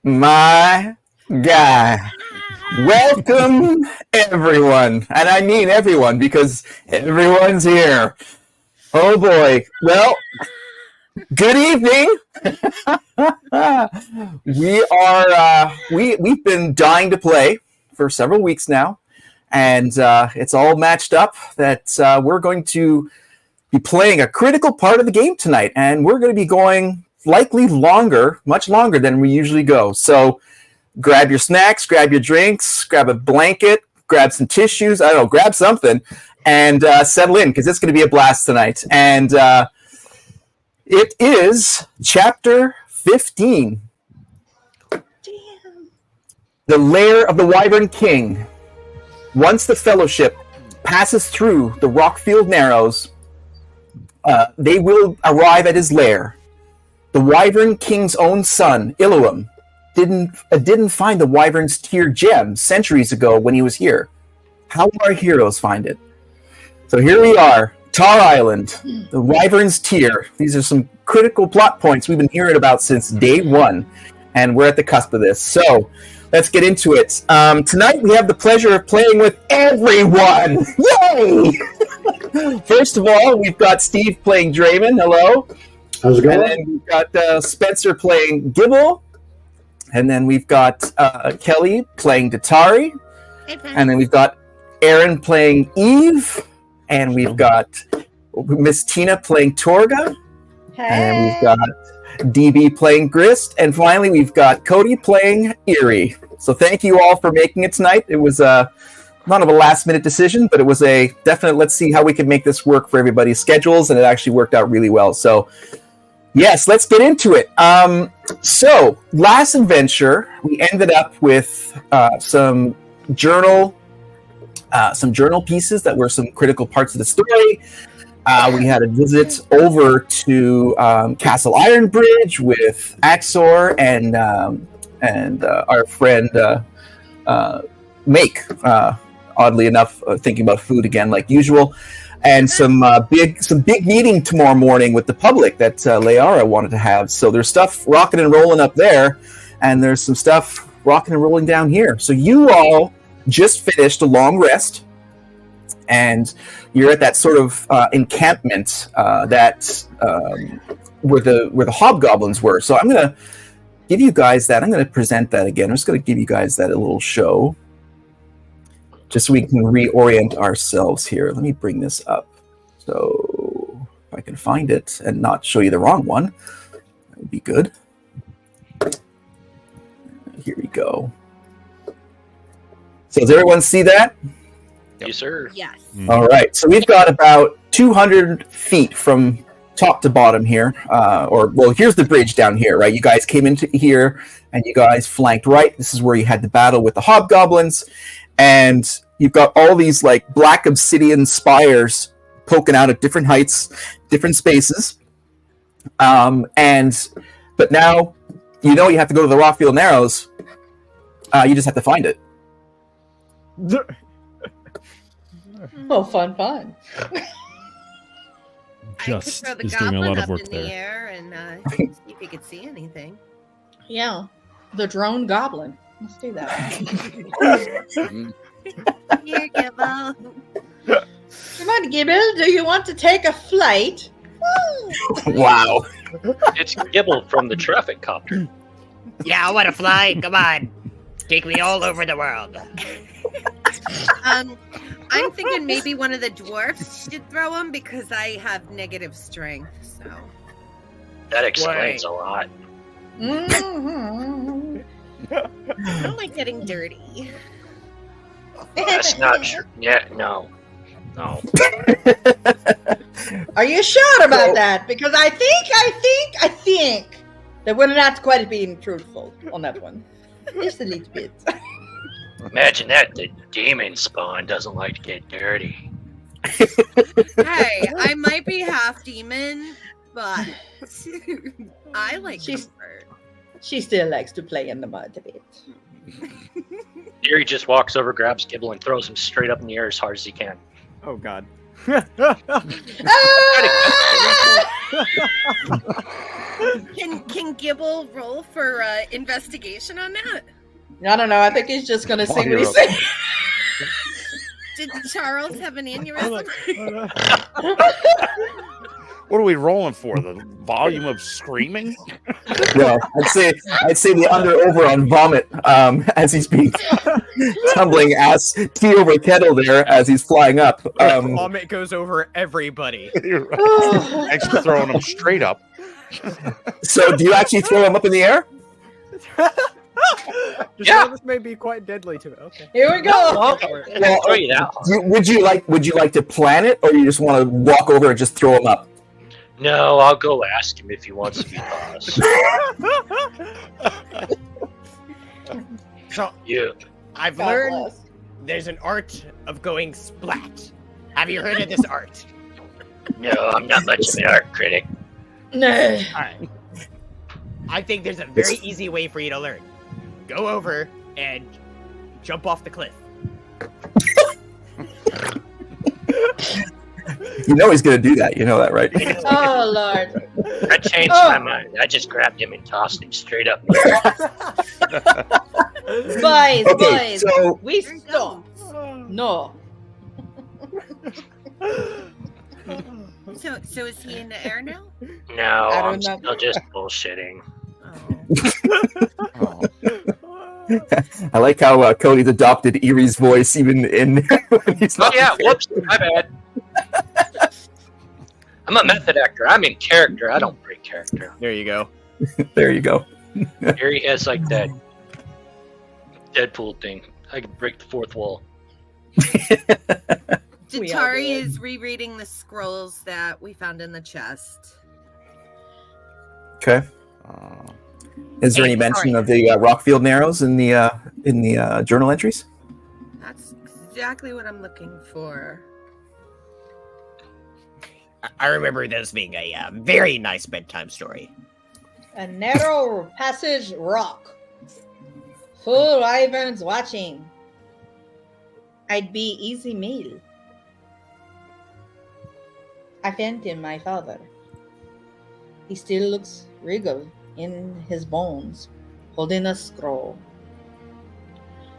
My guy. Welcome, everyone. And I mean everyone because everyone's here. Oh boy. Well, good evening. We've been dying to play for several weeks now, and it's all matched up that we're going to be playing a critical part of the game tonight, and we're going to be going likely much longer than we usually go. So grab your snacks, grab your drinks, grab a blanket, grab some tissues, I don't know, grab something, and settle in, because it's going to be a blast tonight. And it is Chapter 15. Damn. The Lair of the Wyvern King. Once the Fellowship passes through the Rockfield Narrows, they will arrive at his lair. The Wyvern King's own son, Illuam, didn't find the Wyvern's Tear gem centuries ago when he was here. How will our heroes find it? So here we are, Tar Island, the Wyvern's Tear. These are some critical plot points we've been hearing about since day one, and we're at the cusp of this. So let's get into it. Tonight we have the pleasure of playing with everyone. Yay! First of all, we've got Steve playing Draymond. Hello. How's it going? And then we've got Spencer playing Gibble. And then we've got Kelly playing Datari. And then we've got Aaron playing Eve. And we've got Miss Tina playing Torga. Hey. And we've got DB playing Grist. And finally, we've got Cody playing Eerie. So thank you all for making it tonight. It was not of a last-minute decision, but it was a definite, let's see how we can make this work for everybody's schedules, and it actually worked out really well. So, yes, let's get into it. So, last adventure, we ended up with some journal pieces that were some critical parts of the story. We had a visit over to Castle Ironbridge with Axor and our friend Make. Oddly enough, thinking about food again, like usual, and some big meeting tomorrow morning with the public that Layara wanted to have. So there's stuff rocking and rolling up there, and there's some stuff rocking and rolling down here. So you all just finished a long rest, and you're at that sort of encampment that where the hobgoblins were. So I'm gonna give you guys that. I'm gonna present that again. I'm just gonna give you guys that a little show, just so we can reorient ourselves here. Let me bring this up. So if I can find it and not show you the wrong one, that would be good. Here we go. So does everyone see that? Yes, sir. Yes. All right. So we've got about 200 feet from top to bottom here. Here's the bridge down here, right? You guys came into here and you guys flanked right. This is where you had the battle with the hobgoblins. And you've got all these like black obsidian spires poking out at different heights, different spaces. But now you have to go to the Rockfield Narrows. You just have to find it. Oh, fun. Just I could is throw the doing a lot goblin of up work in there. the air and see if you could see anything. Yeah. The drone goblin. Let's do that. Here, Gibbo. Come on, Gibble. Do you want to take a flight? Wow. It's Gibble from the traffic copter. Yeah, I want to fly. Come on. Take me all over the world. I'm thinking maybe one of the dwarfs should throw him because I have negative strength. So That explains a lot. Mm-hmm. I don't like getting dirty. That's not true. Yeah, no. Are you sure about that? Because I think that we're not quite being truthful on that one. Just a little bit. Imagine that. The demon spawn doesn't like to get dirty. Hey, I might be half demon, but I like comfort. She still likes to play in the mud a bit. Eerie just walks over, grabs Gibble, and throws him straight up in the air as hard as he can. Oh, God. Can Gibble roll for investigation on that? I don't know. I think he's just gonna see what he hero. says. Did Charles have an aneurysm? What are we rolling for? The volume of screaming? No, I'd say the under/over on vomit as he's being tumbling ass tea over kettle there as he's flying up. Vomit goes over everybody. Thanks for throwing them straight up. So, do you actually throw him up in the air? This may be quite deadly to it. Okay. Here we go. I'll Well, throw you that one. would you like to plan it, or you just want to walk over and just throw him up? No, I'll go ask him if he wants to be boss. So, You. I've God learned bless. there's an art of going splat. Have you heard of this art? No, I'm not much of an art critic. No. Alright. I think there's a very easy way for you to learn. Go over and jump off the cliff. You know he's going to do that. You know that, right? Oh Lord. I changed my mind. I just grabbed him and tossed him straight up. Boys, Okay, boys. so We stop. No. So is he in the air now? No, I I'm don't know. still just bullshitting. Oh. I like how Cody's adopted Erie's voice even in when he's Oh not. yeah, whoops, my bad. I'm a method actor. I'm in character. I don't break character. There you go. There you go. Here he has like that Deadpool thing. I can break the fourth wall. We all Datari did. is rereading the scrolls that we found in the chest. Okay. Is there any mention of the Rockfield Narrows in the journal entries? That's exactly what I'm looking for. I remember this being a very nice bedtime story. A narrow passage rock. Full wyverns watching. I'd be easy meal. I found him, my father. He still looks regal in his bones, holding a scroll.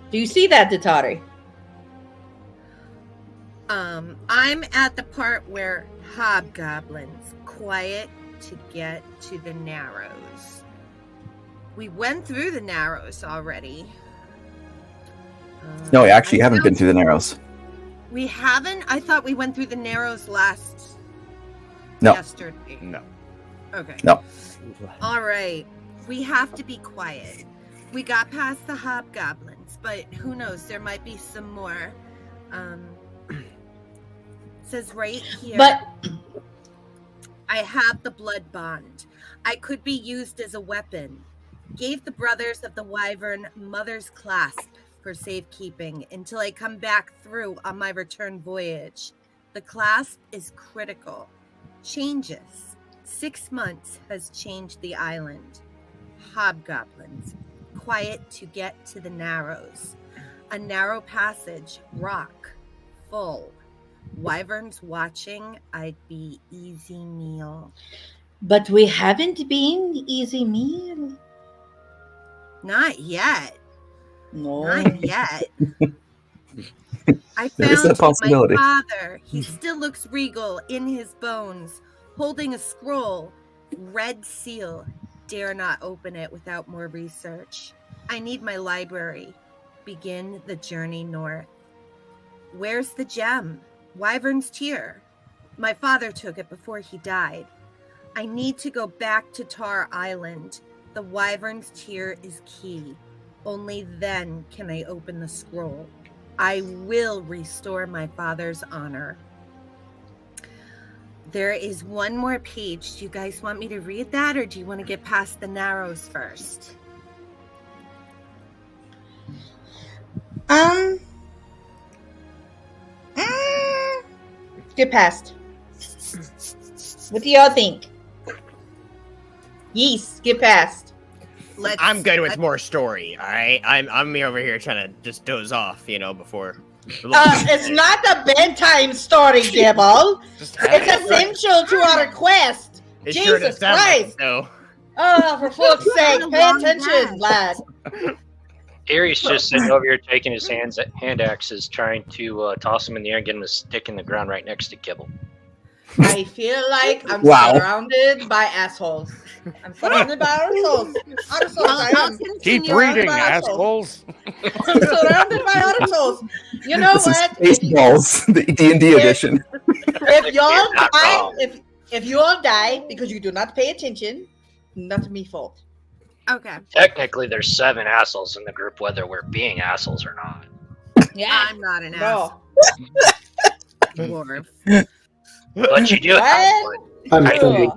Do you see that, Datari? I'm at the part where hobgoblins quiet to get to the Narrows. We went through the Narrows already. No, I actually I haven't been found- through the Narrows. We haven't? I thought we went through the Narrows No. yesterday. No. Okay. No. All right. We have to be quiet. We got past the hobgoblins, but who knows? There might be some more. Says right here. But I have the blood bond. I could be used as a weapon. Gave the brothers of the Wyvern mother's clasp for safekeeping until I come back through on my return voyage. The clasp is critical. Changes. 6 months has changed the island. Hobgoblins. Quiet to get to the Narrows. A narrow passage. Rock. Full. Wyverns watching. I'd be easy meal. we haven't been easy meal. Not yet. No. Not yet. I There is found a possibility. my father. He still looks regal in his bones, holding a scroll. Red seal. Dare not open it without more research. I need my library. Begin the journey north. Where's the gem? Wyvern's tear. My father took it before he died. I need to go back to Tar Island. The Wyvern's tear is key. Only then can I open the scroll. I will restore my father's honor. There is one more page. Do you guys want me to read that, or do you want to get past the Narrows first? Get past. What do y'all think? Yes, get past. I'm good with more story, alright? I'm over here trying to just doze off, before It's not a bedtime story, Gibble. Just It's essential to our quest. It sure does Jesus sound like Christ! it, though. Oh, for fuck's sake, pay attention, lad. Erie's just sitting over here taking his hand axes, trying to toss him in the air and get him to stick in the ground right next to Kibble. I feel like I'm Wow. surrounded by assholes. I'm surrounded by assholes. I'll keep continue. reading, by assholes. I'm surrounded by assholes. You know This is what? Spaceballs, the D&D edition. If y'all Not die, wrong. if you all die because you do not pay attention, not me fault. Okay. Technically, there's 7 assholes in the group, whether we're being assholes or not. Yeah. I'm not an No. dwarf. But you do have one. I'm I kidding.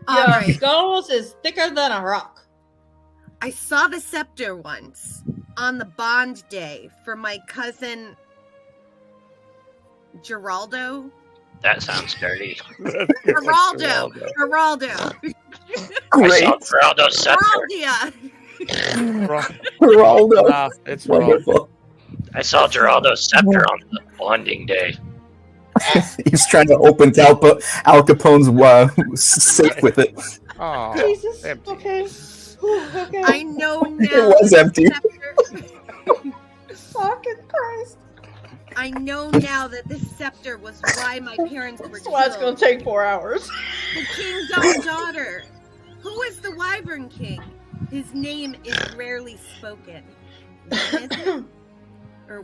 All Your right. skulls is thicker than a rock. I saw the scepter once on the bond day for my cousin Geraldo. That sounds dirty. Geraldo. I Great. saw Geraldo's scepter. Geraldia. Geraldo. Nah, it's wrong. Wonderful. I saw Geraldo's scepter on the bonding day. He's trying to open Al Capone's safe with it. Oh, Jesus. empty. Okay. Whew, okay. I know now. It was empty. Fucking Christ. I know now that this scepter was why my parents were That's why it's gonna killed. take 4 hours. The king's own daughter. Who is the Wyvern King? His name is rarely spoken.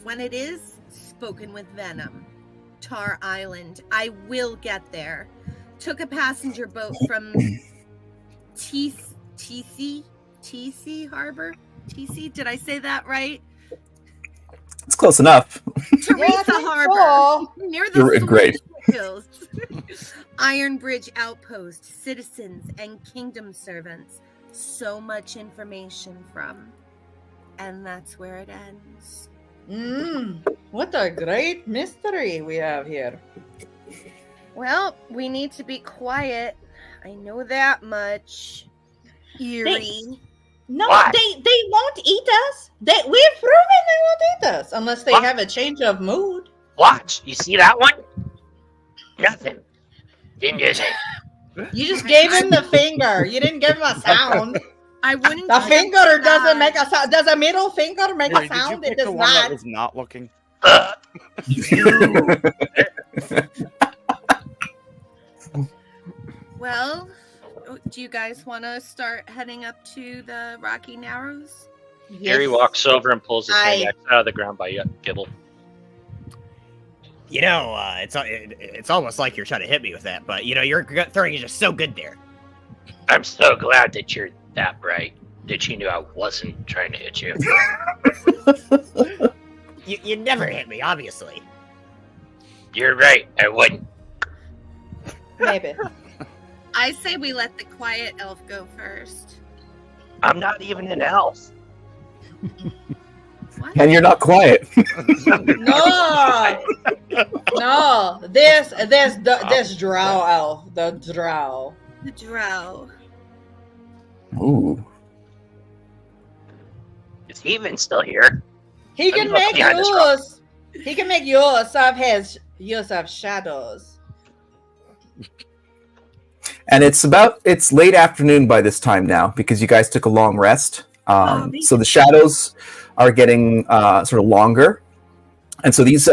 When it is, spoken with venom. Tar Island. I will get there. Took a passenger boat from TC Harbor? TC? Did I say that right? It's close enough. Teresa Harbor. Near the You're great. Hills. Iron Bridge Outpost, citizens and kingdom servants. So much information from. And that's where it ends. What a great mystery we have here. Well, we need to be quiet. I know that much. Eerie. No, Why? they won't eat us. We've proven they won't eat us unless they What? have a change of mood. Watch. You see that one? Nothing. Didn't do anything. You just gave him the finger. You didn't give him a sound. I wouldn't. The do finger that. doesn't make a sound. Does a middle finger make Harry, a did you sound? pick It the does one that not. was not looking? Well, do you guys want to start heading up to the Rocky Narrows? Erie walks over and pulls his hand I- axe out of the ground by Gibble. You know, it's almost like you're trying to hit me with that, but you know, your gut throwing is just so good there. I'm so glad that you're that bright that you knew I wasn't trying to hit you. You never hit me, obviously. You're right. I wouldn't. Maybe. I say we let the quiet elf go first. I'm not even an elf. What? And you're not quiet. No, no. This drow elf, the drow. The drow. Ooh. Is he even still here? He can look make behind this rock. use. He can make use of his use of shadows. And it's late afternoon by this time now because you guys took a long rest. So the shadows are getting sort of longer. And so these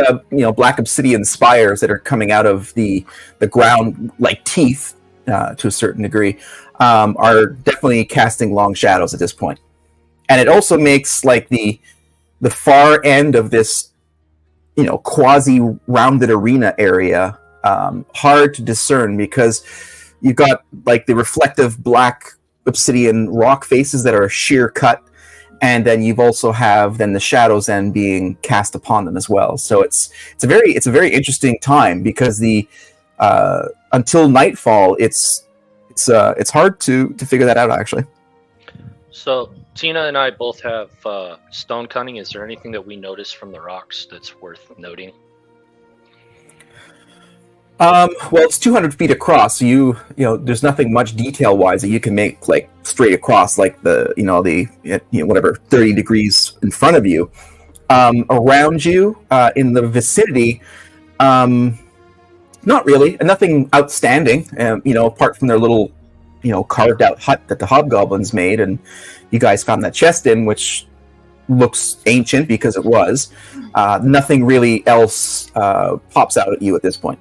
black obsidian spires that are coming out of the ground like teeth to a certain degree are definitely casting long shadows at this point. And it also makes like the far end of this quasi rounded arena area hard to discern because you've got like the reflective black obsidian rock faces that are sheer cut, and then you've also have then the shadows then being cast upon them as well. So it's a very interesting time because the until nightfall it's hard to figure that out actually. So Tina and I both have stone cunning. Is there anything that we notice from the rocks that's worth noting? Well, it's 200 feet across, so you know there's nothing much detail wise that you can make like straight across like the whatever 30 degrees in front of you. around you in the vicinity. Not really, nothing outstanding. Apart from their little, carved out hut that the hobgoblins made, and you guys found that chest in, which looks ancient because it was. Nothing really else pops out at you at this point.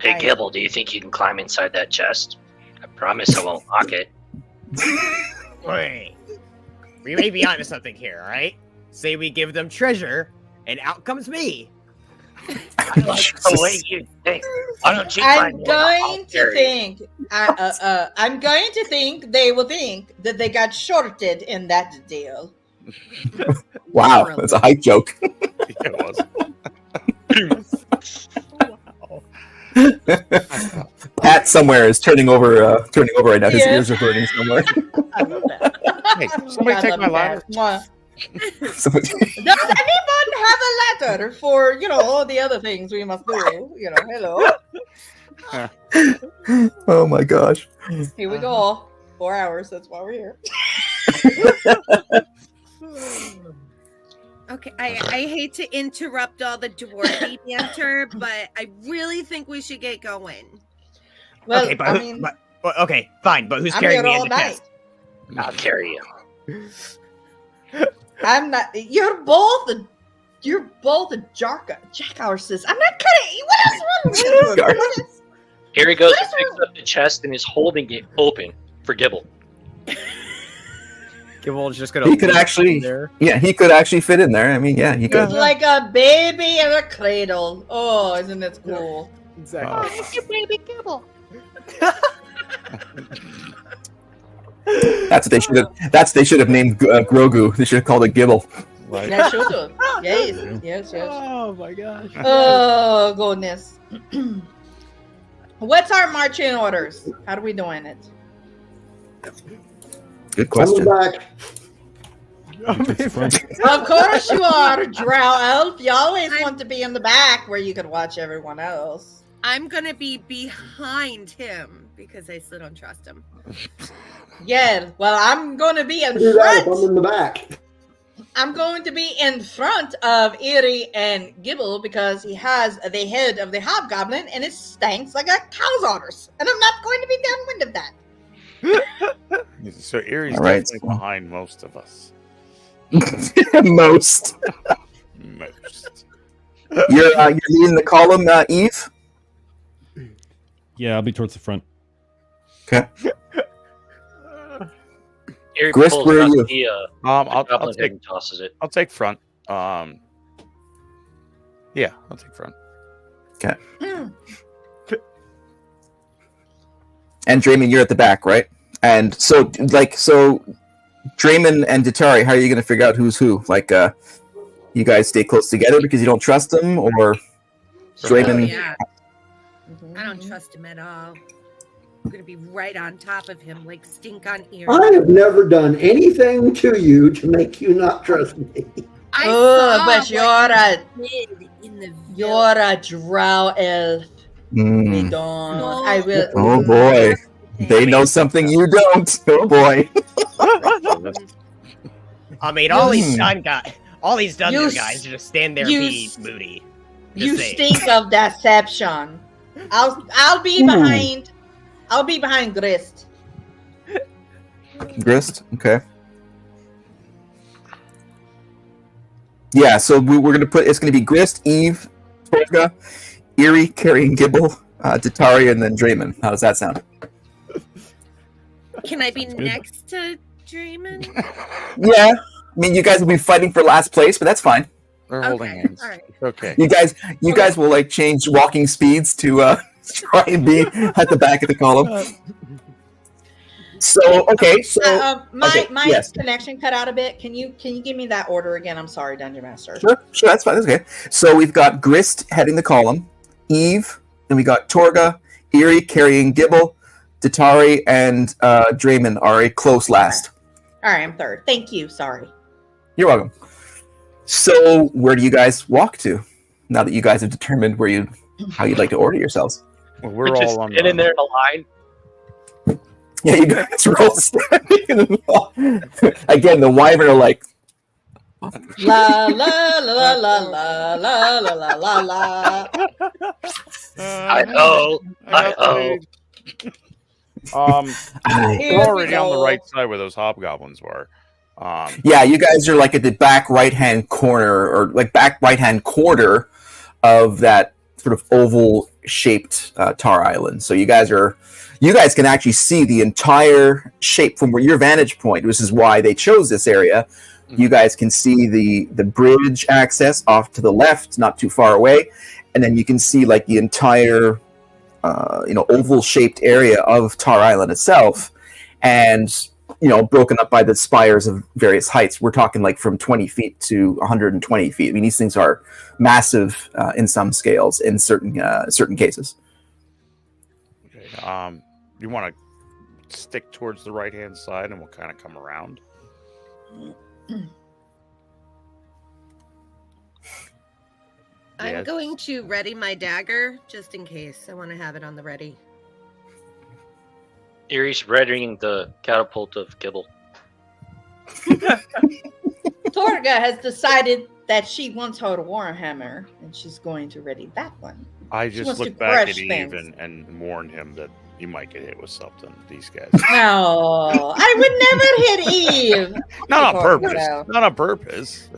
Hey, Gibble, do you think you can climb inside that chest? I promise I won't lock it. Wait. We may be onto something here, alright? Say we give them treasure, and out comes me. I like the way you think. Why don't you I'm climb going to think. I'm going to think they will think that they got shorted in that deal. Wow, that's a hype joke. It was. Pat somewhere is turning over right now. His Yes. ears are burning somewhere. I love that. Hey, somebody I take love my that. ladder. Mwah. Somebody- Does anyone have a letter for all the other things we must do? Hello. Oh my gosh. Here we go. 4 hours. That's why we're here. Okay, I hate to interrupt all the dwarfy banter, but I really think we should get going. Well, okay, I mean, okay, fine, but who's I'm carrying here me in all the night. chest? I'll carry you. I'm not. You're both jackhorses. I'm not kidding. What is wrong with you? What is- Here he goes What and is picks up the chest and is holding it open for Gibble. Gibel's just gonna. He could leave actually- there. Yeah, he could actually fit in there. I mean, yeah, he could. It's like a baby in a cradle. Oh, isn't it cool? Exactly. That's what they should have named Grogu. They should have called it Gibble. Right. Yeah, should do. Yes. Oh my gosh. Oh goodness. What's our marching orders? How are we doing it? Good Coming question. back. Of course you are, Drow Elf. You always want to be in the back where you can watch everyone else. I'm gonna be behind him because I still don't trust him. Yeah, well, I'm going to be in Do that if I'm front. in the back. I'm going to be in front of Eerie and Gibble because he has the head of the hobgoblin and it stinks like a cow's udders. And I'm not going to be downwind of that. So Erie's All right. definitely behind most of us. Most. Most. You're leading the column, Eve. Yeah, I'll be towards the front. Okay. Here he Grist, pulls where are out you? the I'll goblin head take and tosses it. front. Yeah, I'll take front. And Draymond, you're at the back, right? And so Draymond and Datari, how are you going to figure out who's who? Like, you guys stay close together because you don't trust them, or Draymond? Oh, yeah. Mm-hmm. I don't trust him at all. I'm gonna be right on top of him like stink on ear. I have never done anything to you to make you not trust me. I Oh, saw but what you're you did in the You're a Drow Elf. We Mm. don't. No. I will. Oh boy, they know something you don't. Oh boy. I mean, all these Hmm. done You guys just stand there you and be s- moody. You saying. stink of deception. I'll be Ooh. behind. I'll be behind Grist. Grist. Okay. Yeah. So we're gonna put. It's gonna be Grist, Eve, Torga, Eerie, carrying Gibble, Datari, and then Draymond. How does that sound? Can I be good. next to Draymond? Yeah. I mean, you guys will be fighting for last place, but that's fine. They're holding Okay, hands. all right. It's okay. You guys will like change walking speeds to try and be at the back of the column. So okay, so My okay, yes. connection cut out a bit. Can you give me that order again? I'm sorry, Dungeon Master. sure, that's fine. That's okay. So we've got Grist heading the column, Eve, then we got Torga, Eerie carrying Gibble, Datari, and Draymond are a close last. All right, I'm third. Thank you. Sorry. You're welcome. So where do you guys walk to now that you guys have determined how you'd like to order yourselves? Well, we're just all on in there in a line. Yeah, you guys roll standing in the wall. Again, the Wyvern are like, La la la la la la la la la la. I I Here we're we already on the go. right side where those hobgoblins were. Yeah, you guys are like at the back right-hand corner, or like back right-hand quarter of that sort of oval-shaped Tar Island. So you guys can actually see the entire shape from where your vantage point. This is why they chose this area. You guys can see the bridge access off to the left, not too far away, and then you can see like the entire oval-shaped area of Tar Island itself, and broken up by the spires of various heights. We're talking like from 20 feet to 120 feet. I mean, these things are massive in some scales in certain cases. Okay. You want to stick towards the right-hand side, and we'll kind of come around. I'm Yes. going to ready my dagger just in case. I want to have it on the ready. Erie's readying the catapult of Gibble. Torga has decided that she wants her Warhammer, and she's going to ready that one. I She just wants to looked back at crush Eve things. and warned him that you might get hit with something. These guys. No, I would never hit Eve. Not on Talking purpose. about. Not on purpose.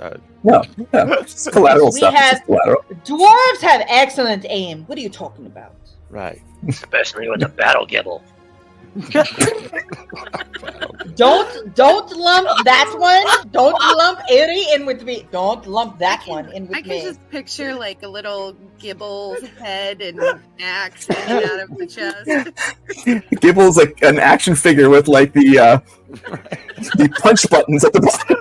No, it's collateral We stuff. It's have- just collateral. Dwarves have excellent aim. What are you talking about? Right. Especially with the battle Gibble. Don't lump that one. Don't lump Eri in with me. Don't lump that one in with I can me. just picture like a little Gibble's head and an axe hanging out of the chest. Gibble's like an action figure with like the punch buttons at the bottom.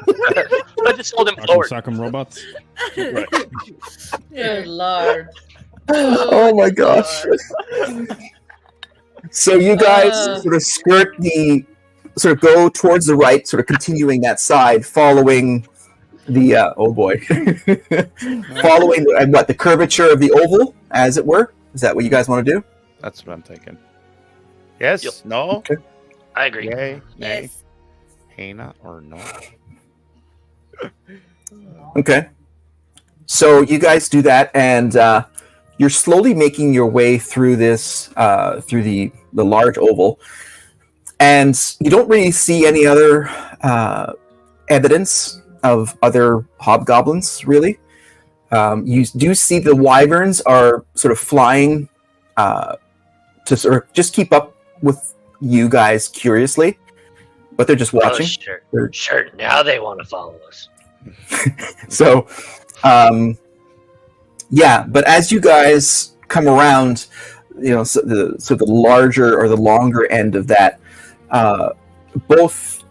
I just hold him Arkham forward. Sock'em robots. Right. Good lord. Oh my gosh. So you guys sort of go towards the right, sort of continuing that side, following the following the curvature of the oval, as it were. Is that what you guys want to do? That's what I'm thinking. Yes. Yep. No. Okay. I agree. Yay. Nay. Yes. Hana or no. Okay. So you guys do that, and you're slowly making your way through this, through the large oval, and you don't really see any other evidence of other hobgoblins, really. You do see the wyverns are sort of flying to sort of just keep up with you guys curiously, but they're just watching. Oh, sure. Now they want to follow us. So, but as you guys come around, so the larger or the longer end of that, both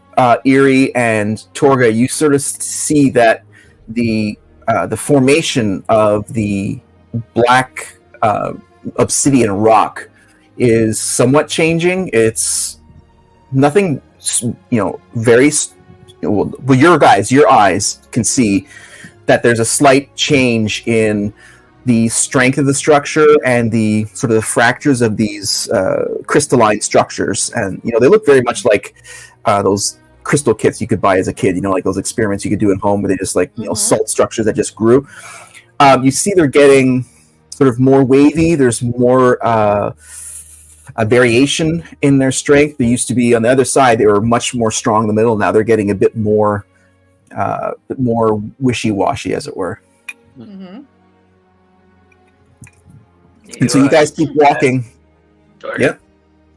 Erie and Torga, you sort of see that the formation of the black obsidian rock is somewhat changing. It's nothing, very. Well, your eyes can see that there's a slight change in the strength of the structure and the sort of the fractures of these crystalline structures, and they look very much like those crystal kits you could buy as a kid. Like those experiments you could do at home, where they just salt structures that just grew. You see, they're getting sort of more wavy. There's more a variation in their strength. They used to be on the other side; they were much more strong in the middle. Now they're getting a bit more wishy-washy, as it were. Mm-hmm. And so you guys keep walking. Torga, Yep.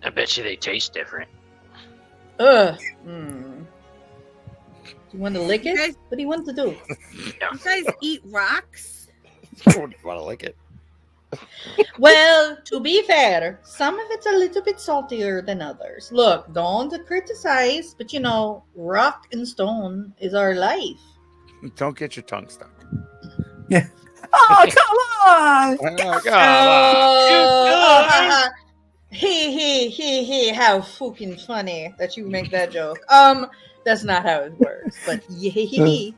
I bet you they taste different. Ugh. Do you want to lick it? Guys- What do you want to do? You guys eat rocks? You want to lick it? Well, to be fair, some of it's a little bit saltier than others. Look, don't criticize, but rock and stone is our life. Don't get your tongue stuck. Oh, come on! Oh, God. Oh, he, how fucking funny that you make that joke. That's not how it works, but yeah.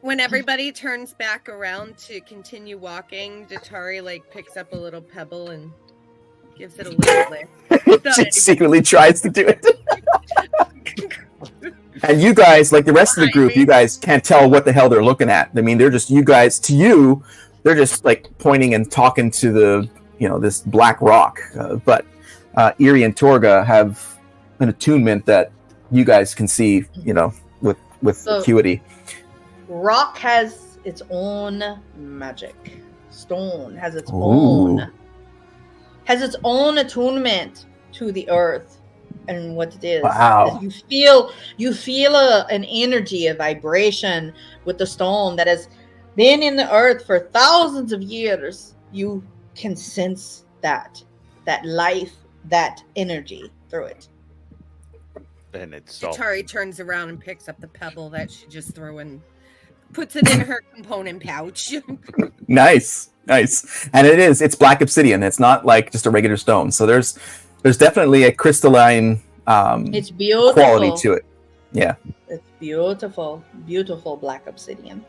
When everybody turns back around to continue walking, Datari picks up a little pebble and gives it a little lick. She secretly tries to do it. And you guys, like the rest of the group, you guys can't tell what the hell they're looking at. I mean, they're just you guys. To you, they're just like pointing and talking to the this black rock. But Eerie and Torga have an attunement that you guys can see. With So- acuity. Rock has its own magic. Stone has its Ooh. own attunement to the earth and what it is. Wow. You feel an energy, a vibration with the stone that has been in the earth for thousands of years. You can sense that life, that energy through it. And it's all Atari turns around and picks up the pebble that she just threw and puts it in her component pouch. Nice. And it's black obsidian. It's not like just a regular stone. So there's definitely a crystalline It's beautiful. quality to it. Yeah. It's beautiful, beautiful black obsidian.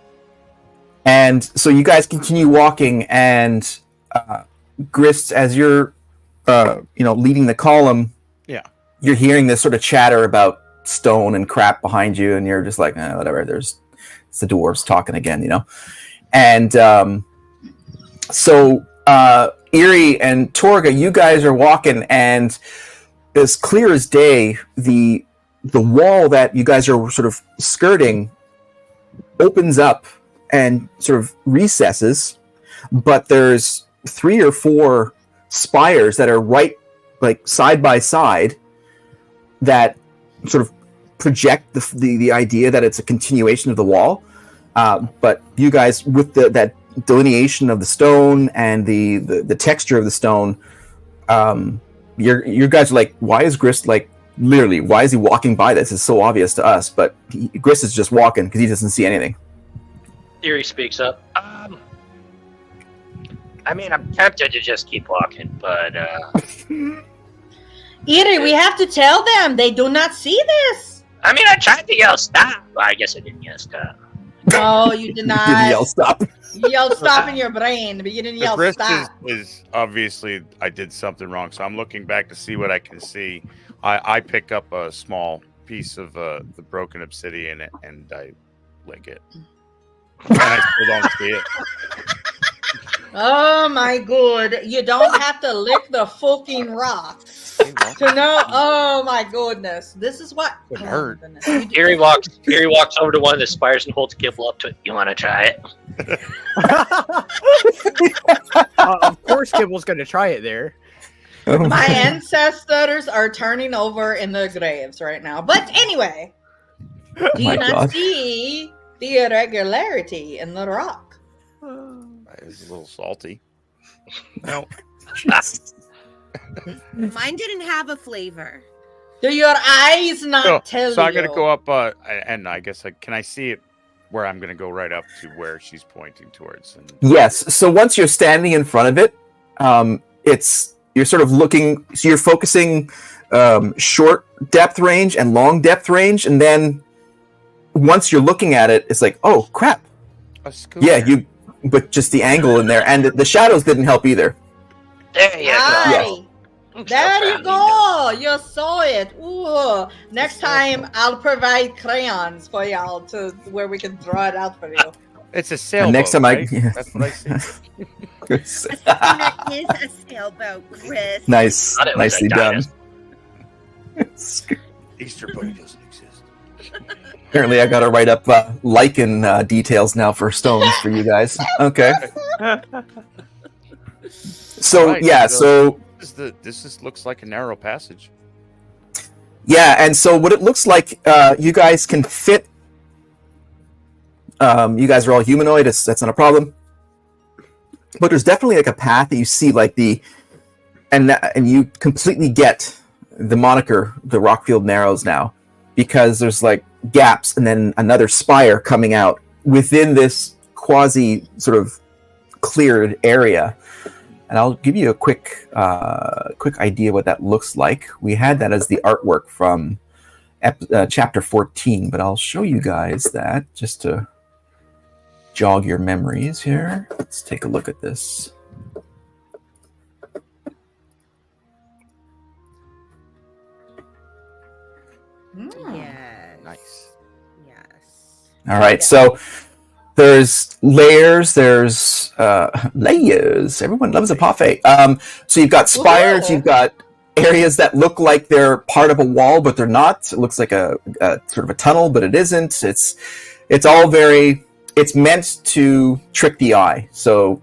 And so you guys continue walking, and Grist, as you're leading the column, Yeah. you're hearing this sort of chatter about stone and crap behind you, and you're just like, whatever. It's the dwarves talking again, And so Eerie and Torga, you guys are walking, and as clear as day, the wall that you guys are sort of skirting opens up and sort of recesses, but there's 3 or 4 spires that are right, like side by side, that sort of project the idea that it's a continuation of the wall. But you guys, with that delineation of the stone and the texture of the stone, you guys are like, why is Grist literally, why is he walking by this? It's so obvious to us, but Grist is just walking because he doesn't see anything. Eerie speaks up. I mean, I'm tempted to just keep walking, but Eerie, we have to tell them they do not see this. I mean, I tried to yell stop. Well, I guess I didn't yell stop. No, you did not. Didn't yell stop. You yelled stop in your brain, but you didn't The yell grist stop. is obviously I did something wrong, so I'm looking back to see what I can see. I pick up a small piece of the broken obsidian and I lick it, and I still don't see it. Oh my god. You don't have to lick the fucking rock to know. Oh my goodness. This is what It oh, hurt. goodness. You do- Eerie walks over to one of the spires and holds Gibble up to it. You want to try it? Of course, Kibble's gonna try it there. My ancestors are turning over in their graves right now. But anyway, do you my not God. see the irregularity in the rock? It's a little salty. No. Mine didn't have a flavor. Do your eyes not tell you? So I'm gonna go up, and I guess can I see it where I'm gonna go right up to where she's pointing towards? And Yes. So once you're standing in front of it, you're sort of looking. So you're focusing short depth range and long depth range, and then once you're looking at it, it's like, oh crap! a schooner. Yeah, but just the angle in there, and the shadows didn't help either. There you go. Aye. There you go. You saw it. Ooh. Next time, I'll provide crayons for y'all to where we can draw it out for you. It's a sailboat. next time right? yeah. That's what I see. A schooner is a sailboat, Chris. Nice, Thought it was nicely a done. Easter bunny doesn't exist. Apparently, I got to write up lichen details now for stones for you guys. Okay. So Right, yeah, so This looks like a narrow passage. yeah, and so what it looks like, you guys can fit. You guys are all humanoid. That's not a problem. But there's definitely like a path that you see, like and you completely get the moniker, the Rockfield Narrows now, because there's like gaps and then another spire coming out within this quasi sort of cleared area. And I'll give you a quick idea what that looks like. We had that as the artwork from chapter 14, but I'll show you guys that just to jog your memories here. Let's take a look at this. Hmm. Yes. Nice. All right, so there's layers, there's layers. Everyone loves a parfait. So you've got spires, Ooh. you've got areas that look like they're part of a wall, but they're not. It looks like a sort of a tunnel, but it isn't. It's all very. It's meant to trick the eye. So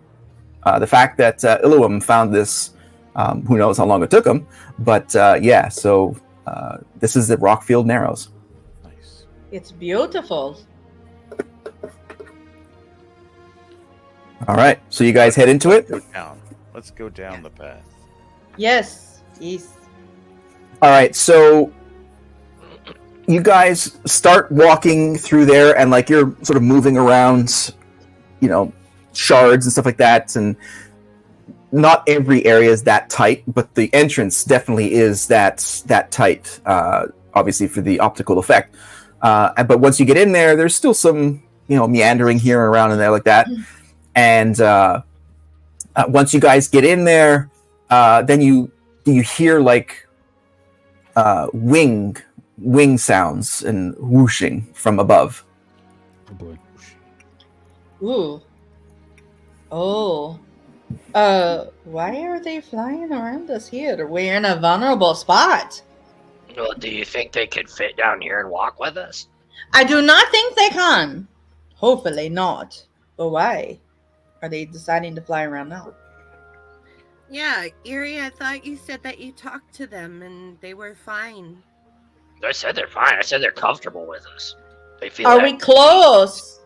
the fact that Illuam found this, who knows how long it took him, but yeah. So this is the Rockfield Narrows. Nice. It's beautiful. All right, so you guys head into it. Go down. Let's go down the path. Yes. Yes. All right, so you guys start walking through there, and like you're sort of moving around, shards and stuff like that, and not every area is that tight, but the entrance definitely is that tight. Obviously, for the optical effect. But once you get in there, there's still some meandering here and around and there like that. And once you guys get in there, then you hear like wing sounds and whooshing from above. Oh boy. Ooh. Oh. Why are they flying around us here? We're in a vulnerable spot. Well, do you think they could fit down here and walk with us? I do not think they can. Hopefully not. But why are they deciding to fly around now? Yeah, Erie, I thought you said that you talked to them and they were fine. I said they're fine. I said they're comfortable with us. They feel. Are we close?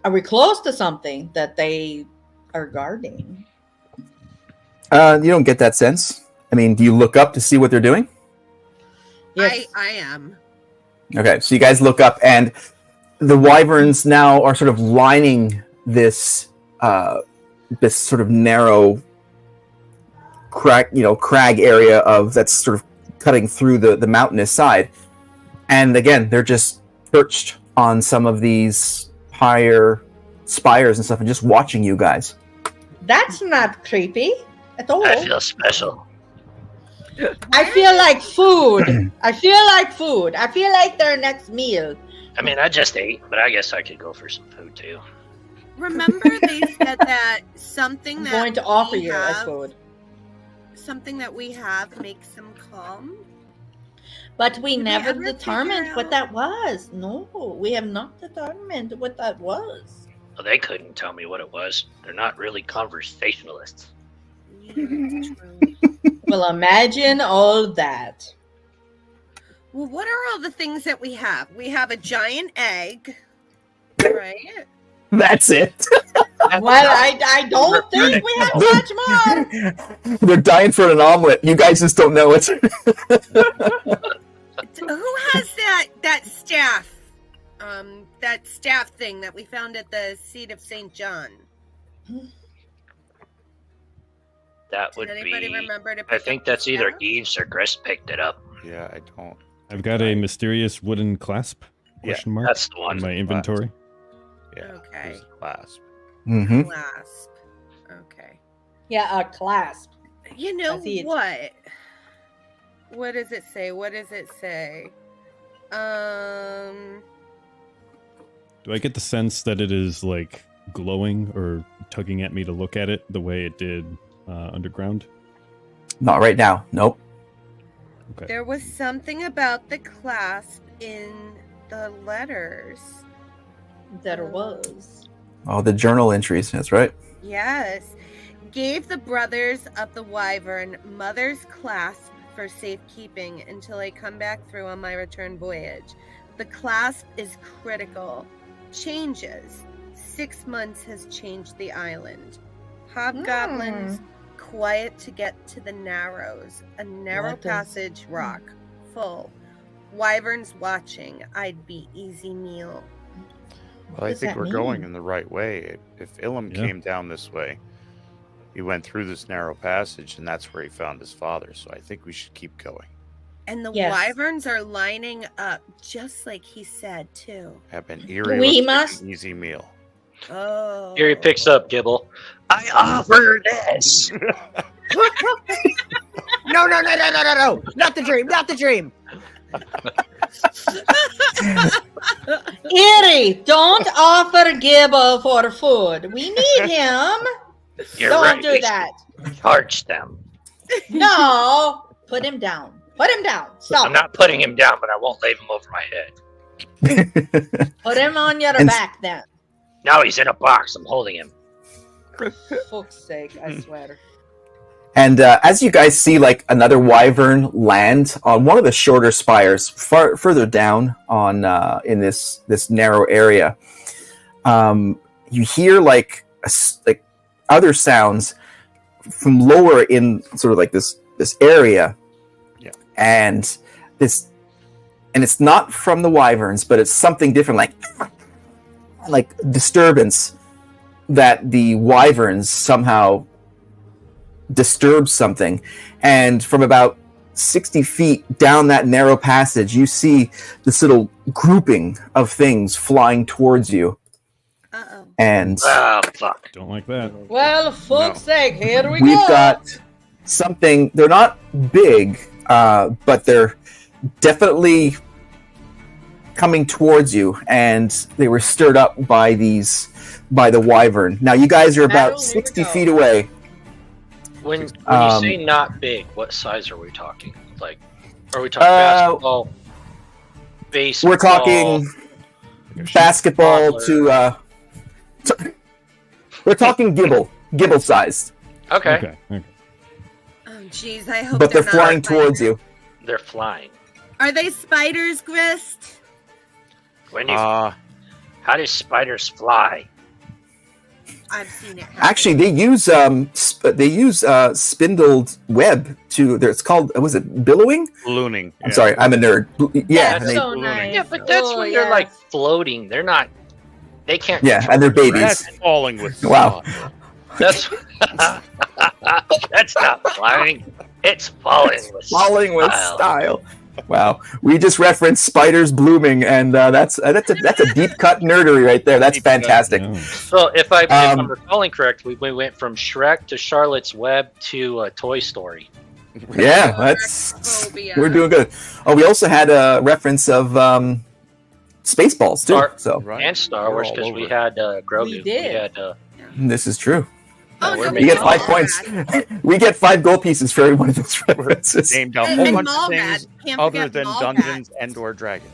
Are we close to something that they are guarding? You don't get that sense. I mean, do you look up to see what they're doing? Yes. I am. Okay, so you guys look up, and the wyverns now are sort of lining this sort of narrow crag area that's sort of cutting through the mountainous side. And again, they're just perched on some of these higher spires and stuff and just watching you guys. That's not creepy at all. I feel special. I feel like food. I feel like their next meal. I mean, I just ate, but I guess I could go for some food too. Remember they said that something I'm that going to offer we you as have- food. something that we have makes them calm? But we Did we never ever determined figure what out- that was. No, we have not determined what that was. Well, they couldn't tell me what it was. They're not really conversationalists. Yeah, that's true. Well, imagine all that. Well, what are all the things that we have? We have a giant egg, right? That's it. Well, I don't think we have much more. They're dying for an omelet. You guys just don't know it. Who has that staff? That staff thing that we found at the seat of St. John. That Did would anybody be. remember to? I pick think up the that's either staff? Eves or Chris picked it up. Yeah, I don't. I've got a mysterious wooden clasp? Yeah, Question mark That's the in one. my inventory. Yeah. Okay. there's a clasp. Mm-hmm. Clasp. Okay. Yeah, a clasp. You know I see it. what? What does it say? What does it say? Do I get the sense that it is like glowing or tugging at me to look at it the way it did underground? Not right now. Nope. Okay. There was something about the clasp in the letters. There was. Oh, the journal entries. That's right. Yes. Gave the brothers of the Wyvern mother's clasp for safekeeping until I come back through on my return voyage. The clasp is critical. Changes. 6 months has changed the island. Hobgoblins, quiet to get to the Narrows. A narrow What does- passage rock. Full. Wyverns watching. I'd be easy meal. Well, I does think that we're going mean? in the right way. If Illuam Yeah. came down this way, he went through this narrow passage, and that's where he found his father. So I think we should keep going. And the Yes. Wyverns are lining up just like he said, too. Have been eerie. We looks like must- an easy meal. Oh. Here he picks up Gibble. I offer this. No! Not the dream! Not the dream! Eerie, don't offer Gibble for food. We need him. You're Don't right. do we that. should charge them. No, put him down. Put him down. Stop. I'm not putting him down, but I won't leave him over my head. Put him on your And- back then. Now he's in a box. I'm holding him. For fuck's sake, I swear. And as you guys see, like another wyvern land on one of the shorter spires, further down on in this narrow area, you hear like other sounds from lower in sort of like this area, Yeah. and it's not from the wyverns, but it's something different, like disturbance that the wyverns somehow disturbs something. And from about 60 feet down that narrow passage, you see this little grouping of things flying towards you. Uh-oh. And Oh, fuck. Don't like that. Well, fuck's sake, here we we've go. got something. They're not big, but they're definitely coming towards you, and they were stirred up by the wyvern. Now you guys are about Battle, here we 60 go. feet away. When you Um, say not big, what size are we talking? Like, are we talking basketball? Baseball? We're talking basketball to we're talking gibble sized, Okay. Okay. Oh, jeez. I hope but they're not flying spiders. towards you. They're flying. Are they spiders, Grist? When you, how do spiders fly? I've seen it happen. Actually, they use spindled web to. It's called. Was it billowing? Ballooning. I'm sorry, I'm a nerd. Yeah, That's and they- so nice. Yeah, but that's Oh, when they're yes. like floating. They're not. They can't. yeah, control and they're their babies. That's falling with Wow. That's that's not flying. It's falling with Falling with style. style. Wow, we just referenced spiders blooming, and that's a deep cut nerdery right there. That's Deep cut. fantastic. No. So if I'm Um, recalling correct, we went from Shrek to Charlotte's Web to Toy Story. Yeah, that's Arachnophobia. we're doing good. Oh, we also had a reference of Spaceballs too. So Right. And Star We're Wars all because over we it. had Grogu. We did. had this is true. Oh, we're no, We get making 5 all points. We get 5 gold pieces for every one of those references. Named a And whole bunch of Mallrat. things Can't other forget than Mallrat. Dungeons and/or Dragons.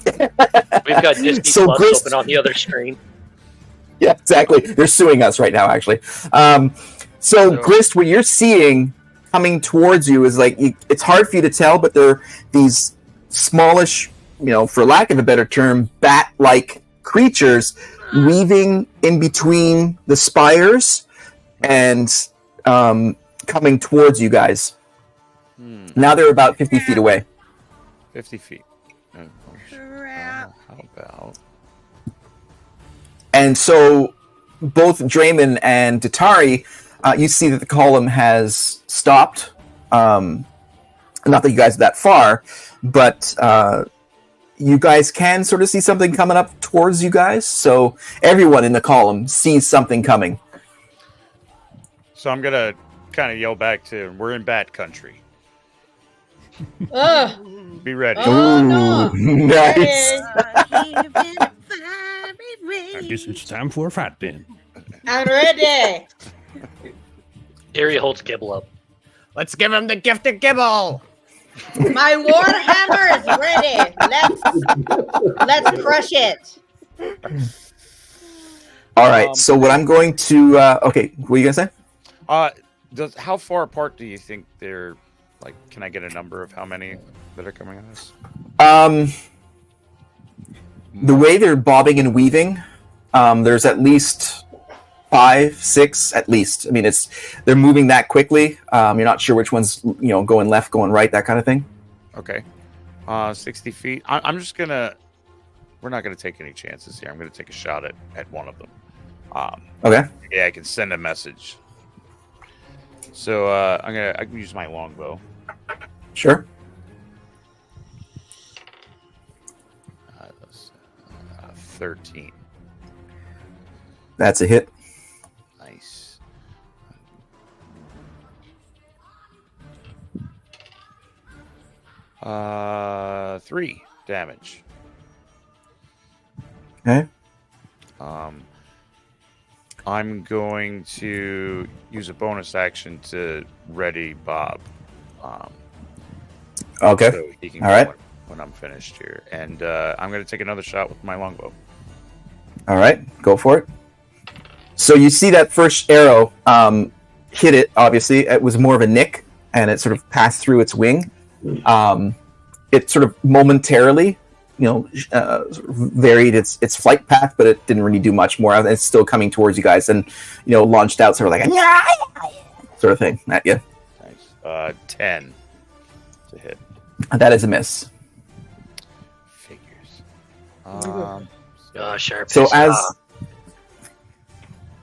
We've got Disney So Plus Grist- open on the other screen. Yeah, exactly. They're suing us right now, actually. So Grist, what you're seeing coming towards you is like it's hard for you to tell, but they're these smallish, for lack of a better term, bat-like creatures weaving in between the spires and coming towards you guys. Now they're about 50 feet away. 50 feet. Crap. How about? And so both Draymond and Datari, you see that the column has stopped. Not that you guys are that far, but you guys can sort of see something coming up towards you guys. So everyone in the column sees something coming. So I'm gonna kind of yell back to, "We're in bat country. Ugh. Be ready." Oh, no. Nice. Hey, I guess it's time for a fight then. I'm ready. Eerie holds Gibble up. Let's give him the gift of Gibble. My warhammer is ready. Let's crush it. All right. So what I'm going to okay, what are you gonna say? How far apart do you think they're? Like, can I get a number of how many that are coming at us? The way they're bobbing and weaving, there's at least 5, 6 at least. I mean, they're moving that quickly. You're not sure which one's going left, going right, that kind of thing. Okay. 60 feet. I'm just gonna. We're not gonna take any chances here. I'm gonna take a shot at one of them. Okay. Yeah, I can send a message. So I can use my longbow. Sure. 13. That's a hit. Nice. 3 damage. Okay. I'm going to use a bonus action to ready Bob. Okay. So he can All go right. when I'm finished here. And I'm going to take another shot with my longbow. All right. Go for it. So you see that first arrow hit it. Obviously, it was more of a nick, and it sort of passed through its wing. It sort of momentarily, varied its flight path, but it didn't really do much more. It's still coming towards you guys, and launched out sort of like a sort of thing at you. Nice. 10 to hit. That is a miss. Figures. Sharp. So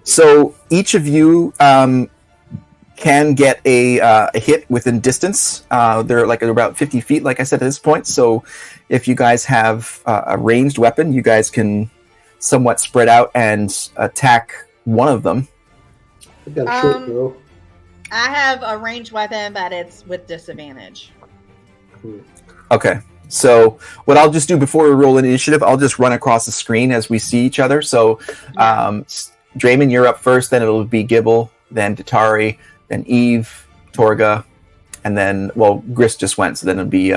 so each of you can get a hit within distance. They're about 50 feet, like I said, at this point. So if you guys have a ranged weapon, you guys can somewhat spread out and attack one of them. I've got a short bow. I have a ranged weapon, but it's with disadvantage. Okay. So what I'll just do before we roll initiative, I'll just run across the screen as we see each other. So Draymond, you're up first, then it'll be Gibble, then Datari, then Eve, Torga, and then, Grist just went, so then it'll be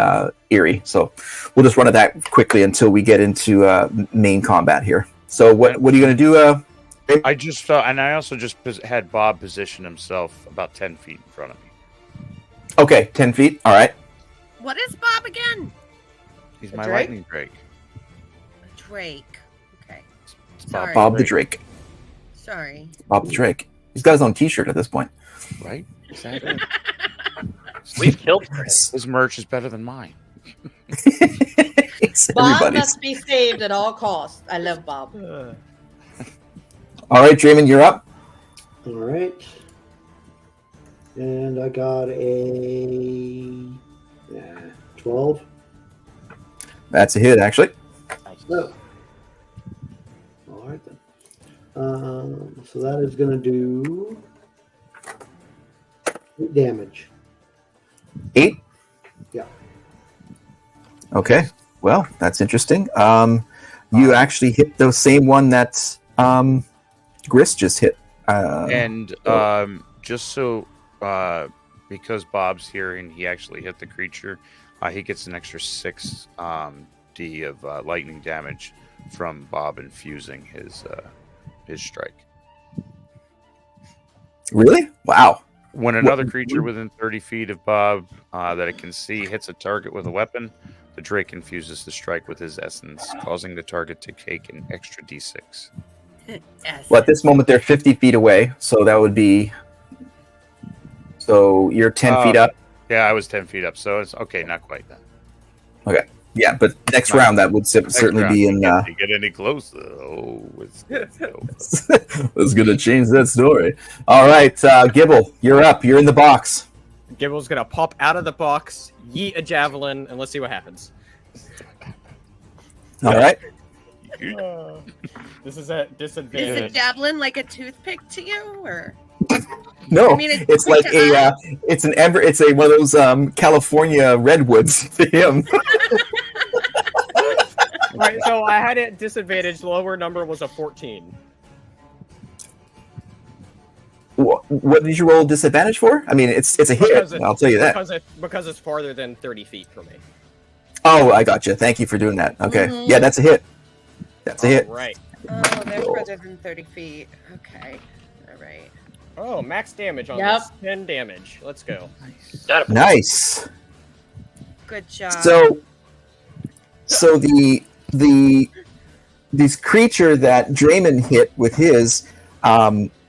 Eerie. So we'll just run at that quickly until we get into main combat here. So what are you going to do? I just and I also just had Bob position himself about 10 feet in front of me. Okay, 10 feet. All right. What is Bob again? He's A my Drake? lightning Drake. Drake. Okay. It's Sorry. Bob the Drake. Sorry. Bob the Drake. He's got his own T-shirt at this point. Right? Exactly. We've killed him. His merch is better than mine. Bob Everybody's. must be saved at all costs. I love Bob. All right, Draymond, you're up. All right. And I got a 12. That's a hit, actually. Oh. All right then. So that is going to do 8 damage. 8? Yeah. Okay. Well, that's interesting. You actually hit the same one that Grist just hit. Just so, because Bob's here and he actually hit the creature, he gets an extra 6 D of lightning damage from Bob infusing his strike. Really? Wow. When another creature within 30 feet of Bob that it can see hits a target with a weapon, the Drake infuses the strike with his essence, causing the target to take an extra D6. Yes. Well, at this moment, they're 50 feet away, so that would be... So you're 10 feet up? Yeah, I was 10 feet up, so it's okay, not quite then. Okay. Yeah, but next round, that would certainly round, be in... You get any closer? Oh, it's That's going to change that story. All right, Gibble, you're up. You're in the box. Gibble's gonna pop out of the box, yeet a javelin, and let's see what happens. All right. This is at Is disadvantage. a javelin like a toothpick to you, or? No, I mean, it's like it's one of those California redwoods to him. Right, so I had it disadvantage. Lower number was a 14. What did you roll disadvantage for? I mean, it's a hit. I'll tell you that. Because it's farther than 30 feet from me. Oh, I got you. Thank you for doing that. Okay, yeah, that's a hit. That's a hit. Right. Oh, they're further than 30 feet. Okay. All right. Oh, max damage on Yep. this. 10 damage. Let's go. Nice. Good job. So this creature that Draymond hit with his,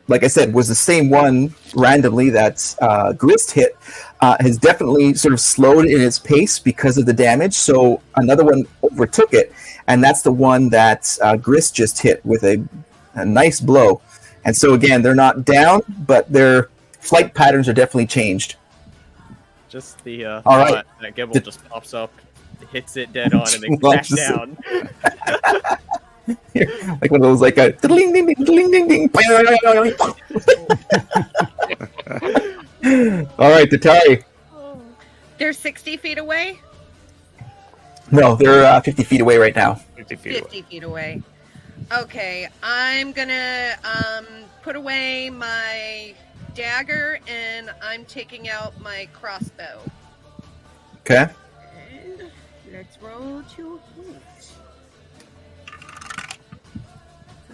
like I said, was the same one randomly that Grist hit. Has definitely sort of slowed in its pace because of the damage. So another one overtook it, and that's the one that Grist just hit with a nice blow. And so again, they're not down, but their flight patterns are definitely changed. Just the All right. that Gibble just pops up, hits it dead on, and then back Launches it. down. Like one of those, like a ding ding ding ding ding ding. All right, Tatari. They're 60 feet away? No, they're 50 feet away right now. 50 feet 50 feet away. Okay, I'm gonna put away my dagger and I'm taking out my crossbow. Okay. And let's roll to hit.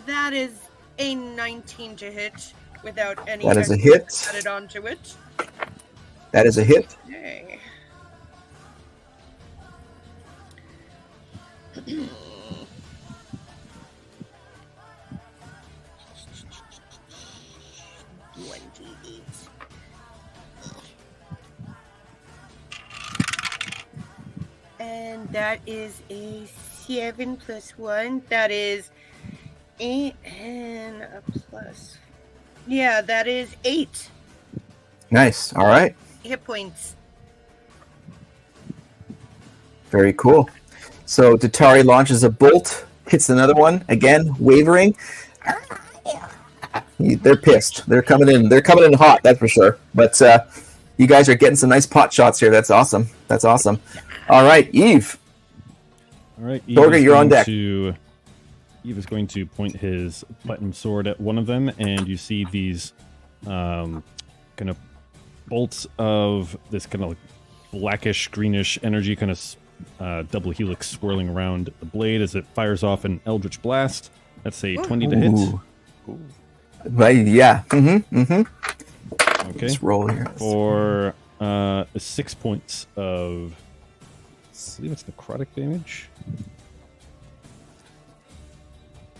That is a 19 to hit without any. That is a extra hit. added onto it. That is a hit. Okay. And that is a 7 plus 1. That is 8 and a plus. Yeah, that is 8 Nice. All right. hit points. Very cool. So Datari launches a bolt, hits another one again, wavering. They're pissed. They're coming in. They're coming in hot. That's for sure. But you guys are getting some nice pot shots here. That's awesome. That's awesome. All right, Eve. All right, Eve Dorga, is you're on going deck. Eve is going to point his platinum sword at one of them, and you see these kind of bolts of this kind of like blackish, greenish energy, kind of double helix swirling around the blade as it fires off an eldritch blast. That's a 20 to hit. Ooh. Right, yeah. Okay. Let's roll here. For 6 points of, I believe it's necrotic damage.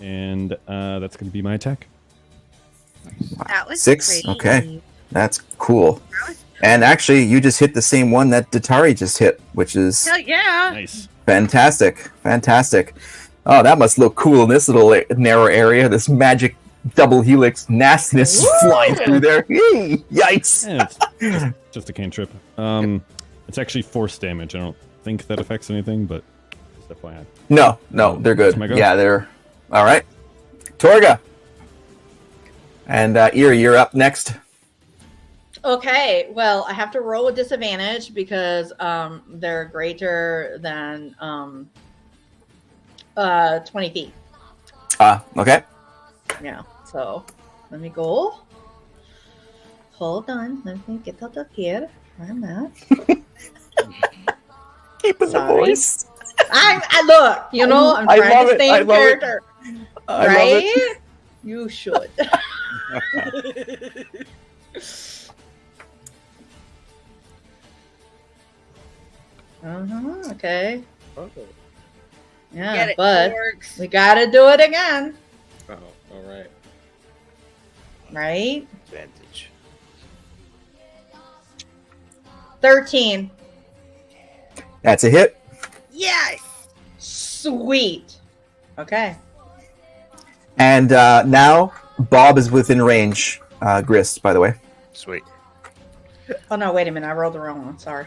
And that's going to be my attack. That was 6. pretty. Okay. That's cool. And actually, you just hit the same one that Datari just hit, which is Hell yeah. Nice. fantastic. Fantastic. Oh, that must look cool in this little narrow area. This magic double helix nastiness flying through there. Yay! Yikes! Yeah, it's just a cantrip. It's actually force damage. I don't think that affects anything, but just FYI. No, they're good. That's my go. Yeah, they're all right. Torga and Eerie, you're up next. Okay, well, I have to roll a disadvantage because they're greater than 20 feet. Okay. Yeah, so let me go. Hold on, let me get out of here. I'm at. Keeping Sorry. the voice. I look, you know, I'm I trying love to it, stay I in love it. character. I right? love it. You should. Okay. Yeah, Get it, but orcs. we gotta do it again, Oh, all right. right? Advantage. 13. That's a hit. Yes. Sweet. Okay. And now Bob is within range. Grist, by the way. Sweet. Oh no, wait a minute. I rolled the wrong one. Sorry.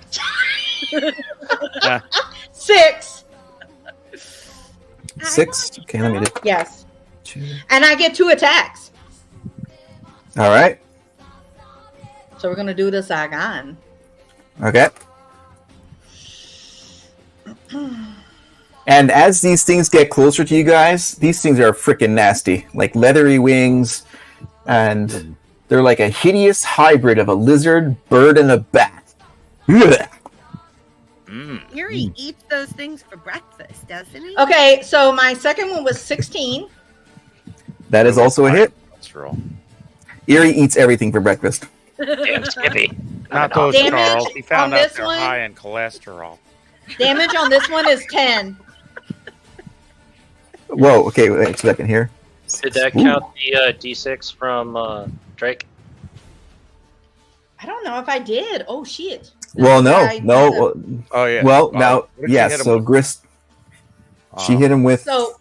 Yeah. 6. 6. Okay, let me do Yes. 2. And I get 2 attacks. All right. So we're gonna do this again. Okay. And as these things get closer to you guys, these things are freaking nasty. Like leathery wings, and they're like a hideous hybrid of a lizard, bird, and a bat. Ugh. Yuri eats those things for breakfast, doesn't he? Okay, so my second one was 16. That is also a hit. Let's roll. Eerie eats everything for breakfast. Damn Skippy. Not those, Damage Charles. He found on out this they're one? high in cholesterol. Damage on this one is 10. Whoa, okay, wait a second here. Did that count the D6 from Drake? I don't know if I did. Oh shit. Well, no, I- no. Oh yeah. Well, Oh, now, what did you yes. hit him So with? Grist, she hit him with. So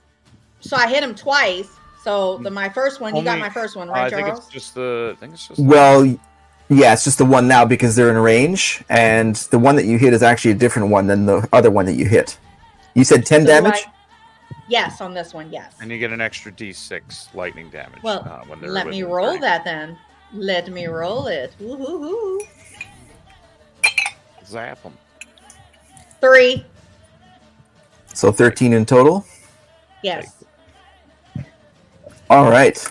I hit him twice. So my first one, you got Only- my first one, I right, think Charles? it's just the. I think it's just. Well, yeah, it's just the one now because they're in range, and the one that you hit is actually a different one than the other one that you hit. You said 10 So damage. Yes, on this one, yes. And you get an extra D6 lightning damage. Well, when they're let me within roll 30. that then. Let me roll it. Woo-hoo-hoo. Zap them. 3. So 13 in total. Yes. All right.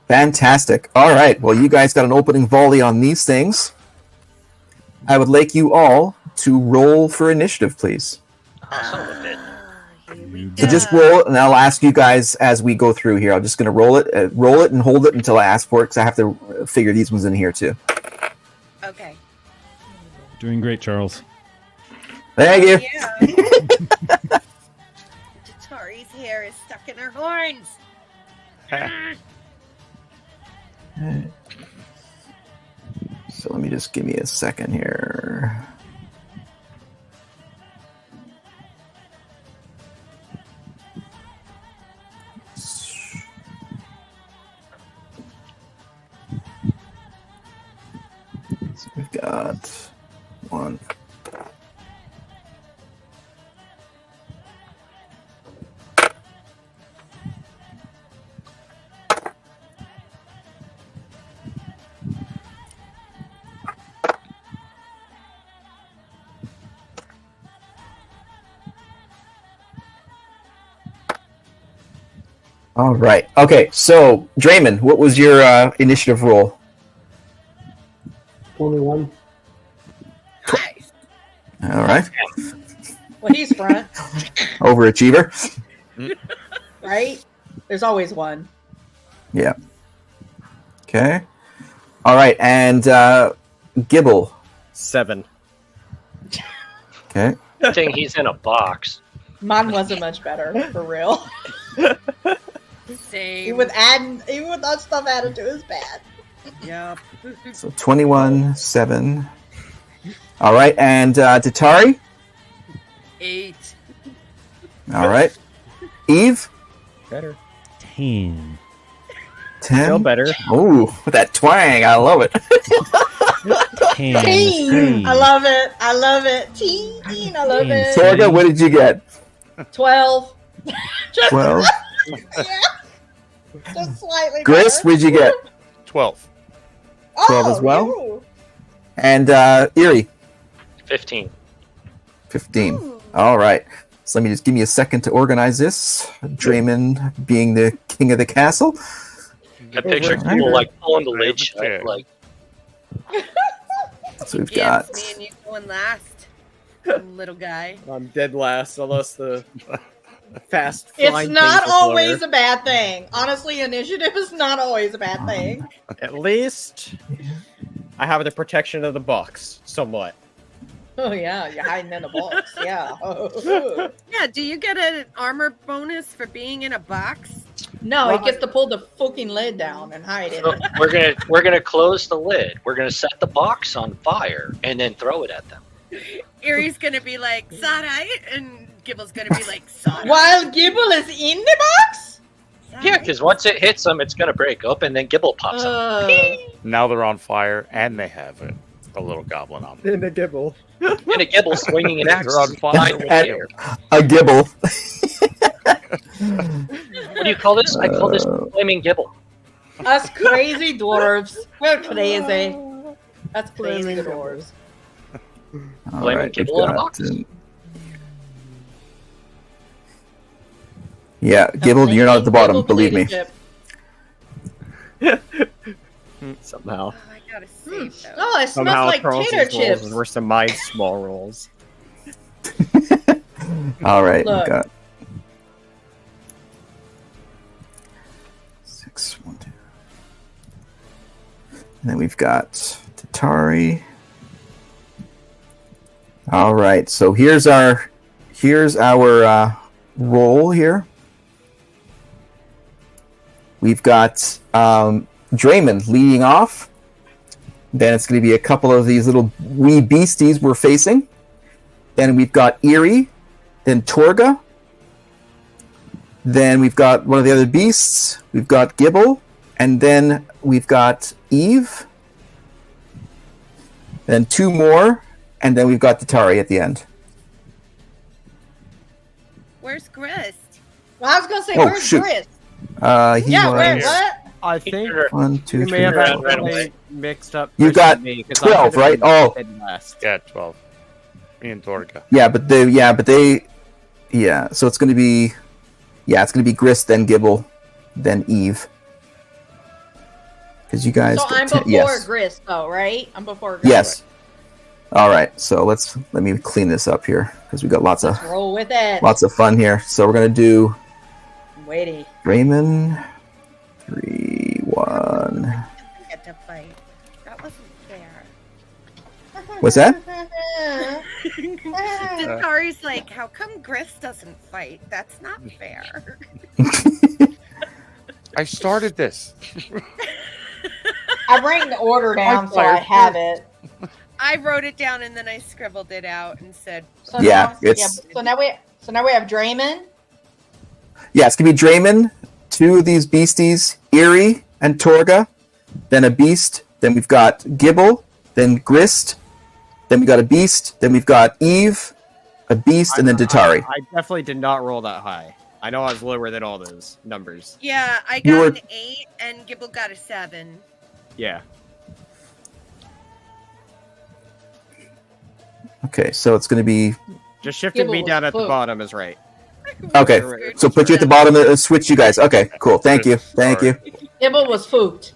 Fantastic. All right. Well, you guys got an opening volley on these things. I would like you all to roll for initiative, please. Oh, son of a bitch. So just roll it, and I'll ask you guys as we go through here. I'm just going to roll it and hold it until I ask for it, because I have to figure these ones in here too. Okay. Doing great, Charles. Thank you. Yeah. Tori's hair is stuck in her horns. So let me just give me a second here. So we've got one. All right. Okay. So, Draymond, what was your initiative roll? 21. Nice. All right. Well, he's front, Overachiever. right? There's always one. Yeah. Okay. All right. And Gibble. 7. Okay. Good thing he's in a box. Mine wasn't much better, for real. Same. Even with that stuff added to his bad. Yep. So 21, 7. All right. And Tatari. 8. All right. Eve. Better. 10. 10. Still better. Ooh, with that twang. I love it. 10. Teen! I love it. I love it. Teen! I love it. Torga, what did you get? 12. Just, 12. yeah. Just slightly Gris, better. what did you get? 12. 12 as well? you. And Erie. 15. 15. Ooh. All right. So let me just give me a second to organize this. Draymond being the king of the castle. I picture Alright. people like pulling the lid Over shut, check. like So we've Gibbs, got. me and you going last, little guy. I'm dead last, unless the fast It's flying not things are always slower. a bad thing. Honestly, initiative is not always a bad thing. At least I have the protection of the box, somewhat. Oh yeah, you're hiding in a box. Yeah. Yeah, do you get an armor bonus for being in a box? No, he gets to pull the fucking lid down and hide it. so we're gonna close the lid. We're gonna set the box on fire and then throw it at them. Erie's gonna be like, Sodite, and Gibble's gonna be like, Sodite. While Gibble is in the box? Yeah, because once it hits them, it's gonna break up, and then Gibble pops up. Now they're on fire, and they have a little goblin on them. In the Gibble. And a Gibble swinging an axe. They're on fire. behind the ear. A Gibble. What do you call this? I call this flaming Gibble. Us crazy dwarves. We're crazy. That's crazy dwarves. All Flaming right. We've Gibble in a got, box. yeah, Gibble, you're not at the bottom, Gibble believe me. leadership. Somehow. Oh, I gotta save those. Oh, it smells Somehow like Charles's tater rolls chips. is worse than my small rolls. All right. Look. We've got 6, 1, 2. And then we've got Tatari. All right. So here's our roll here. We've got Draymond leading off. Then it's going to be a couple of these little wee beasties we're facing. Then we've got Eerie. Then Torga. Then we've got one of the other beasts. We've got Gibble. And then we've got Eve. Then 2 more. And then we've got Tatari at the end. Where's Grist? Well, I was gonna say, Oh, where's shoot. Gris? He Yeah, was where? What? I think 1, 2, you 3, may have 4, accidentally mixed up. You Chris got and me, 'cause 12, I could've right? been Oh. dead last. Yeah, 12. Me and Torga. So it's going to be, Grist, then Gibble, then Eve. Because you guys. So I'm before Grist, though, right? I'm before Grist. Yes. All right. So let me clean this up here because we got lots of roll with it. Lots of fun here. So we're gonna do. Waiting. Raymond. 3-1. Get to fight. That wasn't fair. What's that? Kari's like, how come Grist doesn't fight? That's not fair. I started this. I bring the order down so I have it. I wrote it down and then I scribbled it out and said. So now we have Draymond. Yeah, it's gonna be Draymond, 2 of these beasties, Eerie and Torga, then a beast, then we've got Gibble, then Grist, then we got a beast, then we've got Eve, a beast, and then Datari. I definitely did not roll that high. I know I was lower than all those numbers. Yeah, I got an 8 and Gibble got a 7. Yeah. Okay, so it's going to be... Just shifting me down at the bottom is right. Okay, so put you at the bottom and switch you guys. Okay, cool. Thank you. Gibble was fooked.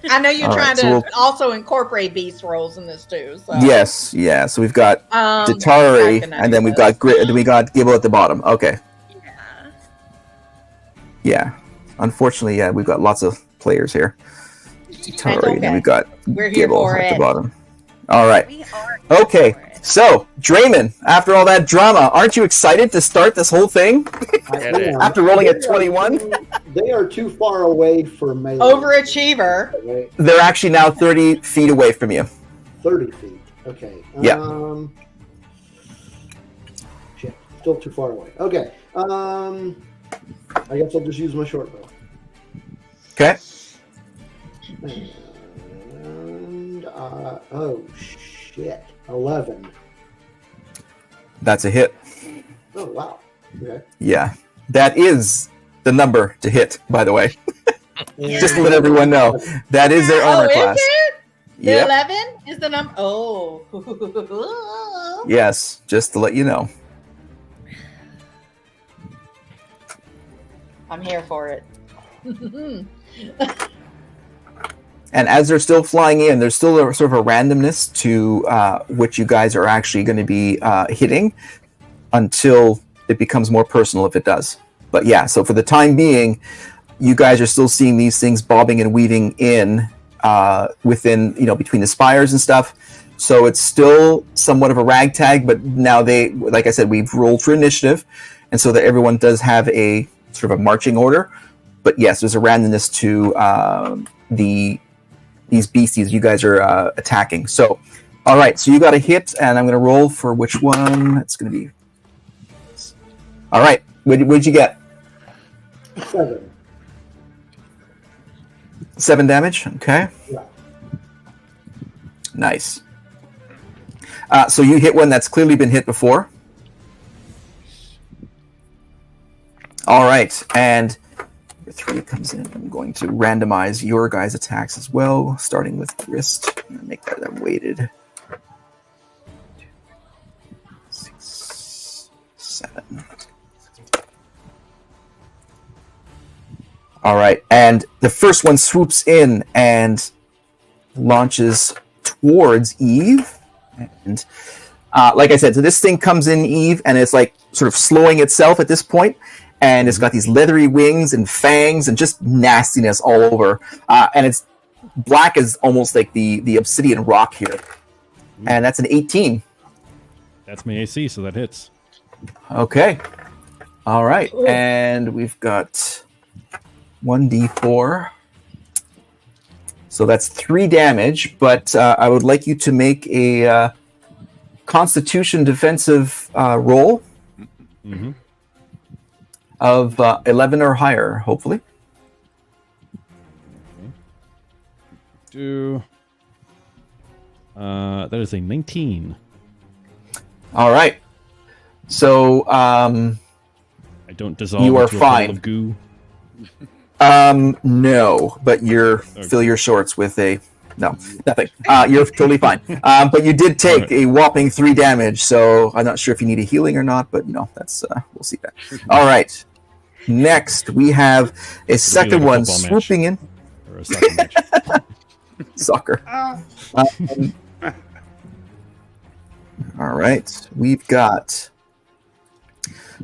I know you're trying to also incorporate beast rolls in this too. So. Yes, yeah. So we've got Datari, and then we've got Gibble at the bottom. Okay. Yeah. Unfortunately, we've got lots of players here. Datari, and then we've got Gibble at the bottom. All right. Okay. So, Draymond, after all that drama, aren't you excited to start this whole thing? After rolling at 21? They are too far away for melee. Overachiever. They're actually now 30 feet away from you. 30 feet. Okay. Yeah. Shit. Still too far away. Okay. I guess I'll just use my short bow. Okay. And, oh, shit. 11. That's a hit. Oh, wow. Okay. Yeah. That is the number to hit, by the way. Just to let everyone know. That is their armor class. Is it? The 11 is the number. Oh. Yes, just to let you know. I'm here for it. And as they're still flying in, there's still a sort of a randomness to which you guys are actually going to be hitting until it becomes more personal if it does. But yeah, so for the time being, you guys are still seeing these things bobbing and weaving in within, between the spires and stuff. So it's still somewhat of a ragtag, but now like I said, we've rolled for initiative. And so that everyone does have a sort of a marching order. But yes, there's a randomness to these beasties you guys are attacking. So, all right, so you got a hit, and I'm going to roll for which one. It's going to be... All right, what'd you get? 7. 7 damage, okay. Yeah. Nice. So you hit one that's clearly been hit before. All right, and... 3 comes in. I'm going to randomize your guys' attacks as well, starting with Grist. I'm going to make that weighted. 6, 7. All right, and the first one swoops in and launches towards Eve. And like I said, so this thing comes in Eve, and it's like sort of slowing itself at this point. And it's got these leathery wings and fangs and just nastiness all over. And it's black as almost like the obsidian rock here. And that's an 18. That's my AC, so that hits. Okay. All right. And we've got 1d4. So that's 3 damage. But I would like you to make a Constitution defensive roll. Mm-hmm. Of 11 or higher, hopefully. That is a 19. All right. So I don't dissolve. You are into a fine. puddle of goo. No, but fill your shorts with a No, nothing. You're totally fine. But you did take a whopping 3 damage, so I'm not sure if you need a healing or not, but that's we'll see that. All right. Next, we have a second like a one football match. swooping in. Or a soccer match. Soccer. All right. We've got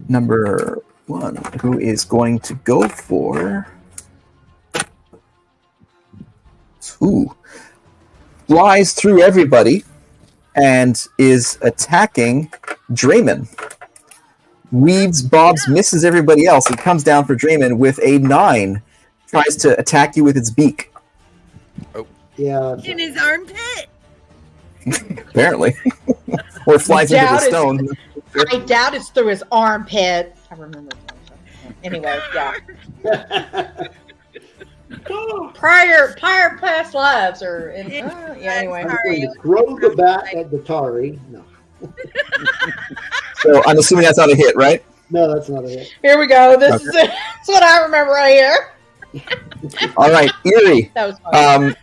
number 1, who is going to go for... Ooh. Flies through everybody and is attacking Draymond. Weaves, bobs, misses everybody else. It comes down for Draymond with a 9. Tries to attack you with its beak. Yeah. In his armpit. Apparently. Or flies into the stone. I doubt it's through his armpit. I remember. Anyway, yeah. prior past lives or anyway. I'm going to throw the bat at the Tari. No. So I'm assuming that's not a hit, right? No, that's not a hit. Here we go. This is it. That's what I remember right here. All right, Eerie. That was fun.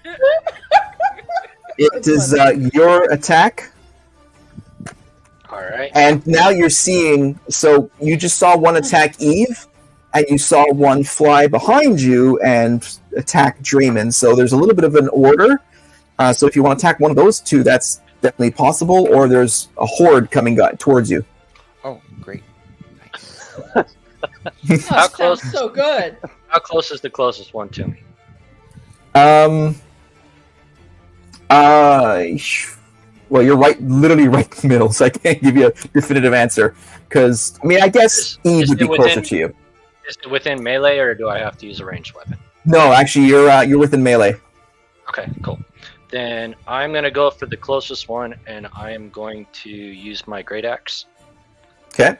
It is your attack. All right. And now you're seeing, so you just saw one attack Eve, and you saw one fly behind you and attack Draymond. So there's a little bit of an order. So if you want to attack one of those two, that's definitely possible, or there's a horde coming towards you. Oh, great. Nice. How close? Sounds so good. How close is the closest one to me? Well, you're literally right in the middle, so I can't give you a definitive answer. Because, I guess Eve would be closer to you. Is it within melee, or do I have to use a ranged weapon? No, actually, you're within melee. Okay, cool. Then I'm going to go for the closest one, and I am going to use my great axe. Okay.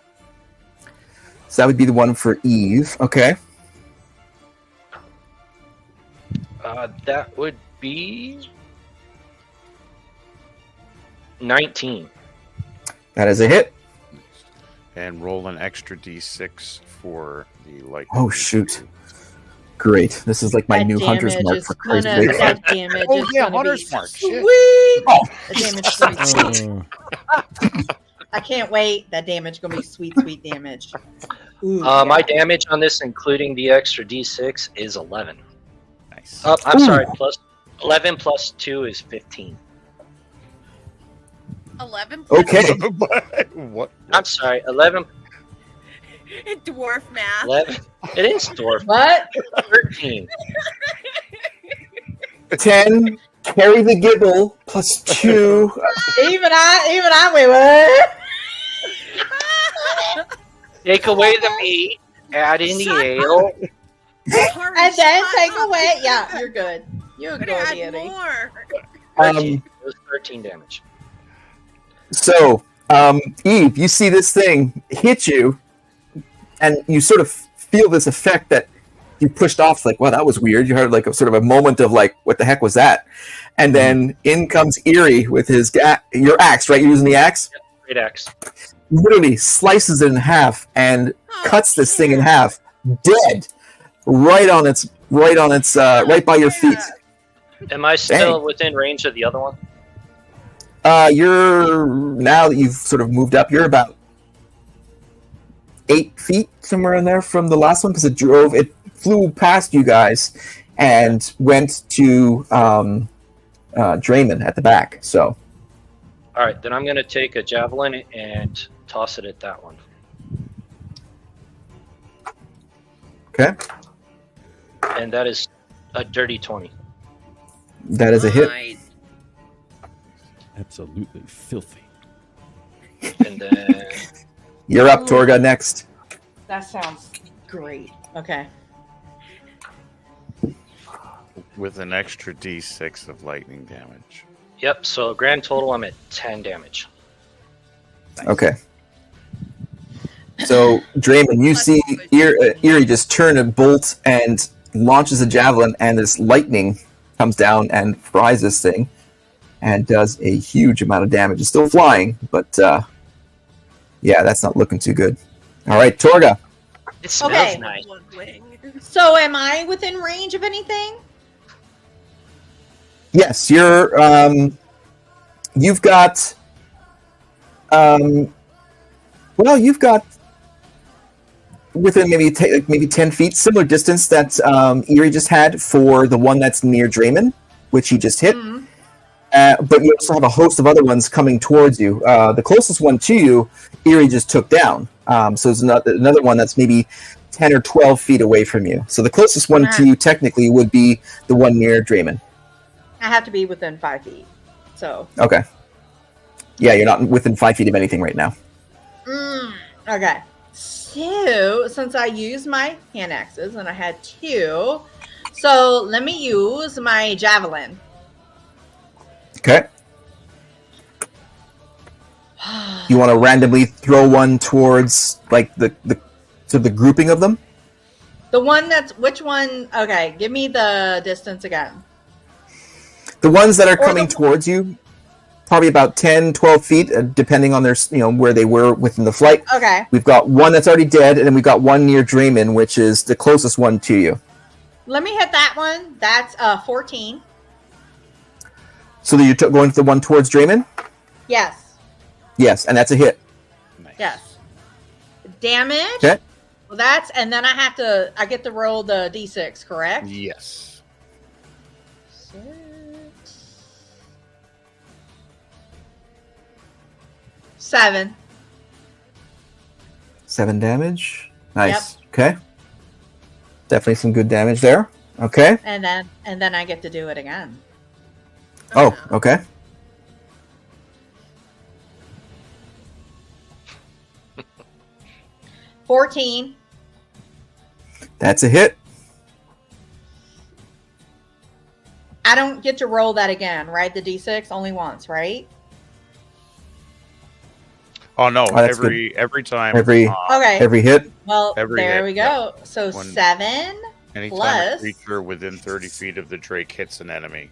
So that would be the one for Eve. Okay. That would be 19. That is a hit. And roll an extra d6 for the lightning. Oh, shoot. Great. This is like my new Hunter's Mark for crazy weight. That damage Oh, is yeah, gonna Hunter's be Mark. Sweet. Shit. Oh. The damage is gonna be sweet. I can't wait. That damage gonna be sweet damage. Ooh, My damage on this, including the extra d6, is 11. Nice. I'm sorry. Plus 11 plus 2 is 15. 11. Okay. What? I'm sorry. 11. Dwarf math. 11. It is dwarf. What? 13. 10. Carry the gibble plus 2. Even I wait. What? Take away the meat. Add in the ale. And then take away. Yeah, you're good. You're good, Add Annie. more. 13. It was 13 damage. So, Eve, you see this thing hit you, and you sort of feel this effect that you pushed off. Like, wow, that was weird. You heard like a sort of a moment of like, what the heck was that? And then in comes Eerie with his your axe, right? You're using the axe. Yep, great axe. Literally slices it in half and cuts this thing in half, dead, right by your feet. Am I still within range of the other one? You're now that you've sort of moved up, you're about 8 feet somewhere in there from the last one because it flew past you guys and went to Draymond at the back. So, all right, then I'm going to take a javelin and toss it at that one. okay, And that is a dirty 20. that is a hit. Nice. Absolutely filthy. And then You're up, Torga. Next. That sounds great. Okay. With an extra d6 of lightning damage. yep, so grand total I'm at 10 damage. Okay. So, Draymond, you see Eerie just turn a bolt and launches a javelin, and this lightning comes down and fries this thing and does a huge amount of damage. It's still flying, but yeah, that's not looking too good. All right, Torga. It smells Okay. nice. One wing. So am I within range of anything? Yes, you've got, you've got within maybe 10 feet, similar distance that Eerie just had for the one that's near Draymond, which he just hit. Mhm. But you also have a host of other ones coming towards you. The closest one to you, Eerie just took down. So there's another one that's maybe 10 or 12 feet away from you. So the closest one to you technically would be the one near Draymond. I have to be within 5 feet. So. Okay. Yeah, you're not within 5 feet of anything right now. Okay. So, since I used my hand axes and I had 2, so let me use my javelin. Okay. You want to randomly throw one towards like the grouping of them? The one which one? Okay, give me the distance again. The ones that are coming towards you, probably about 10, 12 feet, depending on their, where they were within the flight. Okay. We've got one that's already dead, and then we've got one near Draymond, which is the closest one to you. Let me hit that one. That's 14. So you're going to the one towards Draymond? Yes. Yes, and that's a hit. Nice. Yes. Damage. Okay. Well, and then I get to roll the d6, correct? Yes. 6. 7. 7 damage. Nice. Yep. Okay. Definitely some good damage there. Okay. And then I get to do it again. Oh, okay. $14. That's a hit. I don't get to roll that again, right? The d6 only once, right? Oh no! That's every time. Okay. Every hit. Well, Every there hit, we go. So When- 7 Anytime plus a creature within 30 feet of the Drake hits an enemy,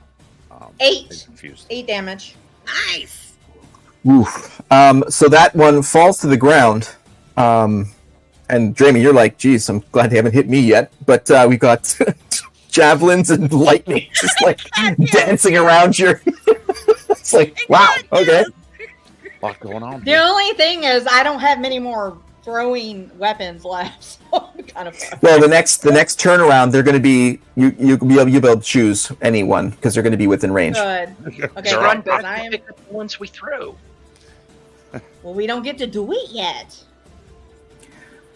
8. is confused. 8 damage. Nice. Oof. So that one falls to the ground. And Draymond, you're like, geez, I'm glad they haven't hit me yet. But we got javelins and lightning just like dancing around your. It's like, wow, okay. A lot going on. The only thing is, I don't have many more throwing weapons left. So I'm kind of. Well, the next turnaround, they're going to be you'll be able to choose anyone because they're going to be within range. Good. Okay, So good. Run, I am. pick up the ones we throw. Well, we don't get to do it yet.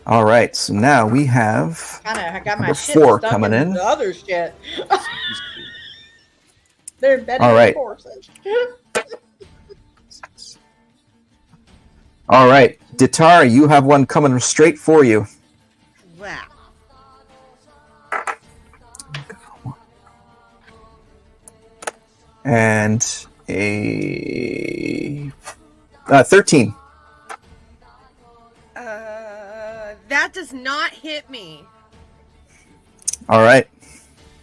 All right, so now we have I got my Number shit 4 stuck coming in. the other shit. They're better All right. than horses. all right, Ditar, you have one coming straight for you. Wow. And a 13. That does not hit me. All right.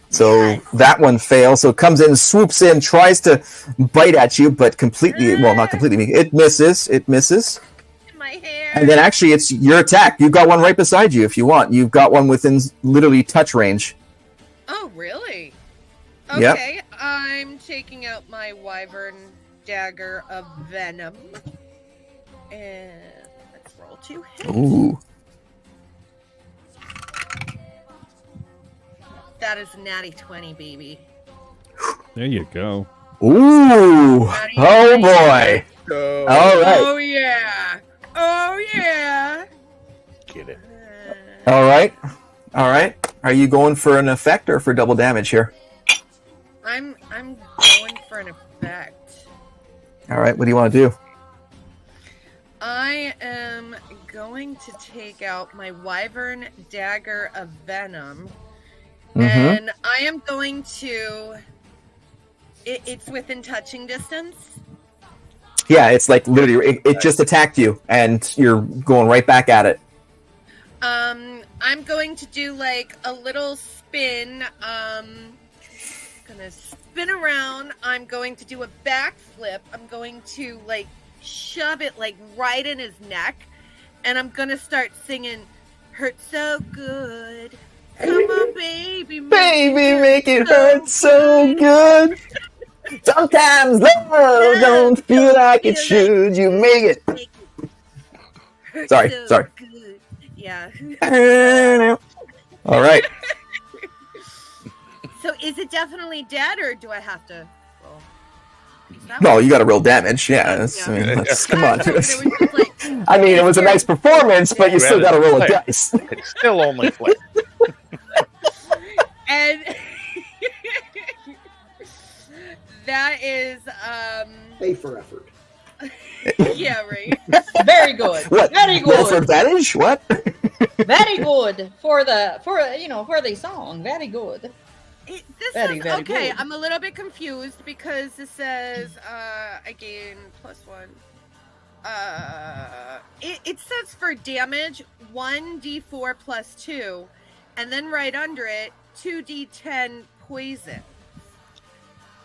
So Yes. that one fails. So it comes in, swoops in, tries to bite at you, but completely, well, not completely. It misses. It misses. My hair. And then actually it's your attack. You've got one right beside you if you want. You've got one within literally touch range. Oh, really? Yep. Okay, I'm taking out my Wyvern Dagger of Venom. And let's roll 2 hits. Ooh. That is a natty 20, baby. There you go. Ooh. Oh boy. All right. Oh, yeah. Oh, yeah. Get it. All right. All right. Are you going for an effect or for double damage here? I'm going for an effect. All right. What do you want to do? I am going to take out my Wyvern Dagger of Venom. Mm-hmm. And I am going to... It's within touching distance. Yeah, it's like literally, it just attacked you, and you're going right back at it. I'm going to do like a little spin. Gonna spin around. I'm going to do a backflip. I'm going to like shove it like right in his neck, and I'm gonna start singing "Hurt So Good." Come on, baby, Baby, make it hurt so good. Sometimes love don't feel like it should. You make it. Hurts Sorry, so sorry. good. Yeah. All right. So is it definitely dead, or do I have to roll? No, you got to roll damage. Yeah. I mean, come on. I mean, it was a nice performance, but you still got to roll a dice. It's still only flesh. And that is Pay for effort. yeah, right. Very good. What? Very Roll for good. advantage? What? Very good for the song. Very good. This Very, is very okay. good. I'm a little bit confused because it says I gain +1. It says for damage 1d4 +2, and then right under it 2d10 poison.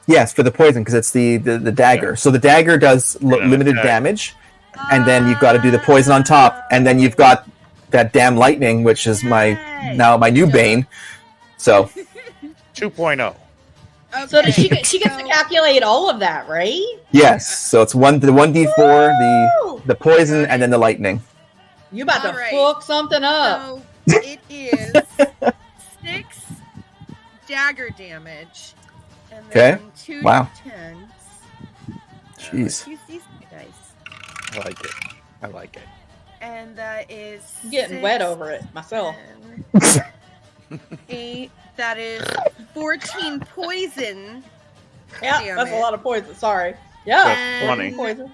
Yes, for the poison, because it's the dagger. Yeah. So the dagger does limited attack. damage, and then you've got to do the poison on top, and then you've got that damn lightning, which is my new bane. So 2.0. Okay, So she gets to calculate all of that, right? yes, so it's the 1d4, Woo! the poison, and then the lightning. You about to All right. fuck something up. So it is 6 dagger damage, and then 2 Wow. d10s. Jeez. Use these dice, I like it. I like it. and that is I'm getting 6, wet over it myself. 10, 8. That is 14 poison. Yeah, Damn that's it. a lot of poison. Sorry. Yeah, That's funny. poison.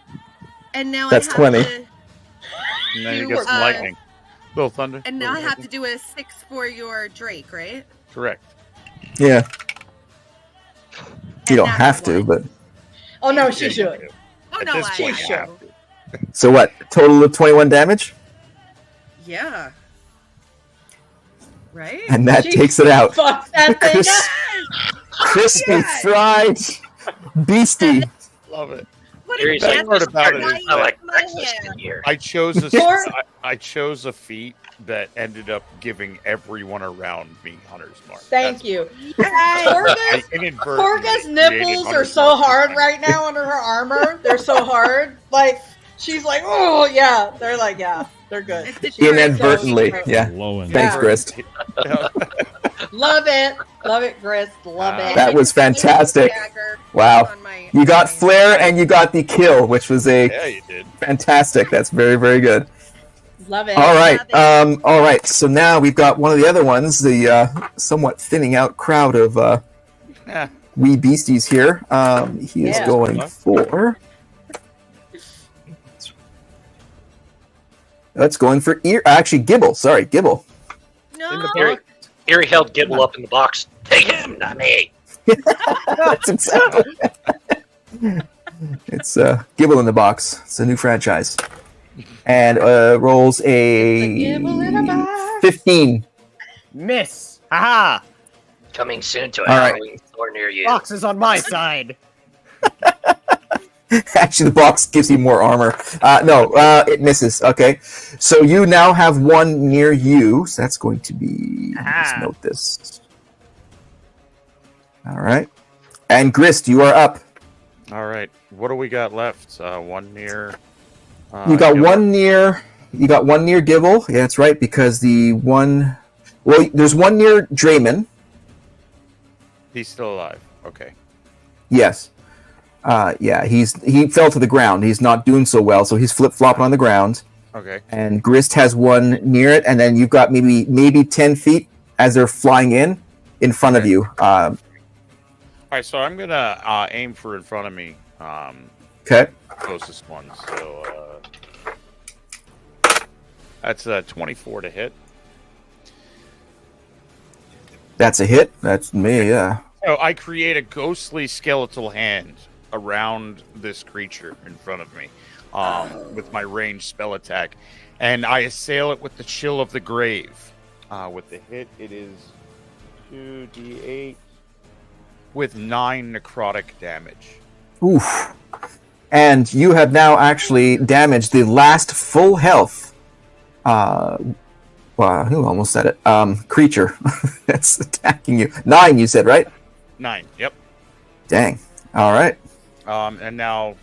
And now That's I have 20. to, And then you You get were- some lightning. Little thunder. and now I Little have to lightning. do a 6 for your Drake, right? Correct. Yeah. You And don't that's have to, one. but Oh no, she Yeah, you should. do. Oh At no, this I point, you have know. to. so what? Total of 21 damage, Yeah. Right? and that She- takes it out. Fuck that thing Chris- up. Crispy Yes. fried beastie. Love it. What Aries, best I part about it is I like my breakfast hair. in here. I chose a Or- I chose a feat that ended up giving everyone around me hunter's mark. Thank you. I Torga's inadvertently nipples created are hunter's so mark. hard right now under her armor. They're so hard. Like she's like, oh yeah. They're like, yeah, they're good. It's the Inadvertently, Drake. yeah. Glowing. Thanks, Yeah. Grist. Love it, Grist. Love it. That was fantastic. Dagger Wow. on my- You got flair and you got the kill, which was a Yeah, you did. fantastic. That's very, very good. Love it. All right. Love it. All right. So now we've got one of the other ones, the somewhat thinning out crowd of Yeah. wee beasties here. He is Yeah. going for. That's going for ear. Actually, Gibble. Sorry, Gibble. No. Erie held Gibble up in the box. Take him, not me. That's exactly. It's Gibble in the box. It's a new franchise, and rolls a Gibble in a box. 15. Miss. Haha. Coming soon to a All right. Halloween store near you. Fox is on my side. Actually, the box gives you more armor. No, it misses. Okay, so you now have one near you. So that's going to be. Let's Aha. note this. All right, and Grist, you are up. All right. What do we got left? One near. You got Gilbert. one near. You got one near Gibble. Yeah, that's right. Because the one. Well, there's one near Draymond. He's still alive. Okay. Yes. Yeah, he fell to the ground. He's not doing so well, so he's flip flopping on the ground. Okay. And Grist has one near it, and then you've got maybe 10 feet as they're flying in front of you. All right. So I'm gonna aim for in front of me. Okay. Closest one. So that's 24 to hit. That's a hit. That's me, yeah. So I create a ghostly skeletal hand around this creature in front of me with my ranged spell attack. And I assail it with the Chill of the Grave. With the hit, it is 2d8 with 9 necrotic damage. Oof. And you have now actually damaged the last full health. Well, who almost said it? Creature that's attacking you. 9, you said, right? 9, yep. Dang. All right. And now,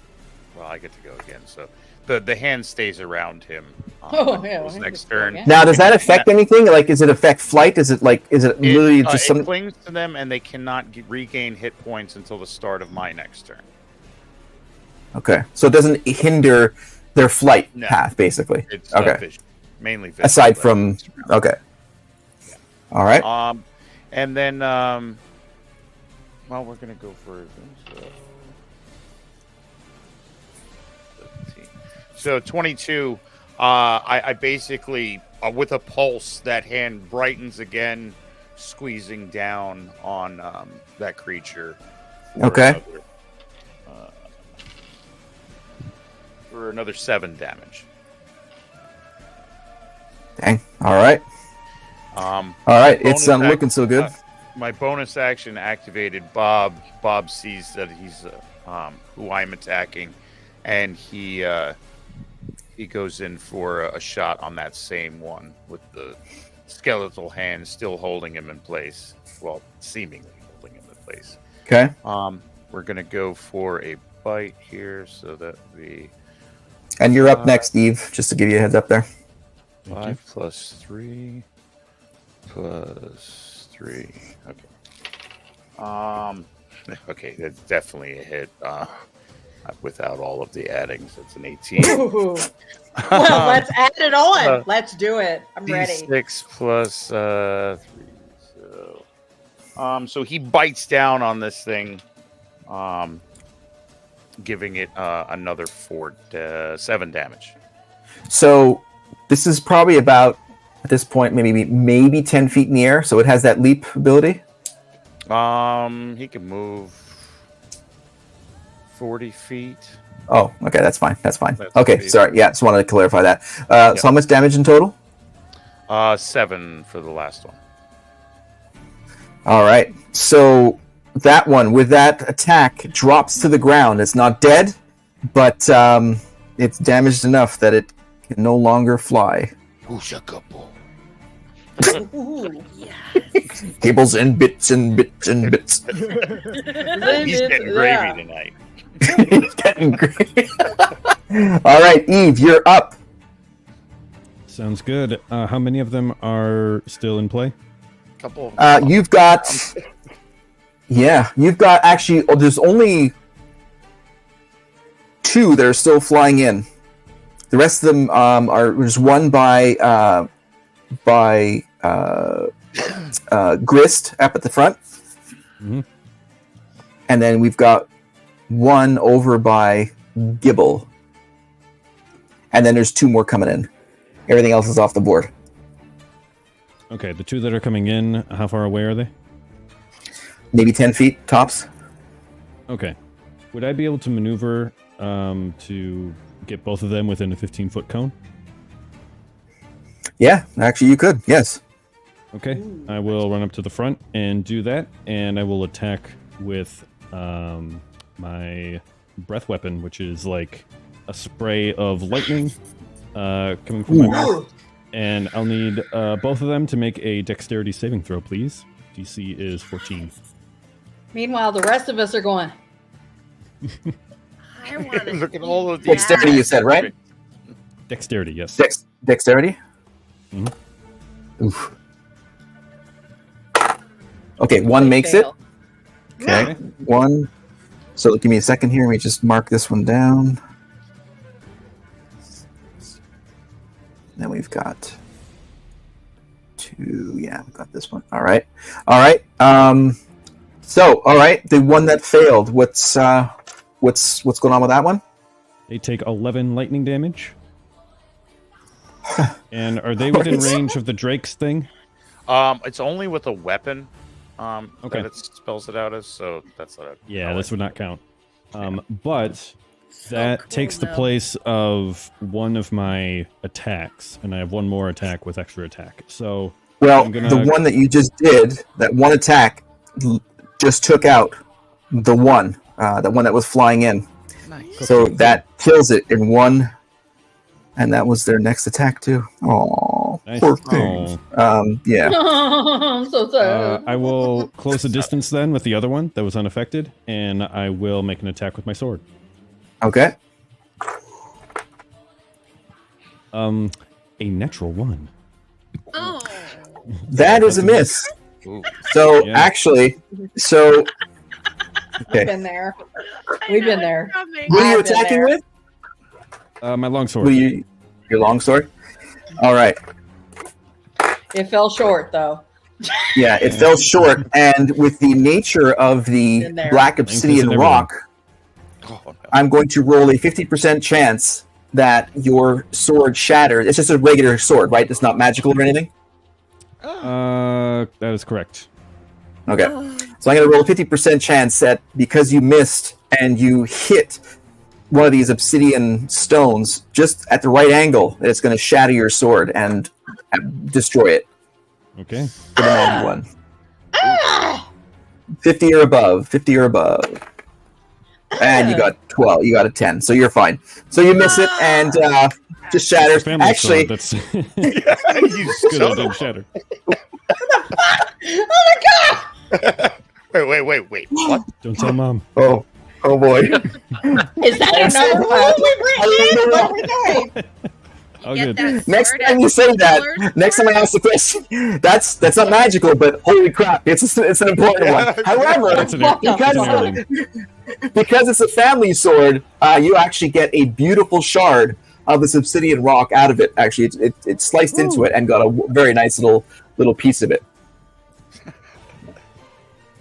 well, I get to go again. So the hand stays around him. Oh, yeah, His well, next just go turn. again. Now, does that affect anything? Like, does it affect flight? Is it literally just It some? clings to them, and they cannot regain hit points until the start of my next turn. Okay, so it doesn't hinder their flight No. path, basically. It's Okay. mainly visual. Aside from okay. All right. And then well, we're gonna go for so 22. I basically with a pulse, that hand brightens again, squeezing down on that creature. Okay. For another 7 damage. Dang. All right. All right. It's bonus looking so good. My bonus action activated. Bob sees that he's who I'm attacking, and he goes in for a shot on that same one with the skeletal hand still holding him in place. Well, seemingly holding him in place. Okay. We're gonna go for a bite here, so that the And you're up next, Eve. Just to give you a heads up there. 5 plus 3 plus 3. Okay. Okay, that's definitely a hit. Without all of the addings, it's an 18. Ooh. Well, let's add it on. Let's do it. I'm ready. 6 plus 3. So he bites down on this thing, giving it another 7 damage. So this is probably about at this point maybe 10 feet in the air. So it has that leap ability. He can move 40 feet. Oh, okay, that's fine. That's fine. That's Okay, feet. sorry. Yeah, just wanted to clarify that. Yep. So how much damage in total? 7 for the last one. All right. So that one with that attack drops to the ground. It's not dead, but it's damaged enough that it can no longer fly. Ooh. Cables and bits and bits and bits. He's getting gravy tonight. He's getting great. All right, Eve, you're up. Sounds good. How many of them are still in play? Couple of You've got actually. Oh, there's only 2 that are still flying in. The rest of them are. There's one by Grist up at the front, and then we've got one over by Gibble, and then there's 2 more coming in. Everything else is off the board. Okay, the 2 that are coming in, how far away are they? Maybe 10 feet tops. Okay. Would I be able to maneuver to get both of them within a 15-foot cone? Yeah, actually, you could. Yes. Okay, I will run up to the front and do that, and I will attack with my breath weapon, which is like a spray of lightning coming from my mouth. And I'll need both of them to make a dexterity saving throw, please. DC is 14. Meanwhile, the rest of us are going. I want to Look at all of these. Dexterity, you said, right? Dexterity, yes. Dexterity? Mhm. Oof. Okay, 1 makes it. Fail. Okay, 1. So give me a second here. Let me just mark this one down. Then we've got 2. Yeah, we've got this one. All right. All right. So, all right, the one that failed. What's going on with that one? They take 11 lightning damage. And are they within range of the Drake's thing? It's only with a weapon. Okay. That it spells it out as, so that's not. Yeah, this would not count. But that cool, takes the though. place of one of my attacks, and I have one more attack with extra attack. So Well, I'm gonna- the one that you just did, that one attack, just took out the one that was flying in. Nice. So that kills it in 1, and that was their next attack too. Oh, Nice. Poor thing. Yeah. I'm so sad. I will close the distance then with the other one that was unaffected, and I will make an attack with my sword. Okay. A natural 1. Oh. That is a miss. Ooh. So Yeah. actually, We've okay. been there. We've been there. What are you I've been attacking there. with? My longsword. What are you? Your longsword. All right. It fell short, though. Yeah, it fell short, and with the nature of the In there. black obsidian Inclusive rock, Oh, no. I'm going to roll a 50% chance that your sword shatters. It's just a regular sword, right? It's not magical or anything. That is correct. Okay. So I'm going to roll a 50% chance that because you missed and you hit one of these obsidian stones just at the right angle, that it's going to shatter your sword and destroy it. Okay. For the magic one. Ah! 50 or above. 50 or above. And you got 12. You got a 10. So you're fine. So you miss it and just shatters. Family Actually, sword, that's You good. son It didn't of- shatter. Oh my god! Wait. What? Don't tell mom. oh boy. Is that another rule we bring in? What are we doing? Oh, Get good. that Next sword time at you say that, Miller's next time I sword? ask the question, that's not magical, but holy crap, it's an important one. However, That's an Fuck up. that's an because heirloom. because it's a family sword, you actually get a beautiful shard of this obsidian rock out of it. Actually, it sliced into it and got a very nice little piece of it.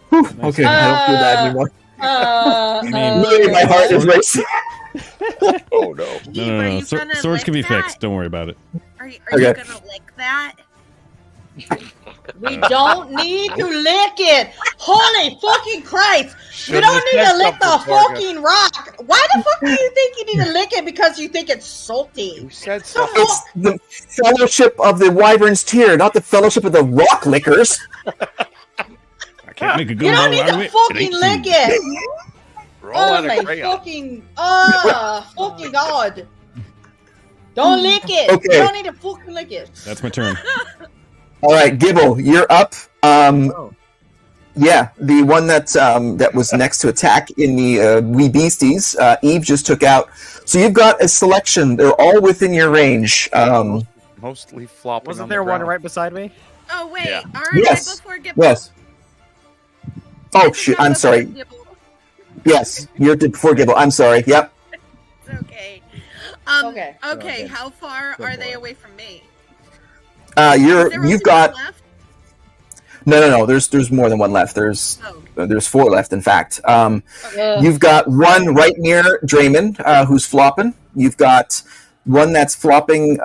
Whew, okay, I don't feel bad anymore. Literally, my heart is racing. Oh no. Steve, No. are you gonna Swords can be lick that? fixed. Don't worry about it. Are you Okay. gonna lick that? We don't need to lick it. Holy fucking Christ! You Shouldn't don't have need to said lick the something, Morgan. fucking rock. Why the fuck do you think you need to lick it? Because you think it's salty. You said The something. It's the fellowship of the Wyvern's Tear, not the fellowship of the rock lickers. I can't Make a You good don't need out of to it. fucking It lick ain't too. it. roll Oh out my a crayon. fucking god. Don't lick it. Okay. You don't need to fucking lick it. That's my turn. All right, Gibble, you're up. Yeah, the one that was next to attack in the Wee Beasties, Eve just took out. So you've got a selection. They're all within your range. Mostly flopping. Wasn't on there the one ground. right beside me? Oh wait, Yeah. aren't Yes. I before Gibble? Yes. I Oh think shoot! I'm I'm sorry. before Gibble. Yes, you're before Gibble. I'm sorry. Yep. It's okay. Okay. Okay. How far are they away from me? Is there You've only got one left? no. There's more than one left. There's 4 left, in fact. You've got one right near Draymond, who's flopping. You've got one that's flopping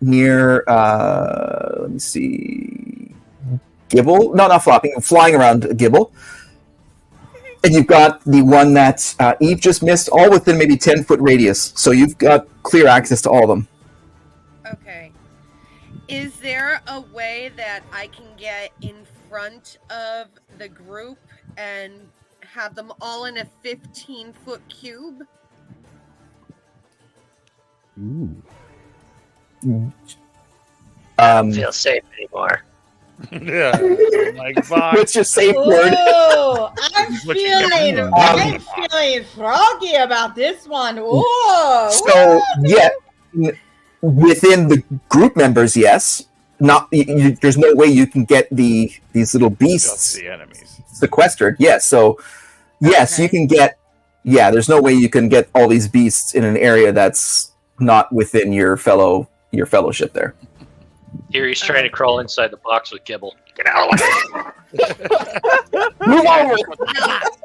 near. Let me see. Gibble? No, not flopping. Flying around Gibble. And you've got the one that Eve just missed, all within maybe 10-foot radius. So you've got clear access to all of them. Okay. Is there a way that I can get in front of the group and have them all in a 15-foot cube? Ooh. Don't feel safe anymore. Yeah. Like, fine. What's your safe word? Oh, I'm What you feeling, I'm feeling froggy about this one. Whoa. So, yeah, within the group members, yes. Not there's no way you can get these little Just beasts the enemies. sequestered. Yes, so yes, Okay. you can get. Yeah, there's no way you can get all these beasts in an area that's not within your fellowship there. Erie's trying to crawl inside the box with Gibble. Get out of the way. Move over.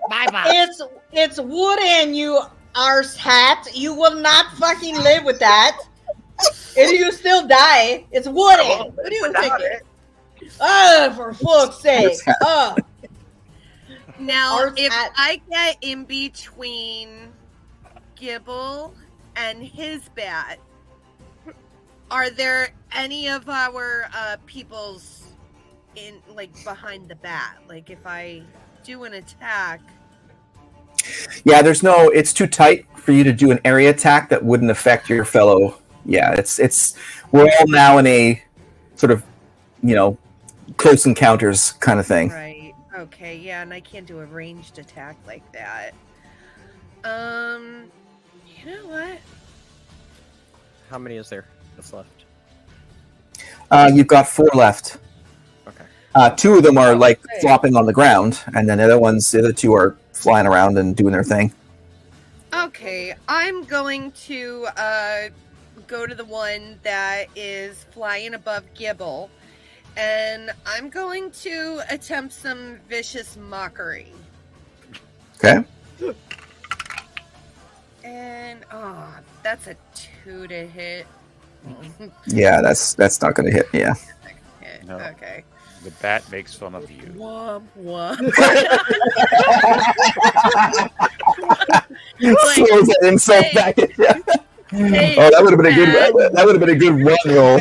Bye bye. It's wooden, you arse hat. You will not fucking live with that. If you still die, it's wooden. What do you think? Oh, for fuck's sake. Oh. Now, Ours if at- I get in between Gibble and his bat, are there any of our peoples in behind the bat? Like if I do an attack, Yeah, there's no. It's too tight for you to do an area attack that wouldn't affect your fellow Yeah, it's we're all now in a sort of, close encounters kind of thing. Right. Okay. Yeah, and I can't do a ranged attack like that. You know what? How many is there that's left? You've got 4 left. Okay. 2 of them are like flopping on the ground, and then the other 2 are flying around and doing their thing. Okay, I'm going to go to the one that is flying above Gibble, and I'm going to attempt some vicious mockery. Okay. And that's a 2 to hit. Yeah, that's not going to hit. Yeah. No. Okay. The bat makes fun of you. Womp womp. Throws that insult back at you. Oh, that would have been a good. That would have been a good one roll.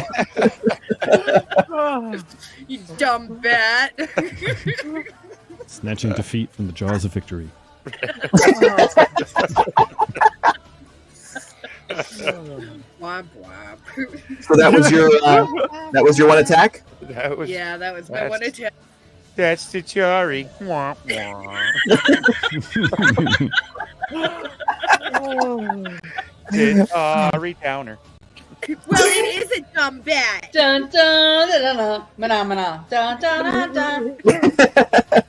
You dumb bat. Snatching defeat from the jaws of victory. Womp womp. So that was your one attack. That was, Yeah, that was my one attack. That's the Chari. Wah, wah. It's Ari Downer. Well, it is a dumb bat. Dun dun dun dun dun dun dun dun.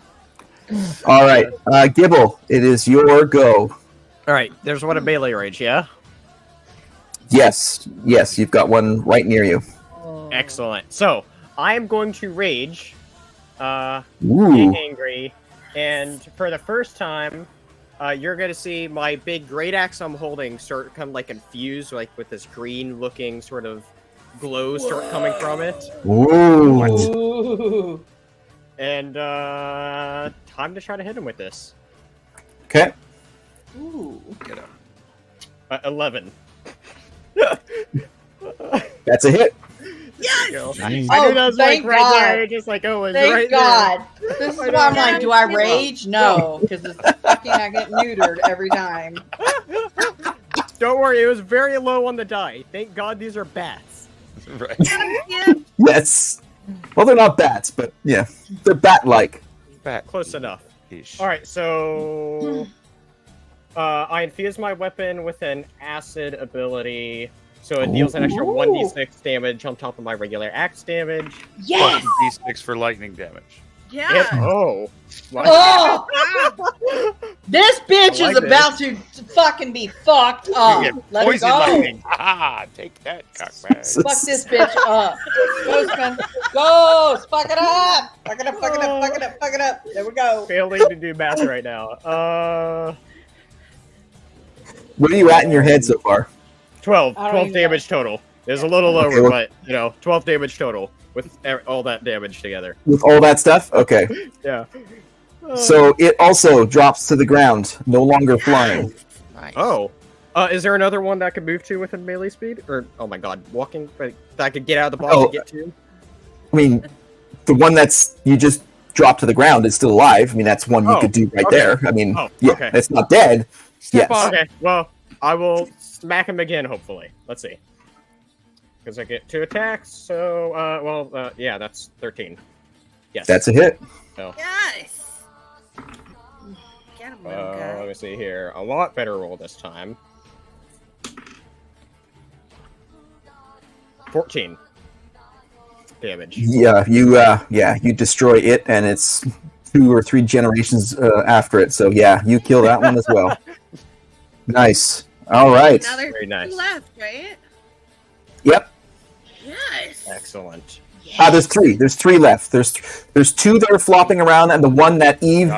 All right, Gibble, it is your go. All right, there's one at melee range, yeah? Yes, you've got one right near you. Excellent. So, I'm going to rage, get Ooh. angry, and for the first time, you're going to see my big great axe I'm holding start kind of like infused, like with this green-looking sort of glow start coming from it. Ooh. Ooh. And time to try to hit him with this. Okay. Ooh. 11. That's a hit. Yes! Nice. I knew that was thank like right God. there, just like Owen's Thank right God. This is why I'm like, do I Yeah. rage? No, because it's fucking I get neutered every time. there. Don't worry, it was very low on the die. Thank God these are bats. Right. Yeah. Yes. Well, they're not bats, but yeah, they're bat-like. Bat. Close enough. Ish. All right, so I infuse my weapon with an acid ability, so it deals an extra 1d6 damage on top of my regular axe damage. Yes! D6 for lightning damage. Yeah. Oh, Oh! This bitch I like is about to fucking be fucked up. You get Let her poison go. lightning. Ah, take that, cockbag. Fuck this bitch up. Ghostman. Ghost! Fuck it up! Fuck it up, fuck it up, fuck it up, fuck it up. There we go. failing to do math right now. What are you at in your head so far? 12 I don't even damage total. It's a little lower, Okay, well- but 12 damage total with all that damage together. With all that stuff? Okay. Yeah. So it also drops to the ground, no longer flying. Nice. Oh. Is there another one that I could move to within melee speed? Or, oh my god, walking? Like, that I could get out of the box and get to? I mean, the one that's you just dropped to the ground is still alive. I mean, that's one you Oh, could do right okay. there. I mean, Oh, yeah, okay. it's not dead. Step Yes. on. Okay, well, I will smack him again, hopefully. Let's see. Because I get 2 attacks, so, yeah, that's 13. Yes. That's a hit. Yes. Get him, little Let guy. me see here. A lot better roll this time. 14 damage. Yeah, you destroy it, and it's 2 or 3 generations after it. So yeah, you kill that one as well. Nice. All right. Now there's Very nice. 2 left, right? Yep. Yes. Excellent. There's 3. There's 3 left. There's 2 that are flopping around, and the one that Eve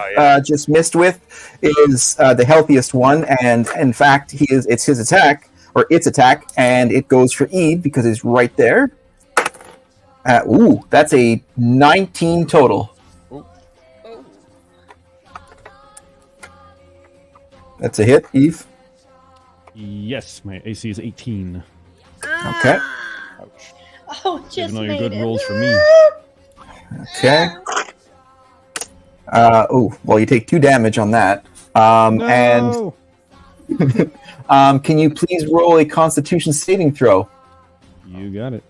just missed with is the healthiest one. And in fact, it's his attack or its attack, and it goes for Eve because it's right there. That's a 19 total. Oh. That's a hit, Eve. Yes, my AC is 18. Okay. Oh, just Even though your made good it. rolls for me. Okay. Well, you take 2 damage on that. And can you please roll a Constitution saving throw? You got it.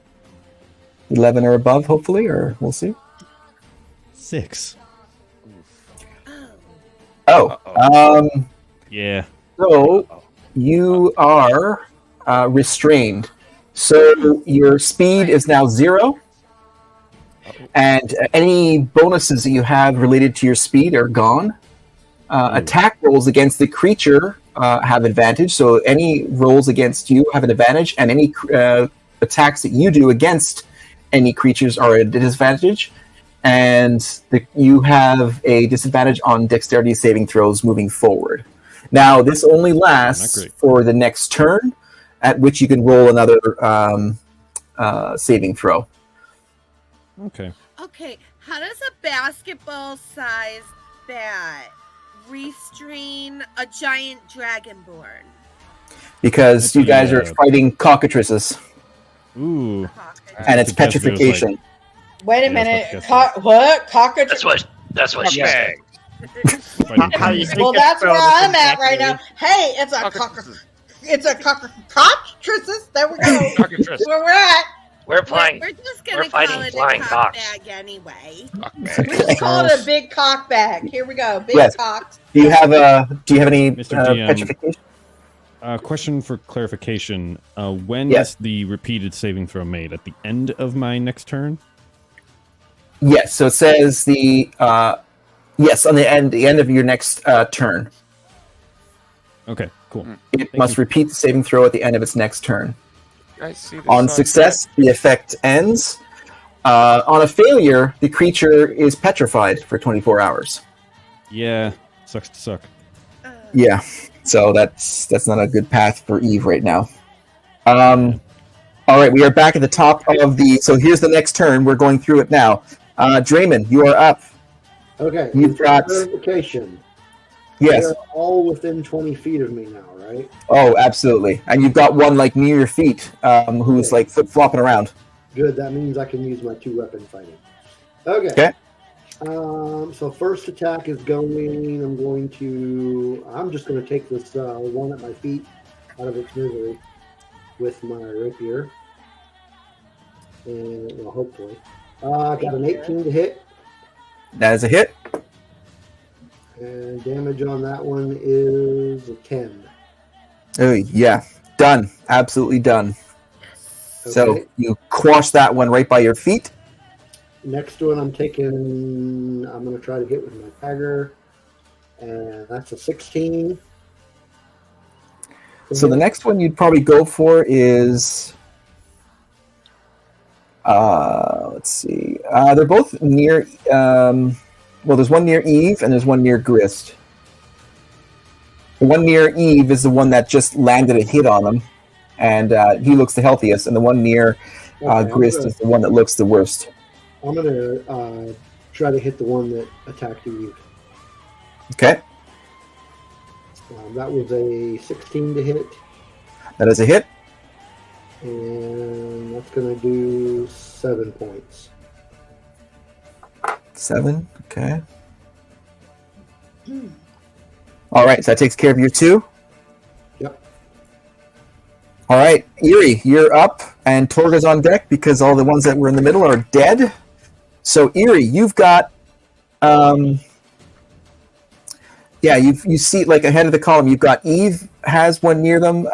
11 or above, hopefully, or we'll see. 6. Yeah. So you are restrained. So your speed is now 0, and any bonuses that you have related to your speed are gone. Attack rolls against the creature have advantage, so any rolls against you have an advantage, and any attacks that you do against any creatures are at a disadvantage, and you have a disadvantage on dexterity saving throws moving forward. Now, this only lasts for the next turn, at which you can roll another saving throw. Okay. Okay, how does a basketball-sized bat restrain a giant dragonborn? Because you guys are fighting cockatrices. Ooh. And it's petrification. Wait a minute. What? Cockatrice? That's what she said. How you think Well, it's that's where spelled I'm at exactly. right now. Hey, it's a cockatrices. There we go. That's where we're at. We're playing. We're just gonna fighting call it flying a cock cocks. bag anyway. We just call it a big cock bag. Here we go. Big Yes. cocks. Do you have any Mr. GM. petrification? Question for clarification. When Yes. is the repeated saving throw made? At the end of my next turn? Yes. So it says yes, on the end of your next turn. Okay, cool. It must repeat the saving throw at the end of its next turn. Guys, see this On success, the effect ends. On a failure, the creature is petrified for 24 hours. Yeah, sucks to suck. Yeah, so that's not a good path for Eve right now. All right, we are back at the top of the. So here's the next turn. We're going through it now. Draymond, you are up. Okay, You've got clarification. yes. They're all within 20 feet of me now, right? Oh, absolutely. And you've got one like near your feet, who's like flip flopping around. Good. That means I can use my 2-weapon fighting. Okay. Okay. So first attack is going. I'm just going to take this one at my feet out of its misery with my rapier, and well, hopefully, I got an 18 to hit, That is a hit. and damage on that one is a 10. Oh yeah, done. Absolutely done. So Okay. you quash that one right by your feet. Next one, I'm going to try to hit with my dagger, and that's a 16. So the next one you'd probably go for is, let's see. They're both near. Well, there's one near Eve and there's one near Grist. The one near Eve is the one that just landed a hit on him, and he looks the healthiest. And the one near Grist is the one that looks the worst. I'm going to try to hit the one that attacked Eve. Okay, That was a 16 to hit, that is a hit. and that's going to do 7 points. 7. Okay. All right, so that takes care of your 2. Yep. All right, Eerie, you're up, and Torga's on deck because all the ones that were in the middle are dead. So Eerie, you've got, you see like ahead of the column, you've got Eve has one near them,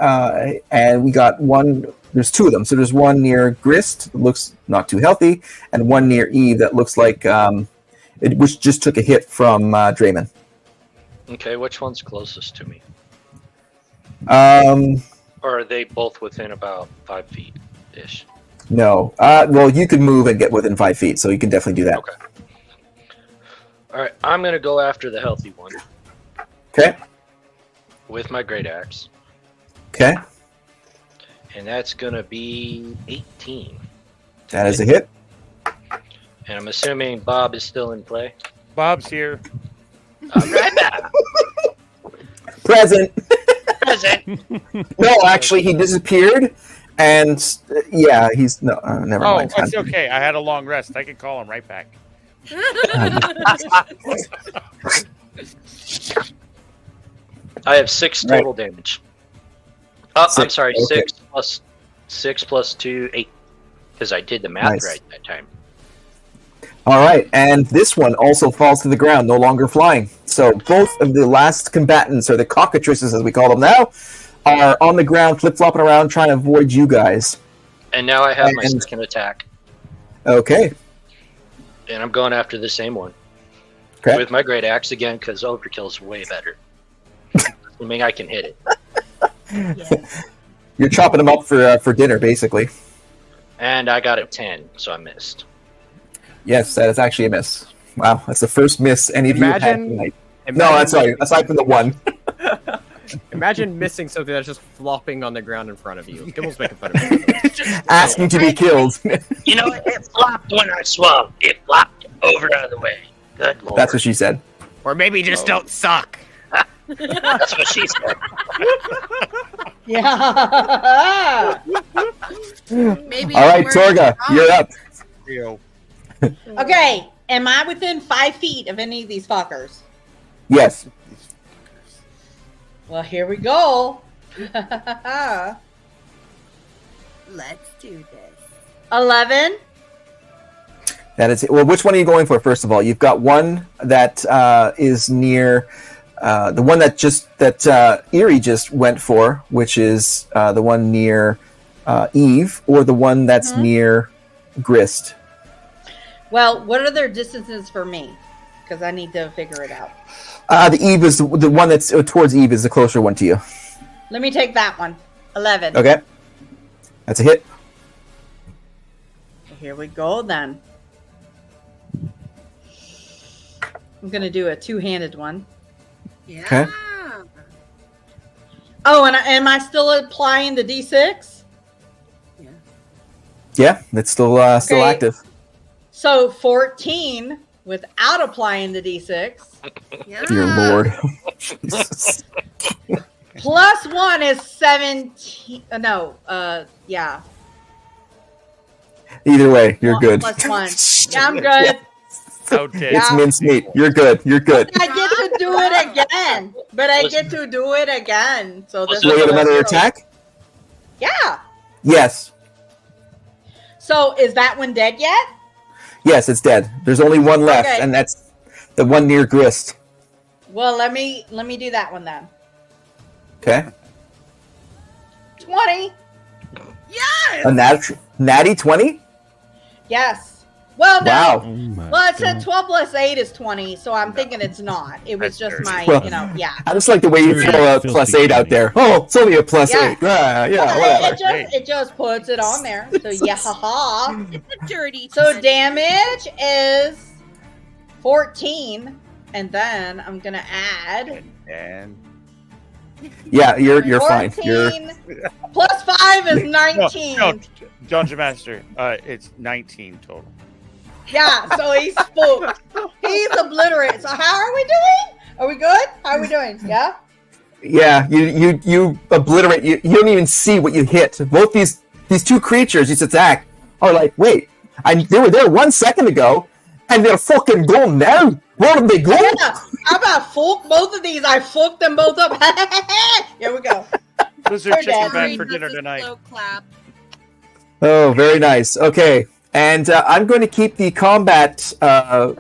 and we got one. There's 2 of them. So there's one near Grist that looks not too healthy, and one near Eve that looks like which just took a hit from Draymond. Okay, which one's closest to me? Or are they both within about 5 feet ish? No. Well, you could move and get within 5 feet, so you can definitely do that. Okay. All right, I'm gonna go after the healthy one. Okay. With my great axe. Okay. And that's gonna be 18. That is a hit. And I'm assuming Bob is still in play. Bob's here. Right back. Present. Present. No, actually, he disappeared, and he's no. Never Oh, mind. it's okay. I had a long rest. I can call him right back. I have 6 total damage. Oh, I'm sorry. Okay. 6 plus 2, 8 because I did the math Nice. right that time. All right, and this one also falls to the ground, no longer flying. So both of the last combatants, or the cockatrices as we call them now, are on the ground, flip-flopping around, trying to avoid you guys. And now I have my And- second attack, Okay. and I'm going after the same one Okay. with my great axe again because overkill's way better. Assuming I can hit it. Yes. You're chopping them up for dinner, basically. And I got a 10, so I missed. Yes, that is actually a miss. Wow, that's the first miss any of you have had Imagine- tonight. No, Imagine that's right. Aside from the one. Imagine missing something that's just flopping on the ground in front of you. Gibble's making fun of me. Asking to be killed. You know, it flopped when I swung. It flopped over out of the way. Good lord. That's what she said. Or maybe just don't suck. That's what she said. Yeah. Maybe All right, we're Torga, wrong. you're up. Okay, am I within 5 feet of any of these fuckers? Yes. Well, here we go. Let's do this. 11. That is. Well, which one are you going for? First of all, you've got one that is near the one that Eerie just went for, which is the one near Eve, or the one that's near Grist. Well, what are their distances for me? Because I need to figure it out. The Eve is the one that's towards Eve is the closer one to you. Let me take that one. 11. Okay, that's a hit. Here we go then. I'm going to do a two-handed one. Yeah. Okay. Oh, and am I still applying the D6? Yeah, it's still Okay. active. So 14 without applying the D6. Yeah. Dear Lord. Jesus. Plus 1 is 17. Yeah. Either way, you're Well, good. Plus 1. Yeah, I'm good. Okay. It's Yeah. mincemeat. You're good. You're good. I get to do it again. But I get to do it again. So this Do you is get another zero. attack? Yeah. Yes. So is that one dead yet? Yes, it's dead. There's only one left, Okay. and that's the one near Grist. Well, let me do that one then. Okay. 20. A natty 20? Yes. Well, no. Wow. Oh my Well, it said God. 12 plus 8 is 20, so I'm thinking it's not. It was That's just very- my, Well, yeah. I just like the way you Very throw a filthy plus 8 out 20. there. Oh, it's only a plus Yeah. 8. Yeah, Well, whatever. it just puts it on there. So yeah, haha. It's a dirty. So 20. damage is 14, and then I'm gonna add And Yeah, you're fine. 14 plus 5 is 19. No, Dungeon Master, it's 19 total. Yeah, so he's spooked. He's obliterated. So how are we doing? Are we good? How are we doing? Yeah. Yeah, you obliterate. You don't even see what you hit. Both these two creatures you attack are like, wait, they were there 1 second ago, and they're fucking gone now. Where did they go? Yeah. How about fuck both of these? I fucked them both up. Here we go. Lizard They're chicken dead. back Sorry, for dinner that's a tonight. slow clap. Oh, very nice. Okay, and I'm going to keep the combat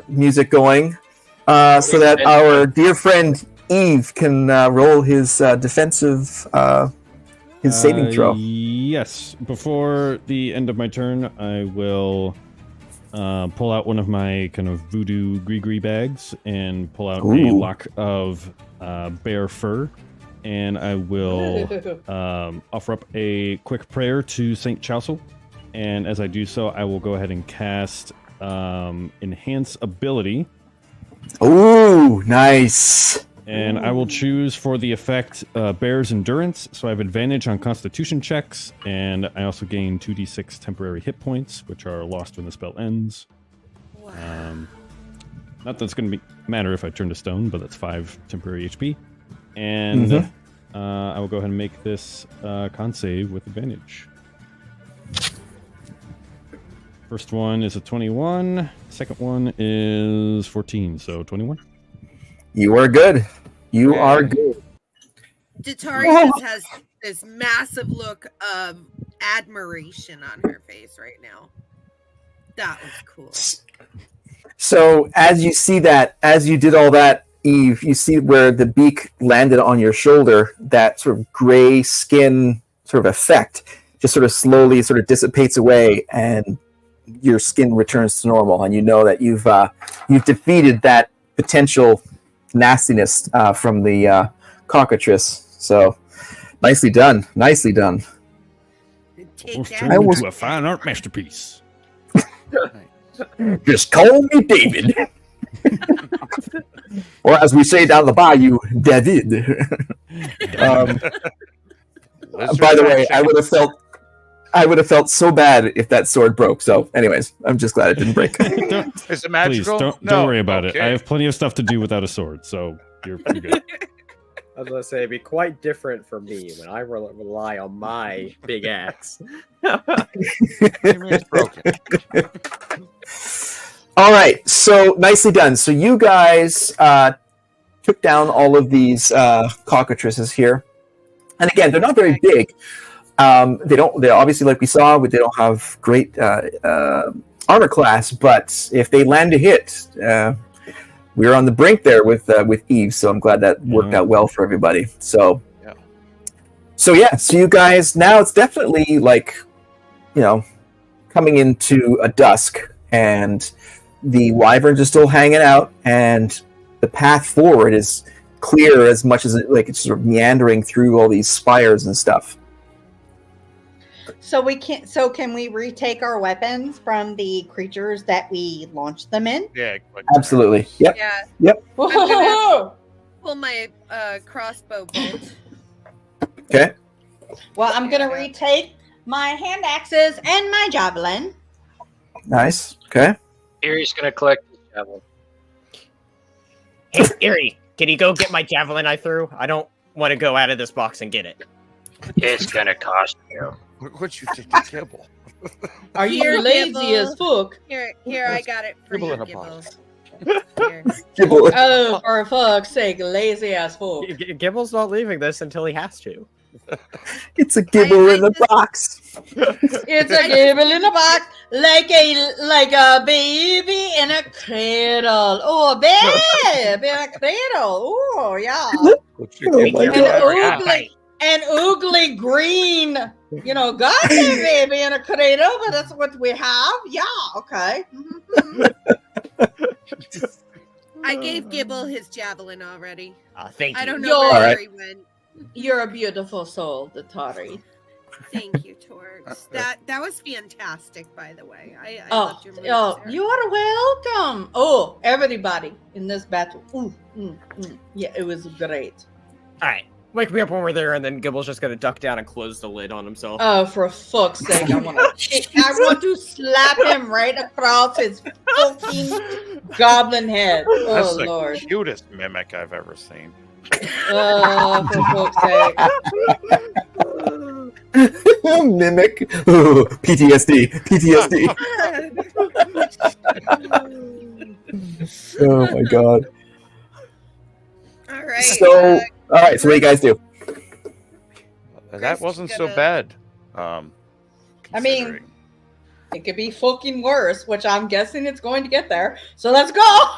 music going so that our dear friend Eve can roll his defensive his saving throw. Yes. Before the end of my turn, I will pull out one of my kind of voodoo gree bags and pull out a Ooh. lock of bear fur, and I will offer up a quick prayer to Saint Chousel. And as I do so, I will go ahead and cast Enhance Ability. Ooh, nice. And I will choose for the effect Bear's Endurance, so I have advantage on Constitution checks, and I also gain 2d6 temporary hit points, which are lost when the spell ends. Wow. Not that it's going to matter if I turn to stone, but that's 5 temporary HP. And Mhm. I will go ahead and make this con save with advantage. First one is a 21. Second one is 14, so 21. You are good. You are good. Datari just has this massive look of admiration on her face right now. That was cool. So as you see that, as you did all that, Eve, you see where the beak landed on your shoulder, that sort of gray skin sort of effect just sort of slowly sort of dissipates away, and your skin returns to normal, and you know that you've defeated that potential nastiness from the cockatrice. So nicely done. Take Almost that. turned into a fine art masterpiece. Just call me David. Or as we say down the bayou, David. By the way, I would have felt so bad if that sword broke. So anyways, I'm just glad it didn't break. Is it magical? Please, don't worry about it. I have plenty of stuff to do without a sword, so you're good. I was gonna say it'd be quite different for me when I rely on my big axe. It's broken. All right, so nicely done. So you guys took down all of these cockatrices here, and again, they're not very big. They're obviously, like we saw, they don't have great armor class, but if they land a hit, we're on the brink there with Eve. So I'm glad that worked out well for everybody. So you guys, now it's definitely like, coming into a dusk, and the wyverns are still hanging out, and the path forward is clear as much as it's sort of meandering through all these spires and stuff. So can we retake our weapons from the creatures that we launched them in? Yeah, absolutely. Yep. Yeah. Yep. I'm gonna pull my crossbow bolt. Okay. Well, I'm gonna retake my hand axes and my javelin. Nice. Okay. Erie's gonna collect his javelin. Hey, Erie, can you go get my javelin I threw? I don't want to go out of this box and get it. It's gonna cost you. What'd you take to Gibble? Are you Here, lazy Gibble. as fuck? Here, I got it for Gibble you, in a Gibble. box. Here. Oh, for fuck's sake, lazy as fuck. Gibble's not leaving this until he has to. It's a gibble in a box. It's a gibble in a box, like a baby in a cradle. Oh, a baby in a cradle. Oh, yeah. Oh my God. An oogly green, goddamn baby in a cradle, but that's what we have. Yeah, okay. I gave Gibble his javelin already. Thank you. I don't know where he went. You're a beautiful soul, the Tari. Thank you, Torch. That was fantastic, by the way. I loved your moves there. You are welcome. Oh, everybody in this battle. Yeah, it was great. All right. Wake me up when we're there, and then Gibble's just gonna duck down and close the lid on himself. Oh, for fuck's sake! I want to slap him right across his fucking goblin head. That's Oh the Lord! cutest mimic I've ever seen. Oh, for fuck's sake! Mimic. Ooh, PTSD. Oh my God. All right. So, all right. So what do you guys do? That wasn't so bad. I mean, it could be fucking worse, which I'm guessing it's going to get there. So let's go.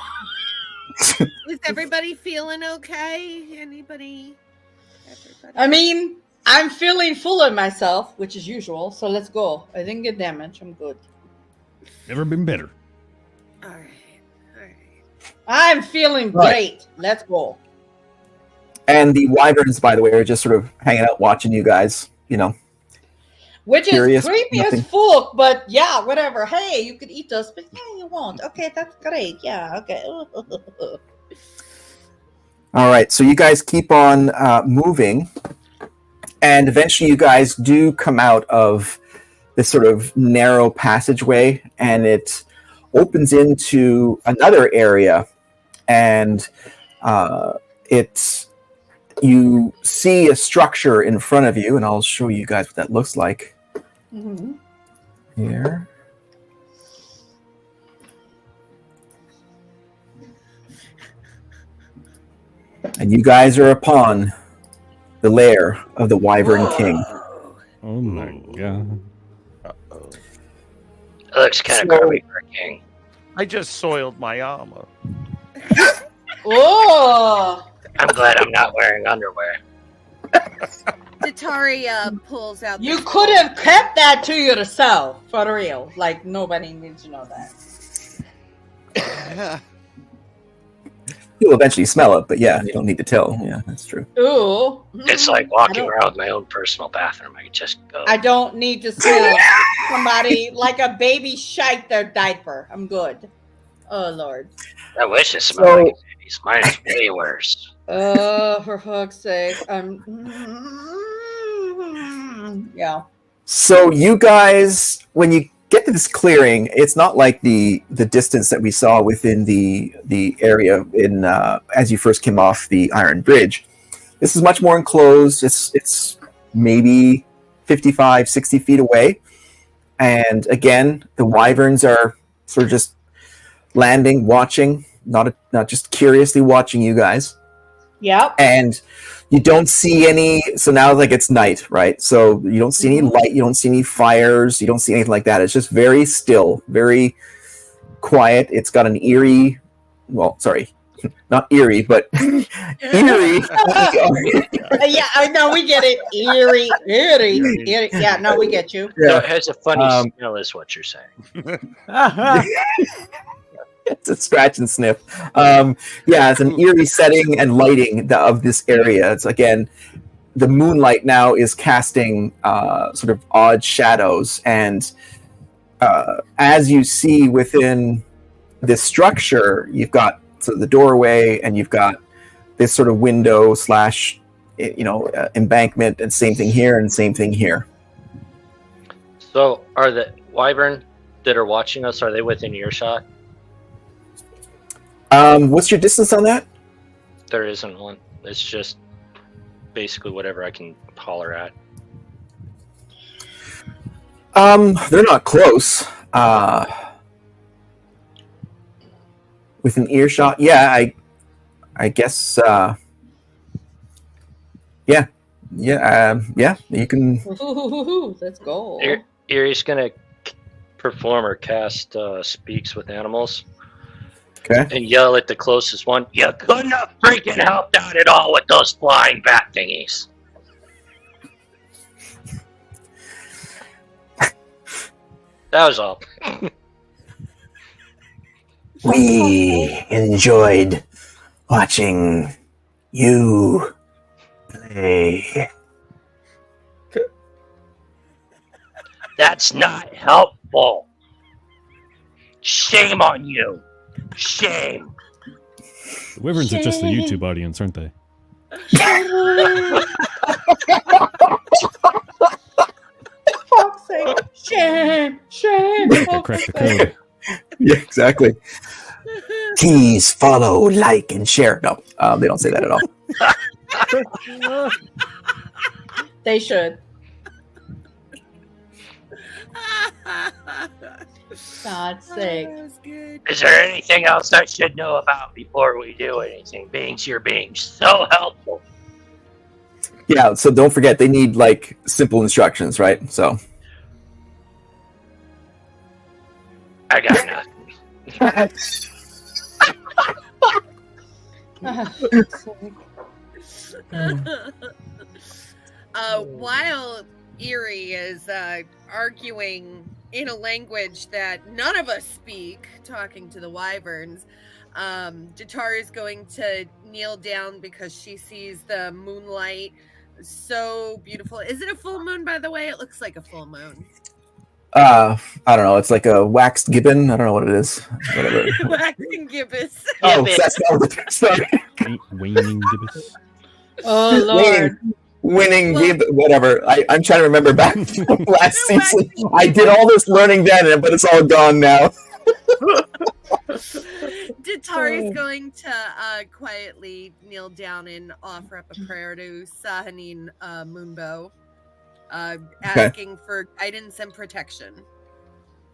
Is everybody feeling okay? Everybody? I mean, I'm feeling full of myself, which is usual. So let's go. I didn't get damage. I'm good. Never been better. All right. I'm feeling great. Let's go. And the wyverns, by the way, are just sort of hanging out watching you guys, Which Curious, is creepy nothing. as fuck, but yeah, whatever. Hey, you could eat us, but you won't. Okay, that's great. Yeah, okay. All right, so you guys keep on moving, and eventually you guys do come out of this sort of narrow passageway, and it opens into another area, and you see a structure in front of you, and I'll show you guys what that looks like. Mm-hmm. Here. And you guys are upon the lair of the Wyvern King. Oh my god. Uh-oh. It looks kind of So- crummy for a king. I just soiled my armor. Oh, I'm glad I'm not wearing underwear. Datari pulls out. you the could have kept that to yourself, for real. Like, nobody needs to know that. You'll eventually smell it, but yeah, you don't need to tell. Yeah, that's true. Ooh. It's like walking around with my own personal bathroom. I could just go. I don't need to smell somebody like a baby shite their diaper. I'm good. Oh, Lord. I wish it smelled So- like babies. Mine is way worse. Oh, for fuck's sake. Yeah. So you guys, when you get to this clearing, it's not like the distance that we saw within the area in as you first came off the Iron Bridge. This is much more enclosed. It's maybe 55, 60 feet away. And again, the wyverns are sort of just landing, watching, not just curiously watching you guys. Yep. And you don't see any. So now, like, it's night, right? So you don't see any light, you don't see any fires, you don't see anything like that. It's just very still, very quiet. It's got an eerie, well, sorry, not eerie, but eerie. Yeah, I know, we get it. Eerie. Yeah, no, we get you. So it has a funny Um, smell, is what you're saying. It's a scratch and sniff. Yeah, it's an eerie setting and lighting of this area. It's, again, the moonlight now is casting sort of odd shadows, and as you see within this structure, you've got the doorway, and you've got this sort of window slash, embankment, and same thing here, and same thing here. So are the wyvern that are watching us, are they within earshot? What's your distance on that? There isn't one. It's just basically whatever I can holler at. They're not close. With an earshot, yeah, I guess, yeah, you can. Ooh, let's go. Erie's gonna perform or cast Speaks with Animals. Okay. And yell at the closest one, "You couldn't have freaking helped out at all with those flying bat thingies." That was all. We enjoyed watching you play. That's not helpful. Shame on you. Shame. The wyverns are just the YouTube audience, aren't they? Fuck's sake. Shame. They cracked the code. Yeah, exactly. Please follow, like, and share. No, they don't say that at all. They should. God's sake. That was good. Is there anything else I should know about before we do anything? Beings, you're being so helpful. Yeah, so don't forget, they need, like, simple instructions, right? So. I got nothing. While Erie is arguing in a language that none of us speak, talking to the wyverns, Jatar is going to kneel down because she sees the moonlight so beautiful. Is it a full moon, by the way? It looks like a full moon. I don't know. It's like a waxed gibbon. I don't know what it is. Whatever. Waxing gibbous. Oh, Gibbous. that's not sorry. Waning gibbous. Oh, Lord. Winning gibbon, whatever. I'm trying to remember back from last season. I did all this learning then, but it's all gone now. Datari's going to quietly kneel down and offer up a prayer to Sahanin Moonbow, asking for guidance and protection.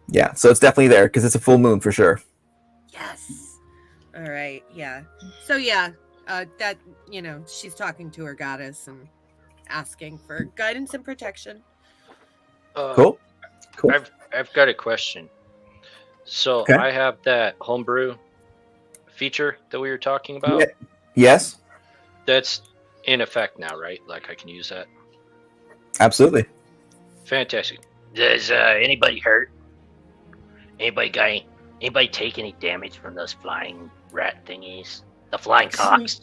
Yeah, so it's definitely there because it's a full moon for sure. Yes. All right. Yeah. So yeah, that she's talking to her goddess and asking for guidance and protection. Cool. Cool. I've got a question. So Okay. I have that homebrew feature that we were talking about. Yeah. Yes. That's in effect now, right? Like I can use that. Absolutely. Fantastic. Does anybody hurt? Anybody take any damage from those flying rat thingies? The flying cocks?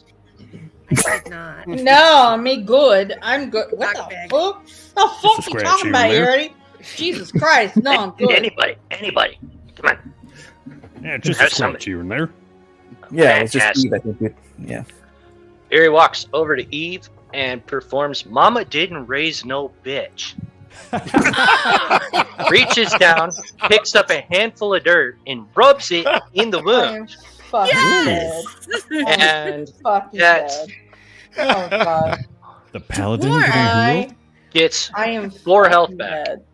I did not. No, me good. I'm good. What the Cockbag. fuck? The fuck you scratch talking here about, and there. Harry? Jesus Christ, no, I'm good. Anybody. Come on. Yeah, just Have a scratch here and there. Yeah, it's just Fantastic. Eve, I think. Yeah. Harry walks over to Eve and performs Mama Didn't Raise No Bitch. Reaches down, picks up a handful of dirt, and rubs it in the wound. I'm fucking dead. And Fucking That's- dead. Oh god. The paladin Poor getting healed. gets I am 4 health fucking back. dead.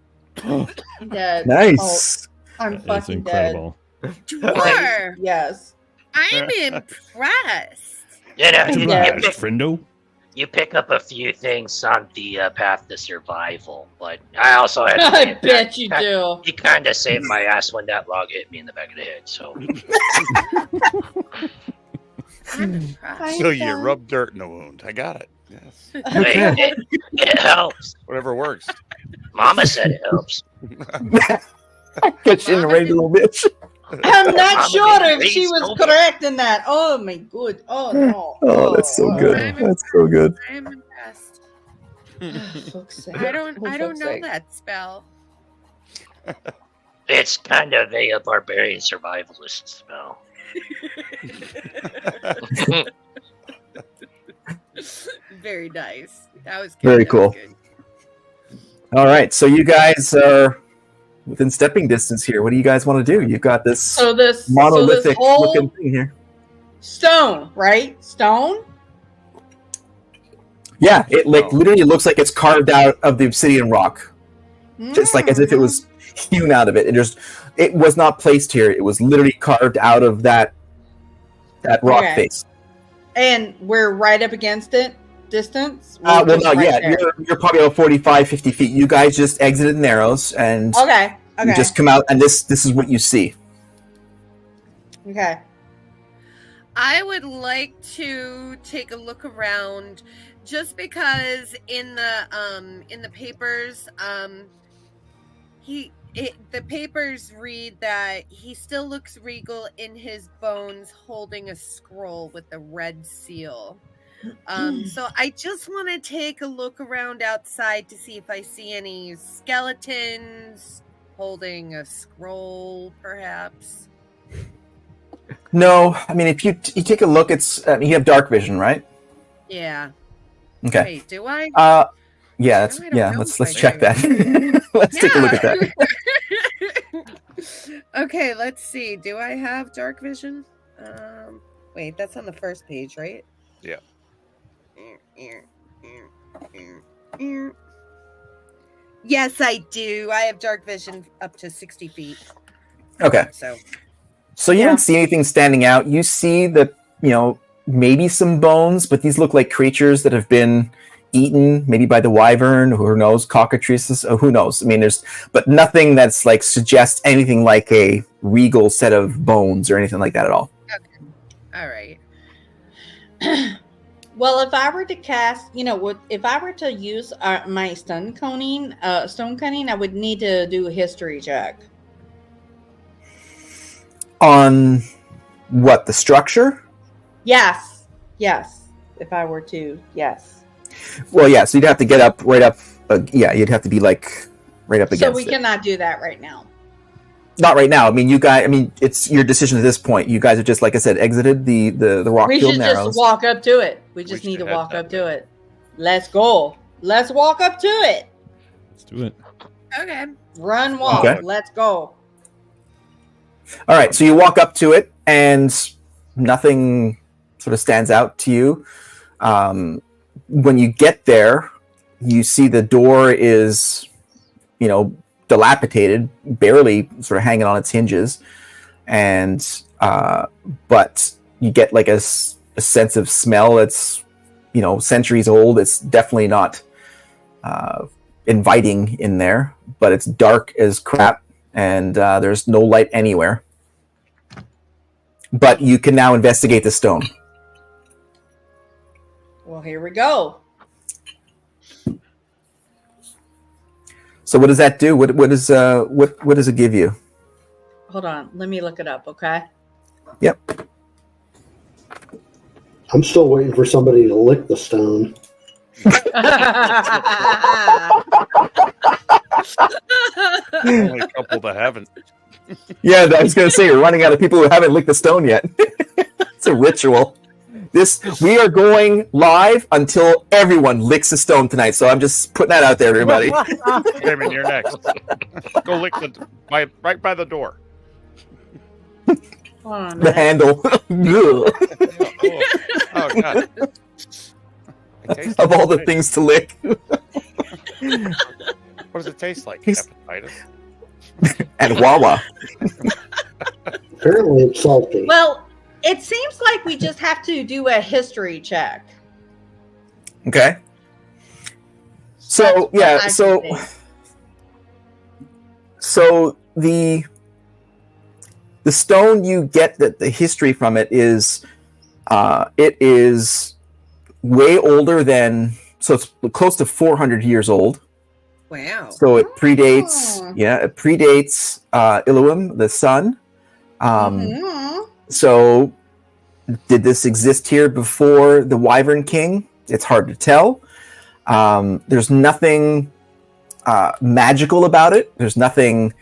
I'm dead. Nice. Oh, I'm That is fucking incredible. Dwarf, Yes. I'm impressed. You know, I'm you, dead. you, Friendo. you pick up a few things on the path to survival, but I also had to I say bet you do. You kind of saved my ass when that log hit me in the back of the head, so. I'm impressed. So you rub dirt in the wound. I got it. Yes. Hey, it helps. Whatever works. Mama said it helps. Get you in the range, little bitch. I'm not Mama sure didn't if she raise was no correct in that. Oh my good. Oh no. Oh, that's so good. That's so good. I'm impressed. Fuck's sake. I don't For know fuck's sake. that spell. It's kind of a barbarian survivalist spell. Very nice. That was good. Very that was cool. good. All right, so you guys are within stepping distance here. What do you guys want to do? You've got this So this monolithic whole looking thing here. stone, right? Stone? Yeah, it like literally looks like it's carved out of the obsidian rock, just like as if it was hewn out of it. It was not placed here. It was literally carved out of that rock Okay. face. And we're right up against it. Distance? Well, We're just no, right yeah, there. you're probably about 45, 50 feet. You guys just exited the Narrows, and Okay. you just come out, and this is what you see. Okay. I would like to take a look around, just because in the papers, the papers read that he still looks regal in his bones, holding a scroll with a red seal. So I just want to take a look around outside to see if I see any skeletons holding a scroll, perhaps. No, I mean, if you take a look, it's you have dark vision, right? Yeah. Okay. Wait, do I? Yeah, I that's don't yeah. know Let's if I check do. that. Let's take a look at that. Okay, let's see. Do I have dark vision? Wait, that's on the first page, right? Yeah. Yes, I do. I have dark vision up to 60 feet. Okay. So you Yeah. don't see anything standing out. You see that, maybe some bones, but these look like creatures that have been eaten, maybe by the wyvern, who knows, cockatrices, who knows. I mean, but nothing that's like suggests anything like a regal set of bones or anything like that at all. All right. Well, if I were to cast, if I were to use my stone cunning, I would need to do a history check. On what, the structure? Yes. If I were to, yes. Well, yeah, so you'd have to get up right up. You'd have to be like right up against So we it. cannot do that right now. Not right now. I mean, it's your decision at this point. You guys have just, like I said, exited the We Rockfield should Narrows. just walk up to it. We just should need to head walk that up to it. Let's go. Let's walk up to it. Let's do it. Okay. Run, walk. Okay. Let's go. All right, so you walk up to it, and nothing sort of stands out to you. When you get there, you see the door is, dilapidated, barely sort of hanging on its hinges, and but you get like a sense of smell that's centuries old. It's definitely not inviting in there, but it's dark as crap, and there's no light anywhere. But you can now investigate the stone. Well, here we go. So what does that do? What does it give you? Hold on. Let me look it up, okay? Yep. I'm still waiting for somebody to lick the stone. Only a couple that haven't. Yeah, I was going to say, you're running out of people who haven't licked the stone yet. It's a ritual. We are going live until everyone licks the stone tonight. So I'm just putting that out there, everybody. Damon, you're next. Go lick right by the door. Hold on a The minute. handle. Oh God. It tastes Of like all the shit. things to lick. What does it taste like? Hepatitis. And Wawa. Apparently it's salty. Well, it seems like we just have to do a history check. Okay. So That's what yeah, I so think. so the stone you get the history from it is way older than, so it's close to 400 years old. Wow. So it predates Oh. it predates Illuam, the sun. Mhm. So did this exist here before the Wyvern King? It's hard to tell. There's nothing magical about it. There's nothing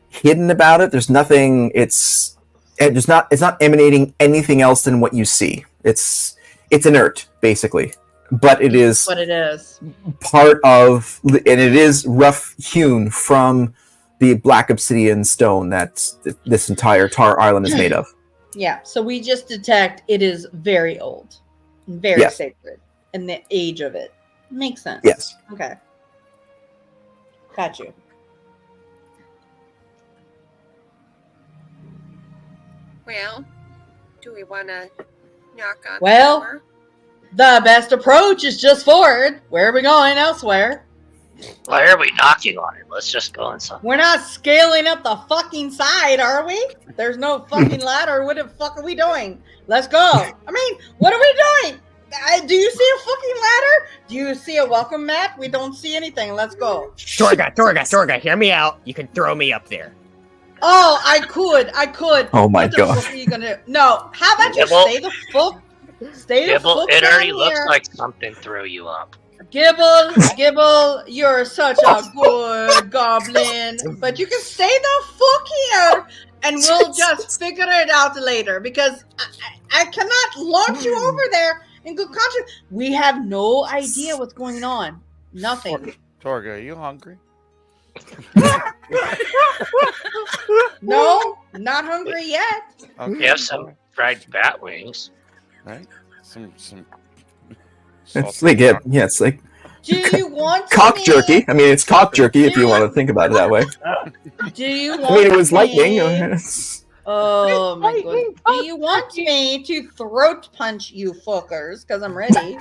hidden about it. There's nothing. It's not emanating anything else than what you see. It's inert, basically, but it is What it is. part of, and it is rough hewn from the black obsidian stone that this entire Tar Island is made of. Yeah, so we just detect it is very old, very Yes. sacred, and the age of it makes sense. Yes. Okay. Got you. Well, do we want to knock on Well- the door? The best approach is just forward. Where are we going elsewhere? Why are we knocking on it? Let's just go inside. We're not scaling up the fucking side, are we? There's no fucking ladder. What the fuck are we doing? Let's go. I mean, what are we doing? Do you see a fucking ladder? Do you see a welcome mat? We don't see anything. Let's go. Torga, hear me out. You can throw me up there. Oh, I could. Oh my What the God. fuck are you gonna do? No, how about you Gibble. stay the Gibble, fuck it already down looks here. like something threw you up. Gibble, you're such a good goblin. But you can stay the fuck here, and we'll just figure it out later. Because I cannot launch you over there in good conscience. We have no idea what's going on. Nothing. Torga, are you hungry? No, not hungry yet. Okay. You have some fried bat wings. Right? Some. It's like it's like Do you want cock me- jerky. I mean, it's cock jerky if you want to think about it that way. Do you want I mean, it was me- lightning. Oh my god. Do you want me to throat punch you fuckers? Because I'm ready.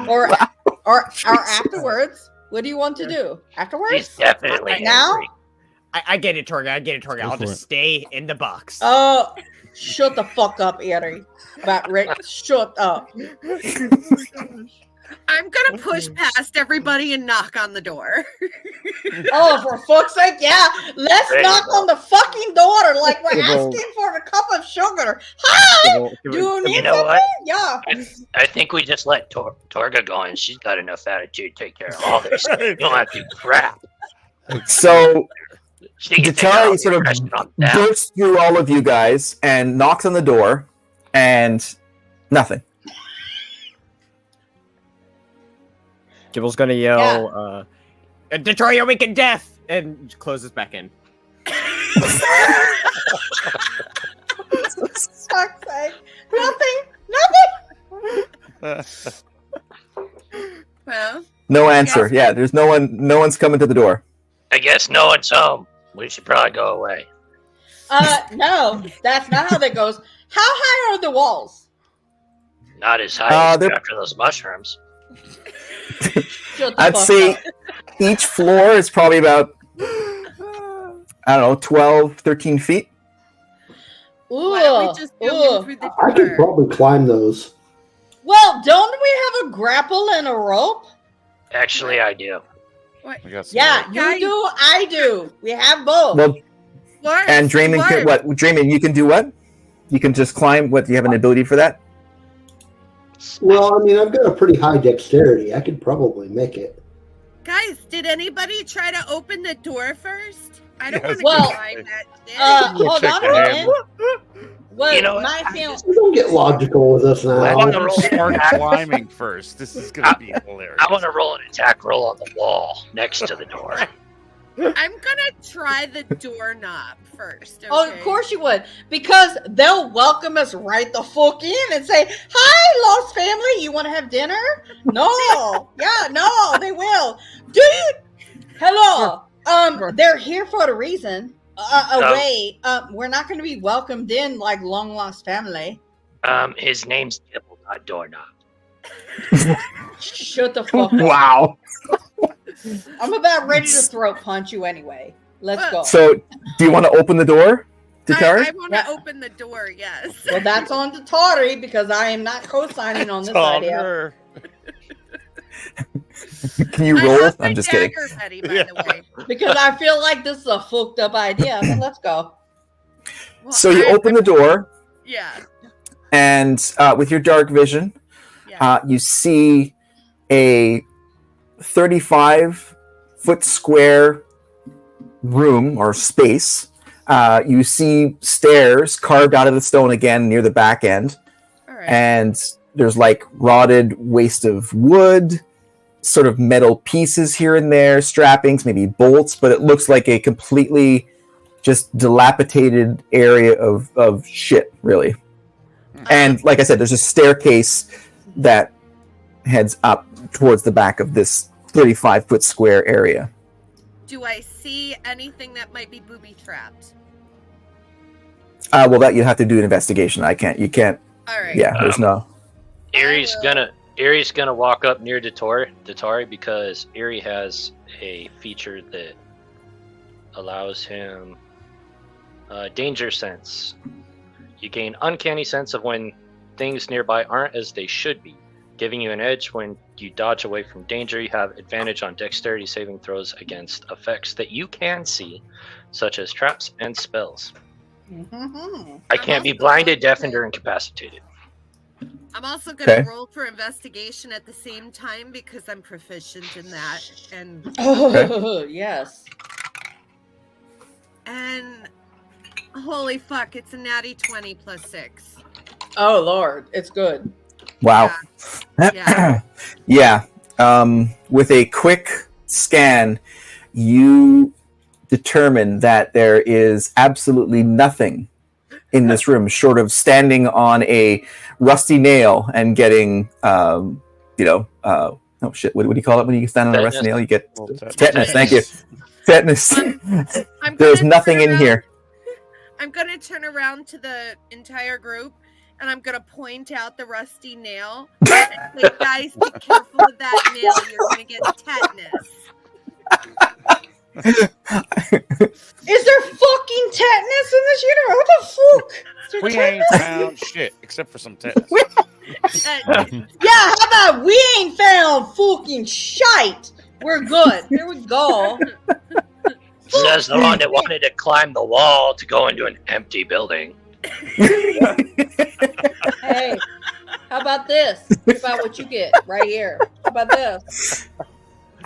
Or afterwards. What do you want to do? He's Afterwards? definitely Now? angry. I get it, Torga. Go I'll for just it. stay in the box. Oh, shut the fuck up, Erie. But Rick, shut up. I'm gonna push past everybody and knock on the door. Oh, for fuck's sake, yeah. Let's There you knock go. on the fucking door like we're Gibble. asking for a cup of sugar. Hi! Do you need You know something? what? Yeah. I think we just let Torga go, and she's got enough attitude to take care of all this. You don't have to do crap. So She can take Datari all the sort of aggression on down. bursts through all of you guys and knocks on the door, and nothing. Gibble's gonna yell, Detroit, you're weak in death! And closes back in. Fuck's sake. Nothing. Well, No answer. Yeah, there's no one. No one's coming to the door. I guess no one's home. We should probably go away. No, that's not how that goes. How high are the walls? Not as high as they're- after those mushrooms. Shut the I'd fuck say up. each floor is probably about, I don't know, 12, 13 feet. Why don't we just go in through the I could door? probably climb those. Well, don't we have a grapple and a rope? Actually, I do. We got some Yeah, rope. you do, I do. We have both. Well, Dwarves, and Draymond, can, dwarves. what? Draymond, you can do what? You can just climb. What? Do you have an ability for that? Well, I mean, I've got a pretty high dexterity. I could probably make it. Guys, did anybody try to open the door first? I don't Yes. want to Well, climb that shit. Hold check on the a handle. minute. Well, You know what? my feeling. Don't get logical with us I now. want to start climbing first. This is going to be hilarious. I want to roll an attack roll on the wall next to the door. I'm gonna try the doorknob first. Oh, okay? of course you would, because they'll welcome us right the fuck in and say, "Hi, Lost family. You want to have dinner?" No, yeah, no, they will. Do you? Hello. They're here for a reason. Wait, we're not going to be welcomed in like long lost family. His name's Gibble, not Doorknob. Shut the fuck up. Wow. I'm about ready to throat punch you anyway. Let's go. So, do you want to open the door, Tatari? I want to Yeah. open the door. Yes. Well, that's on Tatari because I am not co-signing on this It's on idea. her. Can you I roll? have my I'm just kidding. dagger ready, by the way. Because I feel like this is a fucked up idea. But let's go. Well, So you I- open the door, Yeah. and with your dark vision, Yeah. you see a 35-foot square room or space. You see stairs carved out of the stone again near the back end, All right. and there's like rotted waste of wood, sort of metal pieces here and there, strappings, maybe bolts, but it looks like a completely just dilapidated area of shit, really. And like I said, there's a staircase that heads up towards the back of this 35-foot square area. Do I see anything that might be booby trapped? Well, that you have to do an investigation. You can't. All right. Yeah, there's no. Erie's gonna walk up near Datari because Erie has a feature that allows him danger sense. You gain uncanny sense of when things nearby aren't as they should be, giving you an edge when you dodge away from danger. You have advantage on dexterity saving throws against effects that you can see, such as traps and spells. Mm-hmm. I can't be blinded, deafened, or incapacitated. I'm also going to Okay. roll for investigation at the same time because I'm proficient in that. And Oh, yes. holy fuck, it's a natty 20 plus 6. Oh, Lord. It's good. Wow. Yeah. Yeah. With a quick scan, you determine that there is absolutely nothing in this room short of standing on a rusty nail and getting, oh shit, what do you call it when you stand on a rusty Tetanus. nail? You get Well, tetanus. Thank you. Tetanus. I'm There's gonna nothing turn in around- here. I'm going to turn around to the entire group and I'm going to point out the rusty nail. And say, guys, be careful of that nail. You're going to get tetanus. Is there fucking tetanus in this universe? What the fuck? Is there We ain't tetanus? found shit except for some tetanus. Tetanus. Yeah, how about we ain't found fucking shite? We're good. Here we go. Says the one that wanted to climb the wall to go into an empty building. Hey, how about this? How about what you get right here? How about this?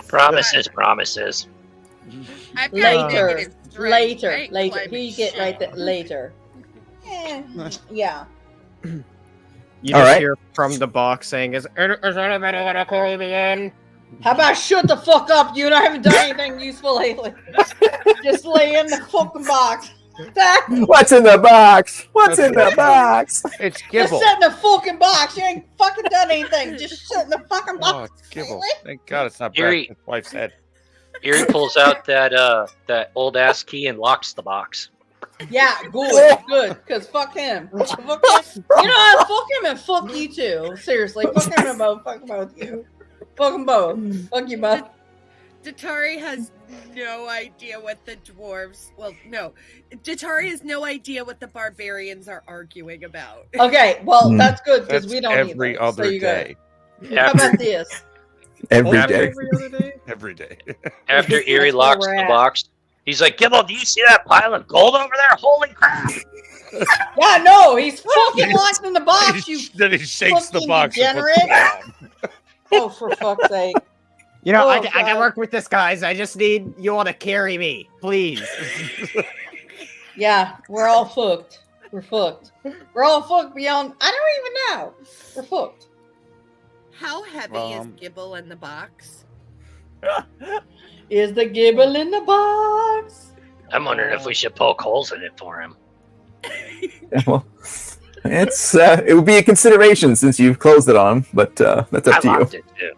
Promises, promises. I've got Later. negative strength. I Later. ain't Later. climbing Here you get shit. right there. Later. Yeah. You All just right. hear from the box saying, "Is anybody gonna carry me in?" How about shut the fuck up, you? I haven't done anything useful lately. Just lay in the fucking box. What's in the box? What's in the box? It's Just Gibble. sit in the fucking box. You ain't fucking done anything. Just sit in the fucking Oh, box. it's Gibble. Thank God it's not Erie. Brad's wife's head. Erie pulls out that old ass key and locks the box. Yeah, good, good. Cause fuck him. Fuck him. You know what? Fuck him and fuck you too. Seriously, fuck him and both. Fuck both you. Fuck them both. Fuck you both. Datari has no idea what the dwarves. Well, no, Datari has no idea what the barbarians are arguing about. Okay, well, Hmm. that's good because That's we don't every either. other So you go. day. How about this? Every After- day. Every other day. Every day. After Erie That's where locks we're the at. box, he's like, Gibble, do you see that pile of gold over there? Holy crap! Yeah, no, he's fucking locked in the box. You. Then he shakes the fucking box and puts degenerate. it down. Oh, for fuck's sake! You know, Oh, I can God. work with this, guys. I just need you all to carry me, please. Yeah, we're all fucked. We're fucked. We're all fucked beyond. I don't even know. We're fucked. How heavy is Um, Gibble in the box? Is the gibble in the box? I'm wondering if we should poke holes in it for him. Well, it would be a consideration since you've closed it on him, but that's I up to you. locked it too.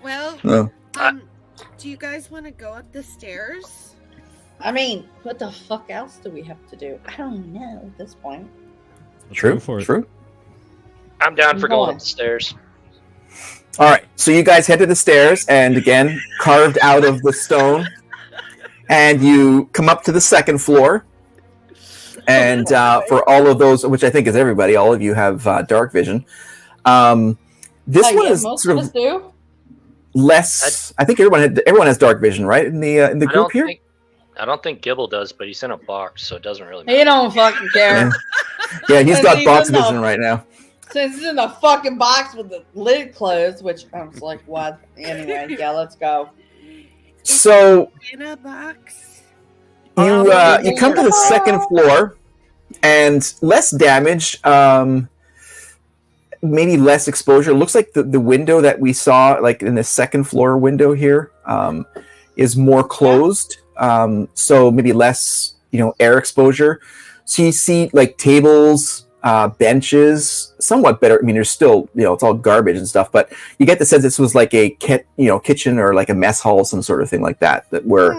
Well, No. do you guys want to go up the stairs? I mean, what the fuck else do we have to do? I don't know at this point. Let's True. go for it. True. I'm down for Go going on. up the stairs. All right. So you guys head to the stairs, and again, carved out of the stone, and you come up to the second floor. And for all of those, which I think is everybody, all of you have dark vision. This one Yeah, is most sort of us of do. less. I think everyone has dark vision, right? In the group here. I don't think Gibble does, but he's in a box, so it doesn't really matter. He don't fucking care. Yeah, he's And got he's box in the- vision right now. Since he's in the fucking box with the lid closed, which I was like, what? Anyway, yeah, let's go. So In a box? you come to the second floor, and less damage. Maybe less exposure. It looks like the window that we saw, like in the second floor window here, is more closed. So maybe less, air exposure. So you see like tables, benches, somewhat better. I mean, there's still, it's all garbage and stuff, but you get the sense this was like a kitchen or like a mess hall, some sort of thing like that where,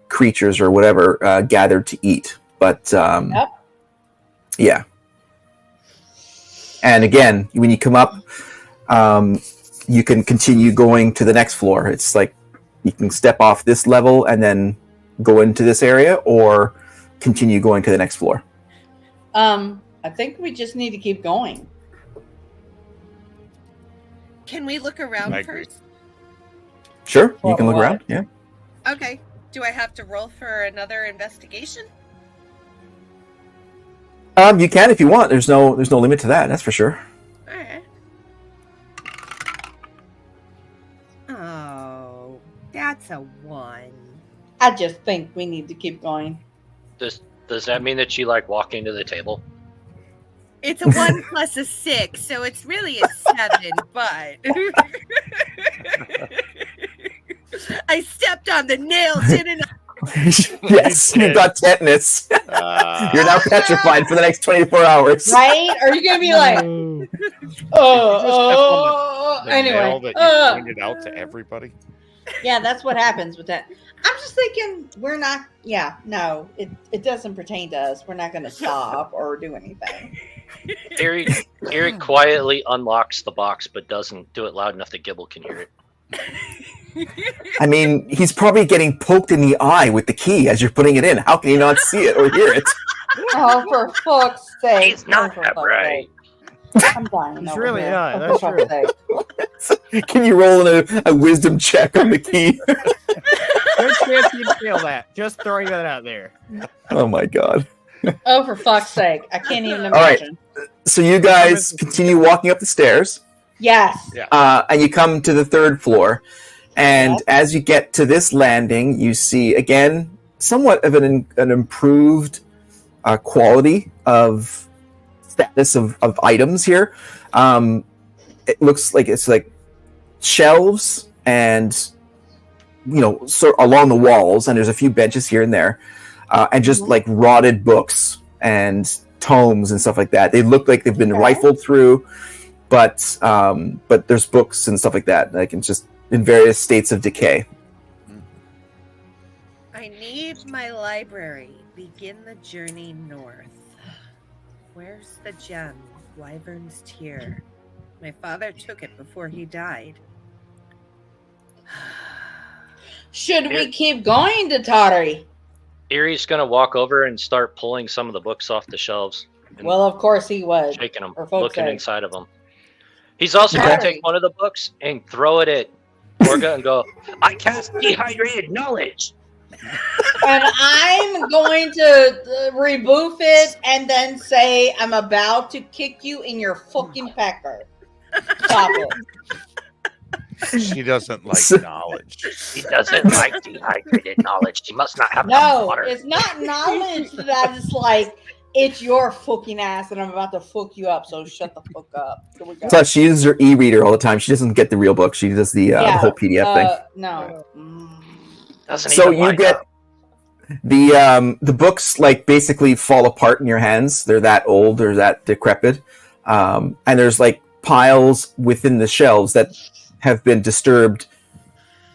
creatures or whatever gathered to eat. But yeah. And again, when you come up, you can continue going to the next floor. It's like you can step off this level and then go into this area, or continue going to the next floor. I think we just need to keep going. Can we look around I agree. first? Sure, you For can look what? around. Yeah. Okay. Do I have to roll for another investigation? You can if you want. There's no limit to that. That's for sure. Alright. Oh, that's a 1. I just think we need to keep going. Does that mean that you like walking to the table? It's a 1 plus a 6, so it's really a 7, but I stepped on the nail, didn't I? Yes, you got tetanus. You're now petrified for the next 24 hours. Right? Are you gonna be like, The anyway? nail that you pointed out to everybody. Yeah, that's what happens with that. I'm just thinking we're not. Yeah, no, it doesn't pertain to us. We're not going to stop or do anything. Erie quietly unlocks the box, but doesn't do it loud enough that Gibble can hear it. I mean, he's probably getting poked in the eye with the key as you're putting it in. How can you not see it or hear it? Oh, for fuck's sake! He's not for that fuck's bright. sake. I'm dying. He's over really here. not, Oh, for that's fuck's sake. Can you roll in a wisdom check on the key? Good chance you'd fail that. Just throwing that out there. Oh my god. Oh, for fuck's sake! I can't even right. imagine. So you guys continue walking up the stairs, Yes. and you come to the third floor. And as you get to this landing, you see, again, somewhat of an improved quality of status of items here. It looks like it's like shelves and, sort along the walls, and there's a few benches here and there, and just like rotted books and tomes and stuff like that. They look like they've been rifled through, but there's books and stuff like that. Like it's just in various states of decay. I need my library. Begin the journey north. Where's the gem? Wyvern's tear. My father took it before he died. Should we keep going, Datari? Erie's gonna walk over and start pulling some of the books off the shelves. And Well, of course he would. shaking them, or folks looking say. inside of them. He's also going to take one of the books and throw it at Orga and go, I cast dehydrated knowledge. And I'm going to reboof it and then say, I'm about to kick you in your fucking pecker. Stop it. She doesn't like knowledge. He doesn't like dehydrated knowledge. He must not have enough No, water. it's not knowledge that is like, it's your fucking ass and I'm about to fuck you up, so shut the fuck up. Here we go. So she uses her e-reader all the time. She doesn't get the real book. She does the whole PDF thing. No. Doesn't So even you line get up. the books like basically fall apart in your hands. They're that old. They're that decrepit. And there's like piles within the shelves that have been disturbed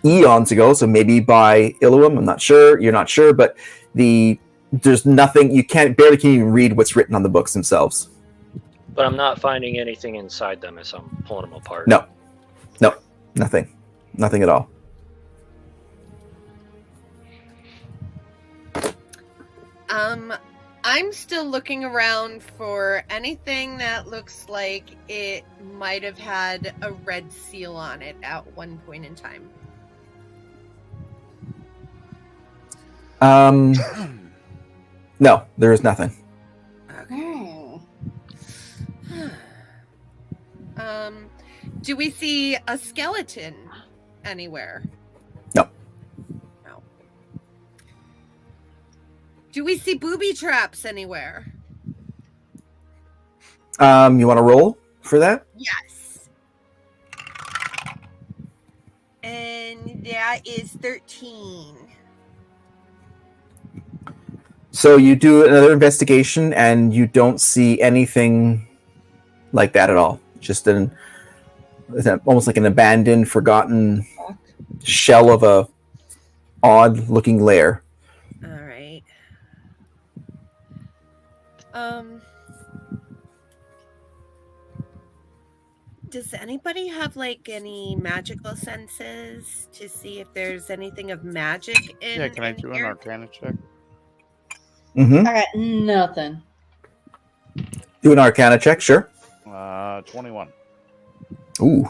eons ago. So maybe by Illuam. I'm not sure. You're not sure, but there's nothing. You can even read what's written on the books themselves. But I'm not finding anything inside them as I'm pulling them apart. No, nothing at all. I'm still looking around for anything that looks like it might have had a red seal on it at one point in time. No, there is nothing. Okay. Do we see a skeleton anywhere? No. No. Do we see booby traps anywhere? You want to roll for that? Yes. And that is 13. So you do another investigation, and you don't see anything like that at all. Just almost like an abandoned, forgotten shell of a odd-looking lair. All right. Does anybody have like any magical senses to see if there's anything of magic in? Yeah, can I in do an here? Arcana check? Mm-hmm. I got nothing. Do an Arcana check, sure. 21. Ooh.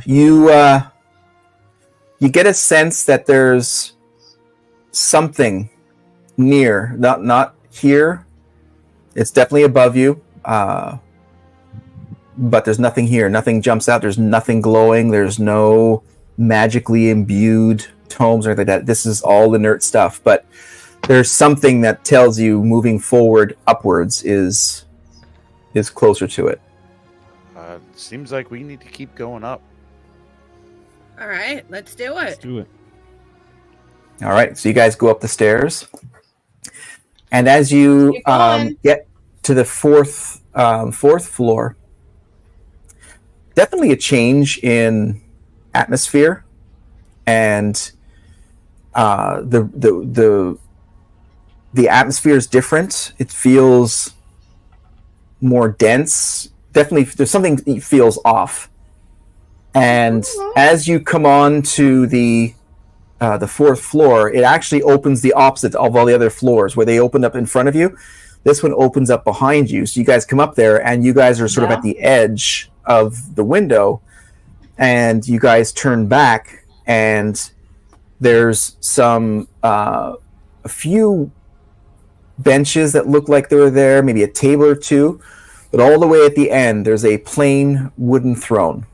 You get a sense that there's something near, not here. It's definitely above you, but there's nothing here. Nothing jumps out. There's nothing glowing. There's no magically imbued tomes or anything like that. This is all inert stuff, but there's something that tells you moving forward upwards is closer to it. Seems like we need to keep going up. All right, let's do Let's it. do it. All right, so you guys go up the stairs, and as you Keep going. get to the fourth floor, definitely a change in atmosphere, and the atmosphere is different. It feels more dense. Definitely, there's something that feels off. And as you come on to the fourth floor, it actually opens the opposite of all the other floors where they opened up in front of you. This one opens up behind you. So you guys come up there, and you guys are sort of at the edge of the window, and you guys turn back, and there's a few benches that look like they were there, maybe a table or two, but all the way at the end, there's a plain wooden throne.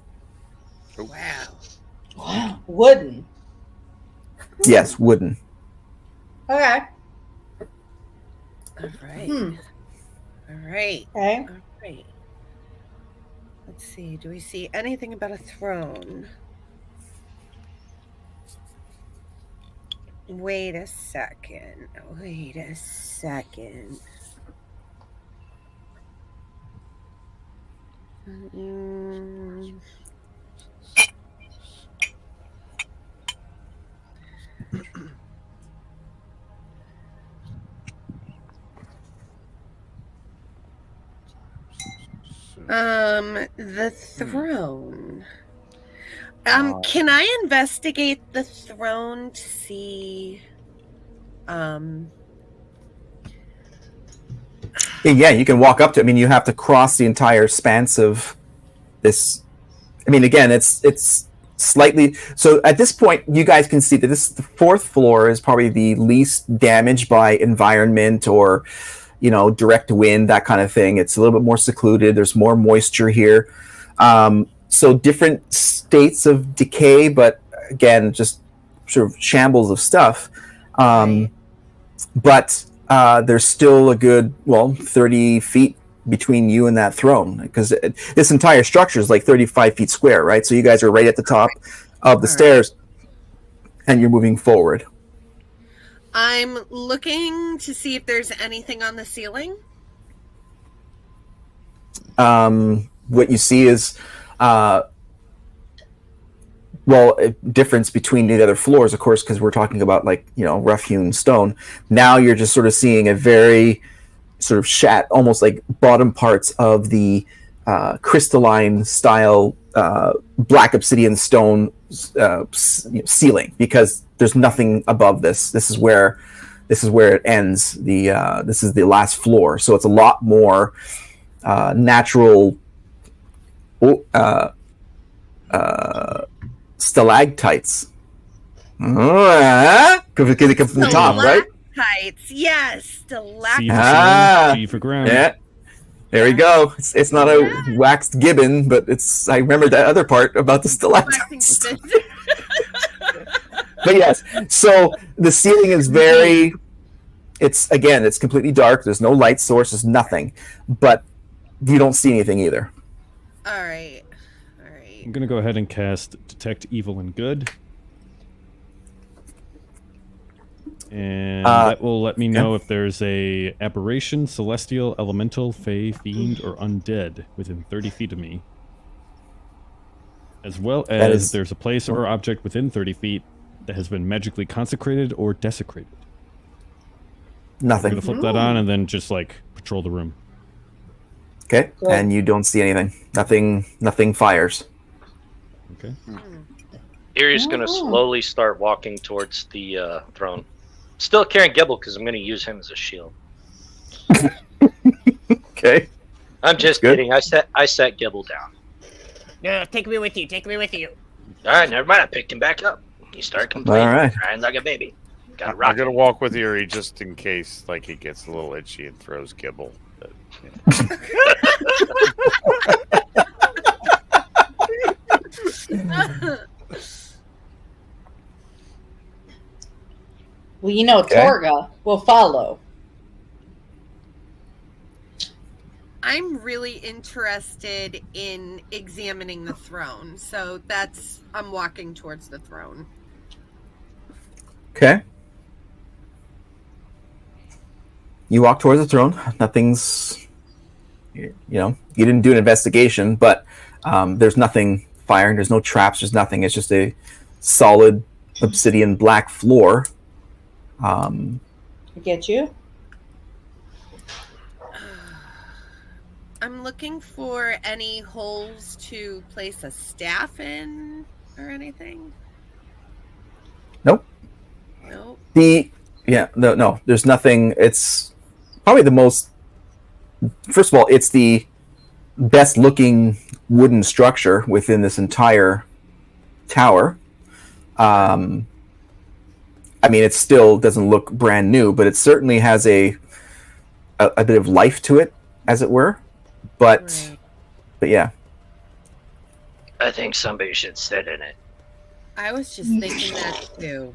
Wow. Wow. Wooden. Yes, wooden. Okay. All right. Hmm. All right. Okay. All right. Let's see. Do we see anything about a throne? Wait a second. Wait a second. Mm. The throne. Can I investigate the throne to see? Yeah, you can walk up to it. I mean, you have to cross the entire expanse of this. I mean, again, it's slightly. So at this point, you guys can see that the fourth floor is probably the least damaged by environment or, direct wind, that kind of thing. It's a little bit more secluded. There's more moisture here. So different states of decay, but again, just sort of shambles of stuff. But there's still a good, 30 feet between you and that throne, because this entire structure is like 35 feet square, right? So you guys are right at the top of the stairs, and you're moving forward. I'm looking to see if there's anything on the ceiling. What you see is, a difference between the other floors, of course, because we're talking about rough-hewn stone. Now you're just sort of seeing a very sort of almost like bottom parts of the crystalline style black obsidian stone ceiling, because there's nothing above this. This is where it ends. This is the last floor, so it's a lot more natural stalactites. Because they come from the top, right? Stalactites, yes, stalactites. G for ground. Yeah, there we go. It's not a waxed gibbon, but it's. I remember that other part about the stalactites. But yes, so the ceiling is very. It's completely dark. There's no light source. There's nothing, but you don't see anything either. All right. I'm gonna go ahead and cast Detect Evil and Good. And that will let me know if there's a aberration, celestial, elemental, fey, fiend, or undead within 30 feet of me. As well as there's a place or object within 30 feet that has been magically consecrated or desecrated. Nothing. I'm gonna flip that on and then just patrol the room. Okay, and you don't see anything. Nothing fires. Okay. Erie's gonna slowly start walking towards the throne. Still carrying Gibble because I'm gonna use him as a shield. Okay. I'm just kidding. I set Gibble down. No, take me with you. Take me with you. All right, never mind. I picked him back up. You start complaining, All right. crying like a baby. I'm gonna walk with Erie just in case, he gets a little itchy and throws Gibble. But, Well, Torga will follow. I'm really interested in examining the throne, so I'm walking towards the throne. Okay. You walk towards the throne. Nothing's, you didn't do an investigation, but there's nothing firing. There's no traps. There's nothing. It's just a solid obsidian black floor. I get you. I'm looking for any holes to place a staff in or anything. Nope. Nope. No. There's nothing. It's probably the most. First of all, it's the best looking wooden structure within this entire tower. It still doesn't look brand new, but it certainly has a bit of life to it, as it were. But yeah. I think somebody should sit in it. I was just thinking that too.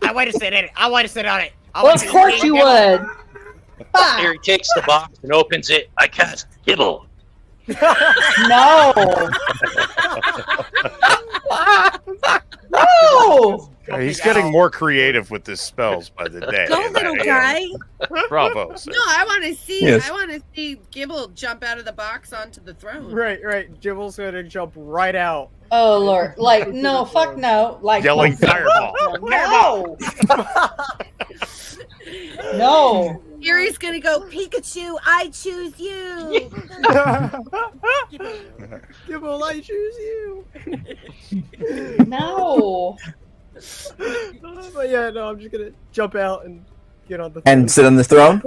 I want to sit in it. I want to sit on it. Well, of course you would. Erie takes the box and opens it. I cast Gibble. No. No. he's getting more creative with his spells by the day. Go, little guy. Bravo. Sir. No, I want to see. Yes. I want to see Gibble jump out of the box onto the throne. Right. Gibble's gonna jump right out. Oh Lord! No, fuck no! Yelling fuck fireball. No. No. Erie's gonna go, Pikachu, I choose you. Gibble, I choose you. No. But yeah, no, I'm just gonna jump out and get on the And sit on the throne?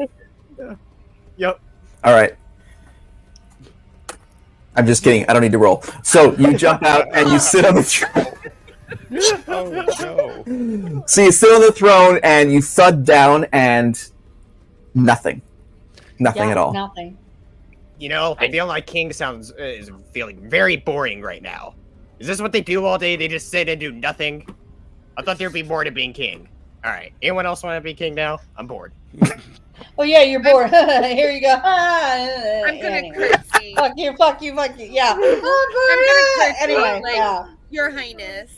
Yep. All right. I'm just kidding. I don't need to roll. So you jump out and you sit on the throne. Oh no! So you sit on the throne and you thud down and nothing. Nothing Yeah, at all. Nothing. You know, I feel like King sounds is feeling very boring right now. Is this what they do all day? They just sit and do nothing? I thought there'd be more to being king. All right, anyone else want to be king now? I'm bored. Oh yeah, you're bored. Here you go. I'm gonna Anyway. curtsy. Fuck you, fuck you, fuck you. Yeah. I'm gonna curtsy. Anyway, like, yeah. Your Highness.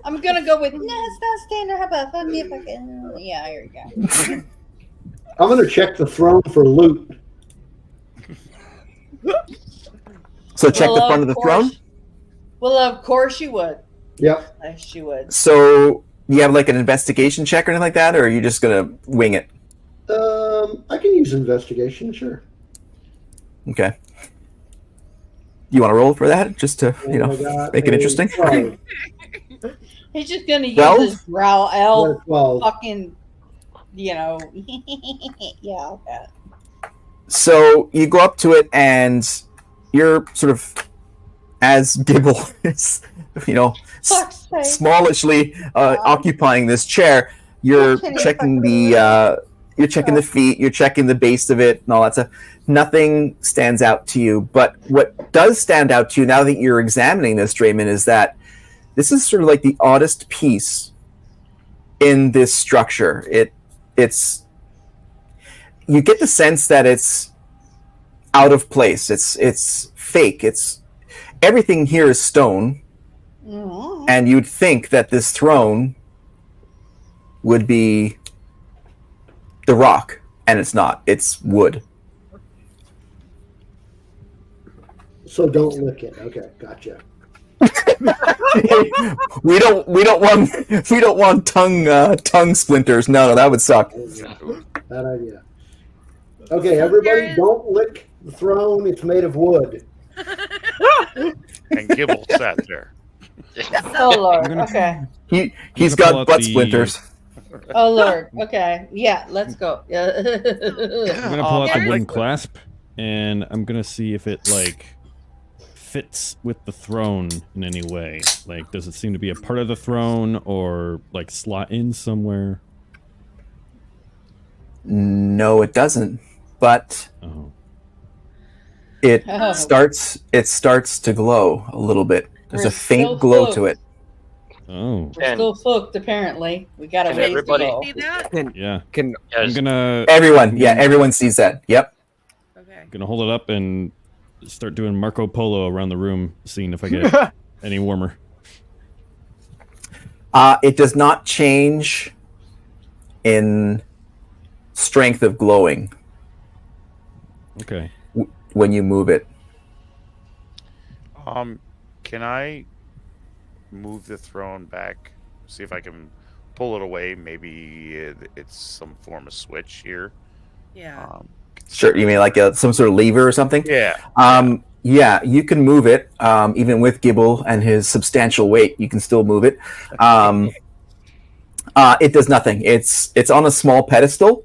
I'm gonna go with it's not standard. How about fuck you, fucking yeah. Here you go. I'm going to check the throne for loot. So check Well, the front of the throne. Well, of course you would. Yep. Yes, you would. So you have like an investigation check or anything like that, or are you just gonna wing it? I can use investigation, sure. Okay. You want to roll for that, just to And I got make it a interesting? 12. He's just gonna use 12? his brow L. 12. Fucking, yeah. Okay. So you go up to it and you're sort of, as Gibble is, Fuck's sake. smallishly occupying this chair, you're checking the feet, you're checking the base of it and all that stuff. Nothing stands out to you, but what does stand out to you now that you're examining this, Draymond, is that this is sort of like the oddest piece in this structure. It's you get the sense that it's out of place. It's fake. It's everything here is stone, and you'd think that this throne would be the rock, and it's not. It's wood. So don't lick it. Okay, gotcha. we don't want tongue splinters. No, that would suck. Bad idea. Okay, everybody, don't lick the throne. It's made of wood. And Gibble sat there. Oh Lord. Okay. He's I'm gonna pull got out butt the- splinters. Oh Lord. Okay. Yeah. Let's go. Yeah. I'm gonna pull out the there's- wooden clasp, and I'm gonna see if it fits with the throne in any way. Like, does it seem to be a part of the throne, or like slot in somewhere? No, it doesn't. But Oh, it Oh. starts to glow a little bit. There's We're a faint still glow fucked. to it. oh, We're still fucked. Apparently, we got a And ways everybody- to go. See that? yeah. Can I'm Yes. gonna Everyone sees that. Yep. Okay. gonna hold it up and start doing Marco Polo around the room, seeing if I get any warmer. It does not change in strength of glowing Okay. when you move it. Can I move the throne back? See if I can pull it away. Maybe it's some form of switch here. Yeah. Sure, you mean like some sort of lever or something? Yeah. Yeah, you can move it. Even with Gibble and his substantial weight, you can still move it. It does nothing. It's on a small pedestal,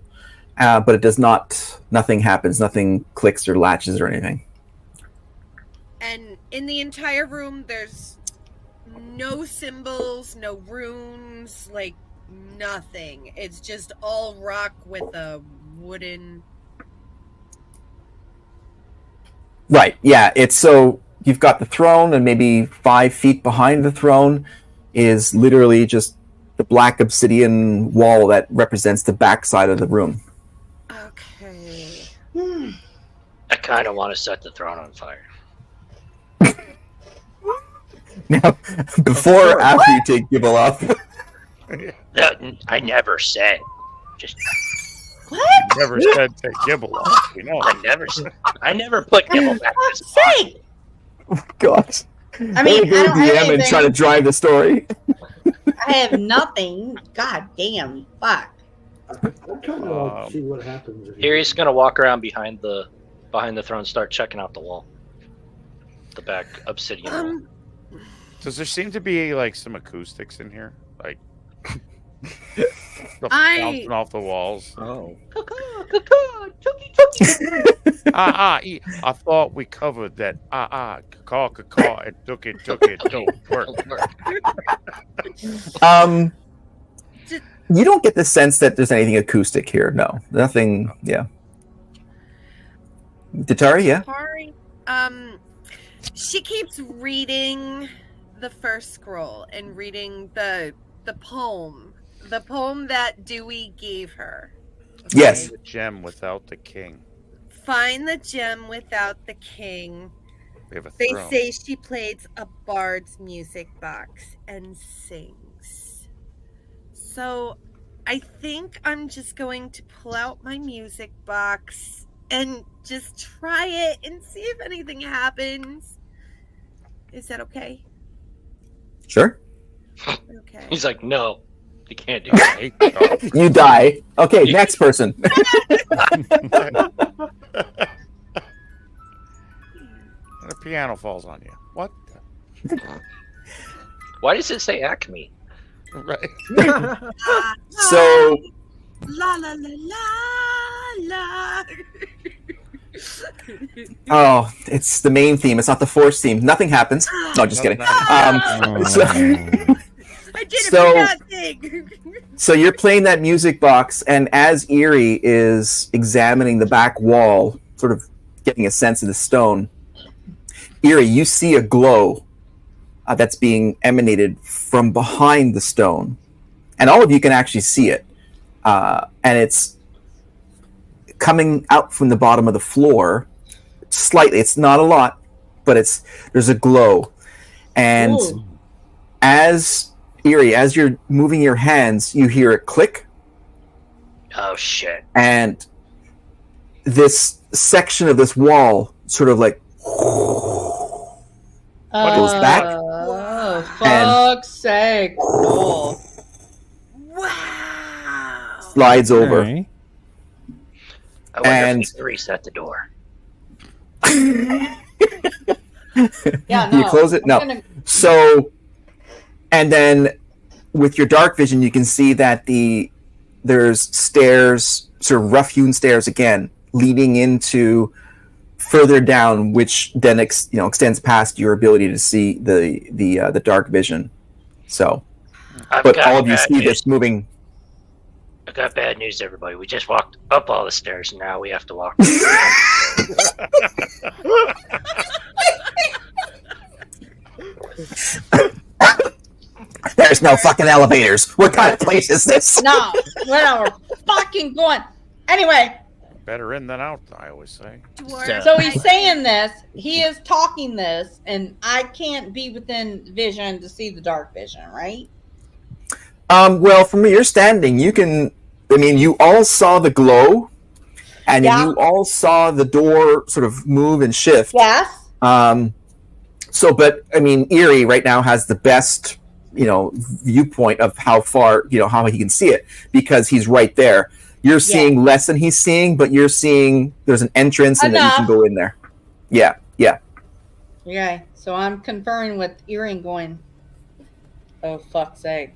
but it does not. Nothing happens. Nothing clicks or latches or anything. And in the entire room, there's no symbols, no runes, like nothing. It's just all rock with a wooden. Right. Yeah. It's so you've got the throne, and maybe 5 feet behind the throne is literally just the black obsidian wall that represents the backside of the room. Okay. I kind of want to set the throne on fire. Now, before or after you take Gibble off. I never said. Just Never said take Gibble off. We know. I never put Gibble back. Fuck's sake! Gosh. I mean, Go I don't have DM and try to anything. drive the story. I have nothing. God damn. Fuck. I'm trying to like, see what happens. if you- Erie's gonna walk around behind the throne and start checking out the wall. The back obsidian wall. Does there seem to be like some acoustics in here? Like bouncing off the walls. Oh. I thought we covered that. Caw, and took it, don't work. You don't get the sense that there's anything acoustic here. No, nothing. Yeah. Datari, yeah. Sorry. She keeps reading the first scroll and reading the poem that Dewey gave her. Yes. The gem without the king. Find the gem without the king. We have a They throne. say she plays a bard's music box and sings. So I think I'm just going to pull out my music box and just try it and see if anything happens. Is that okay? Sure. Okay. He's like, no, you can't do that. You die. Okay, next person. The piano falls on you. What? Why does it say Acme? Right. So, La la la la la. oh, it's the main theme. It's not the force theme. Nothing happens. No, just kidding. So, I did it So- for nothing. so you're playing that music box, and as Eerie is examining the back wall, sort of getting a sense of the stone, Eerie, you see a glow that's being emanated from behind the stone, and all of you can actually see it, and it's coming out from the bottom of the floor slightly. It's not a lot, but there's a glow, and Ooh. as Eerie, as you're moving your hands, you hear it click, Oh shit! and this section of this wall sort of like goes back. Oh, And- fuck's sake. Oh. Wow. slides over. Okay. I wonder And- if he reset the door. Yeah, no. You close it? I'm No. gonna- So, and then with your dark vision, you can see that there's stairs, sort of rough-hewn stairs again, leading into further down, which then extends past your ability to see the dark vision. So, I've but got all of you bad see news. this moving. I got bad news, everybody. We just walked up all the stairs, and now we have to walk. There's no fucking elevators. What kind of place is this? No, we're fucking going. Anyway, Better in than out, I always say. Dwarf. so he's saying this, he is talking this, and I can't be within vision to see the dark vision, right? Well, from where you're standing, you can. I mean, you all saw the glow, and Yeah. you all saw the door sort of move and shift. Yes. So, but I mean, Eerie right now has the best, viewpoint of how far, how he can see it because he's right there. You're seeing less than he's seeing, but you're seeing there's an entrance and that you can go in there. Yeah, yeah. Okay, so I'm conferring with Earring going, oh, fuck's sake.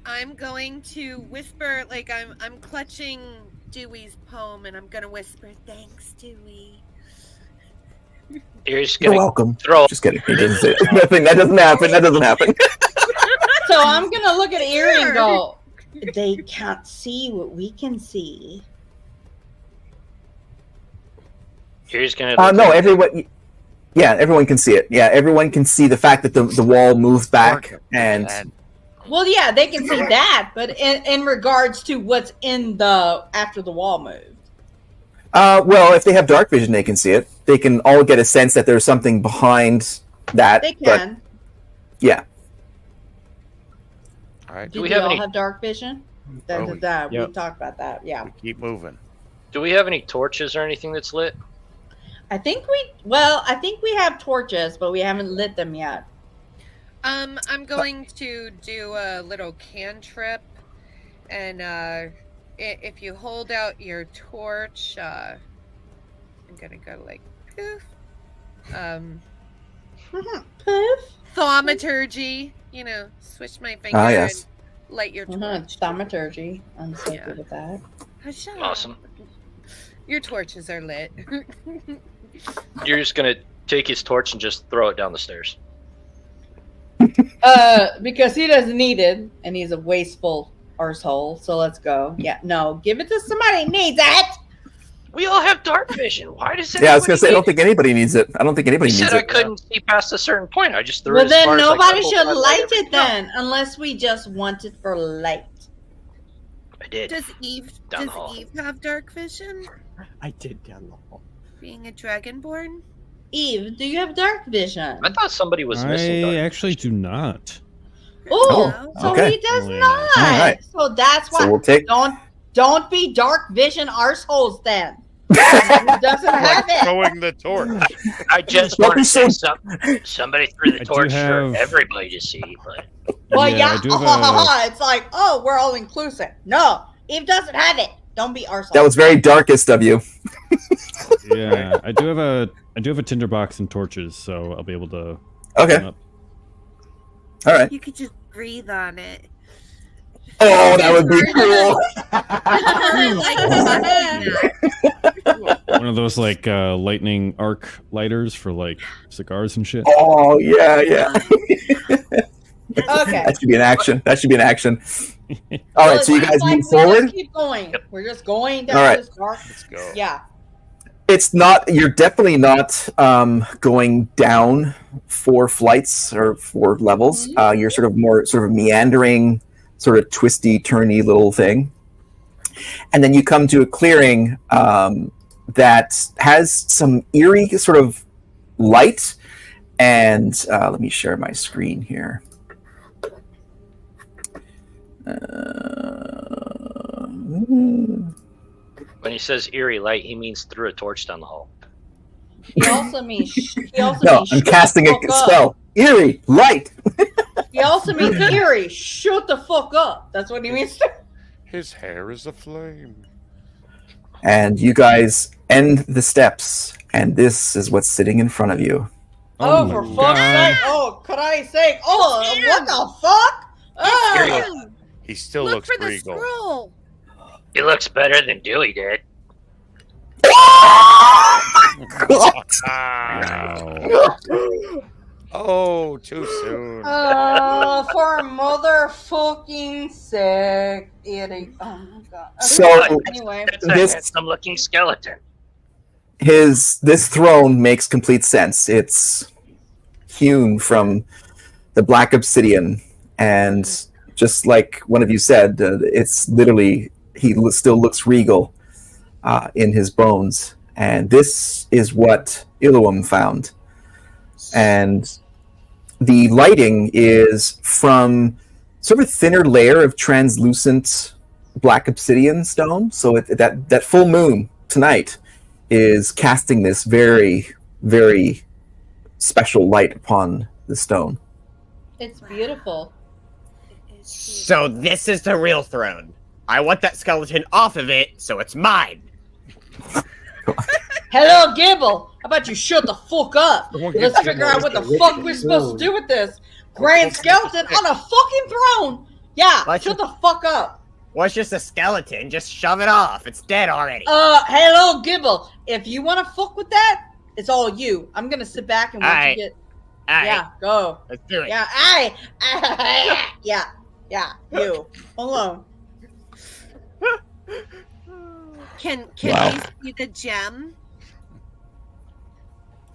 I'm going to whisper, like I'm clutching Dewey's poem, and I'm gonna whisper, "Thanks, Dewey." You're just You're gonna welcome. throw. Just kidding. He doesn't say it. Nothing. That doesn't happen. That doesn't happen. So I'm going to look at Earring and go, they can't see what we can see. You're just gonna. No, everyone. Yeah, everyone can see it. Yeah, everyone can see the fact that the wall moved back, and Well, yeah, they can see that, but in regards to what's in after the wall moved. well, if they have dark vision, they can see it. They can all get a sense that there's something behind that. They But can. yeah, All right. Do we we have all any- have dark vision? Oh, We Yep. talked about that, yeah. We keep moving. Do we have any torches or anything that's lit? I think we have torches, but we haven't lit them yet. I'm going to do a little cantrip And if you hold out your torch, I'm gonna go like poof. Poof. Thaumaturgy, switch my finger yes. and light your torch. Thaumaturgy. I'm so Yeah. good at that. Hasha. Awesome. Your torches are lit. You're just gonna take his torch and just throw it down the stairs. Because he doesn't need it, and he's a wasteful arsehole. So let's go. Yeah, no, give it to somebody who needs it. We all have dark vision. Why does it? Yeah, I was gonna say I don't think anybody needs it. I don't think anybody You needs said I it. couldn't see past a certain point. I just threw Well, it as far then as I nobody could should before I light everything it then, unless we just want it for light. I did. Does Eve Down the hall. have dark vision? I did down the hall. Being a dragonborn? Eve, do you have dark vision? I thought somebody was missing. I dark actually vision. do not. Oh, so okay. he does Really not. not. All right. So that's why. So we'll take. Don't be dark vision arseholes then. He doesn't have it. Throwing the torch. I just Don't want be to say so- somebody threw the I do torch for have- everybody to see, but Well, Yeah, yeah. I do have It's like, oh, we're all inclusive. No, Eve doesn't have it. Don't be arsehole. That was very darkest of you. Yeah, I do have a tinderbox and torches, so I'll be able to. Okay. open up. All right. You could just breathe on it. Oh, that would be cool. One of those like lightning arc lighters for like cigars and shit. Oh yeah, yeah. Okay. That should be an action. That should be an action. All right, so you guys Like, move we forward. just keep going. Yep. We're just going down All right. this dark. Let's go. Yeah. It's not. You're definitely not going down 4 flights or 4 levels. You're sort of meandering, sort of twisty, turny little thing, and then you come to a clearing that has some eerie sort of light. And let me share my screen here. when he says eerie light, he means threw a torch down the hall. He also means. No, I'm shut casting the a fuck up. spell. Eerie light. He also means eerie. Shut the fuck up. That's what he means. His hair is aflame. And you guys end the steps, and this is what's sitting in front of you. Oh, my for fuck's God. sake! Oh, Christ's sake! Oh, what the fuck? Oh. He still Look looks for the regal. scroll. He looks better than Dewey did. Ah. Oh, too soon. Oh, for motherfucking sake, idiot! Oh my god. Okay, So anyway, That's a This- handsome-looking skeleton. this throne makes complete sense. It's hewn from the black obsidian, and just like one of you said, it's literally still looks regal in his bones. And this is what Illuam found. And the lighting is from sort of a thinner layer of translucent black obsidian stone. So that full moon tonight is casting this very, very special light upon the stone. it's beautiful. So this is the real throne. I want that skeleton off of it, so it's mine. Hello, Gibble. How about you shut the fuck up? Someone Let's get figure out what the Gibble. fuck we're supposed to do with this grand skeleton on a fucking throne. Yeah, What? shut the fuck up. Well, it's just a skeleton. Just shove it off. It's dead already. Hello, Gibble. If you want to fuck with that, it's all you. I'm gonna sit back and watch Alright. you get. All right, Yeah, go. let's do it. Yeah, yeah, you alone. Can Wow. we see the gem?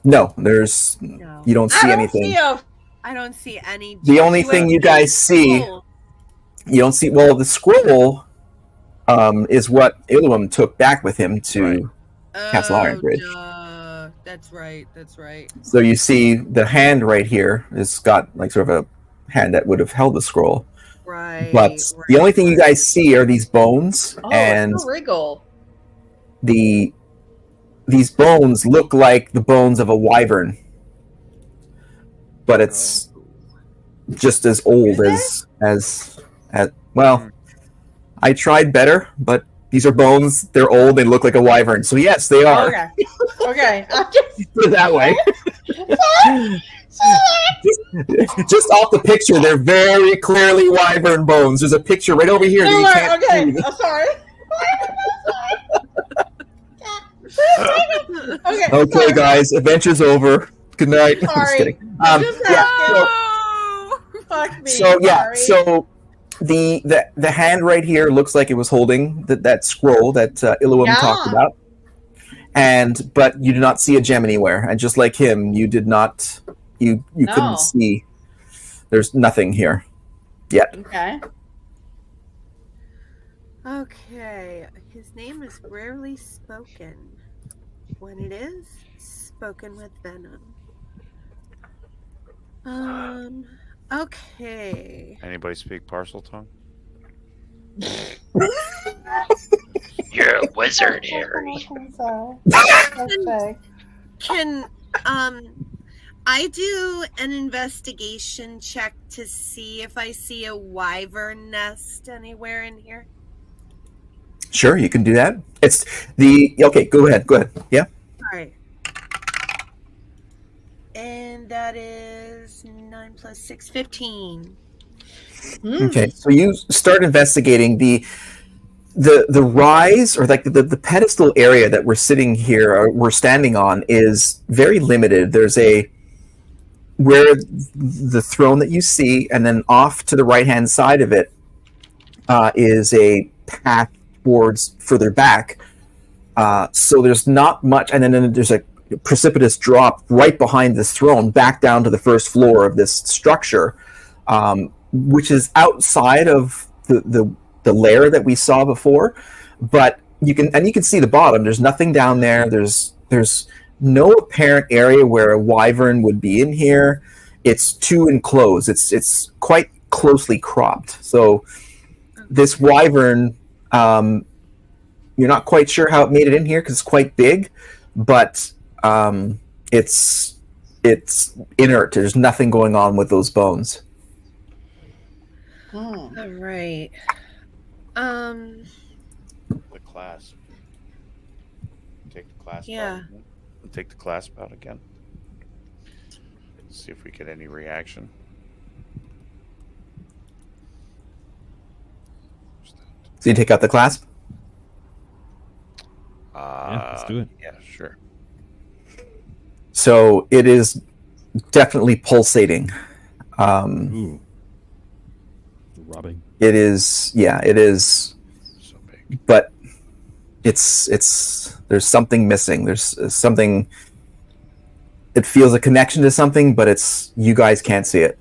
No, there's No. you don't I see don't anything. see a. I don't see any. The only thing you guys see, you don't see. Well, the scroll is what Illuam took back with him to. Castle Ironbridge. Duh. That's right. That's right. So you see the hand right here has got like sort of a hand that would have held the scroll. Right. But the only thing you guys see are these bones, Oh, and it's so regal. these bones look like the bones of a wyvern, but it's just as old as well. I tried better, but these are bones. They're old. They look like a wyvern. So yes, they are. Okay. Okay. I'm just Put it that way. Just off the picture, they're very clearly wyvern bones. There's a picture right over here that you can't okay. see. I'm sorry. Okay. Okay, sorry. guys, adventure's over. Good night. I'm just Sorry. kidding. Just Yeah, asking. Fuck me. so yeah, sorry. so the hand right here looks like it was holding that scroll that Illuam talked about, but you do not see a gem anywhere, and just like him, you did not, you No. couldn't see. There's nothing here yet. Okay. Okay, his name is rarely spoken. When it is, spoken with venom. Okay. Anybody speak parcel tongue? You're a wizard, Harry. Can I do an investigation check to see if I see a wyvern nest anywhere in here? Sure, you can do that. It's okay. Go ahead. Yeah. All right. And that is 9 plus 6, 15. Okay, so you start investigating the rise, or like the pedestal area that we're sitting here, or we're standing on, is very limited. There's where the throne that you see, and then off to the right hand side of it is a path towards further back. So there's not much, and then there's a precipitous drop right behind this throne back down to the first floor of this structure, which is outside of the lair that we saw before, but you can see the bottom. There's nothing down there. There's no apparent area where a wyvern would be in here. It's too enclosed. It's quite closely cropped. So this wyvern, you're not quite sure how it made it in here because it's quite big, but it's inert. There's nothing going on with those bones. All right. The clasp. Take the clasp Yeah. out. Take the clasp out again. See if we get any reaction. So you take out the clasp? Yeah, let's do it. Yeah, sure. So it is definitely pulsating. Ooh. Rubbing. It is, yeah, it is, So big. but it's there's something missing. There's something. It feels a connection to something, but you guys can't see it.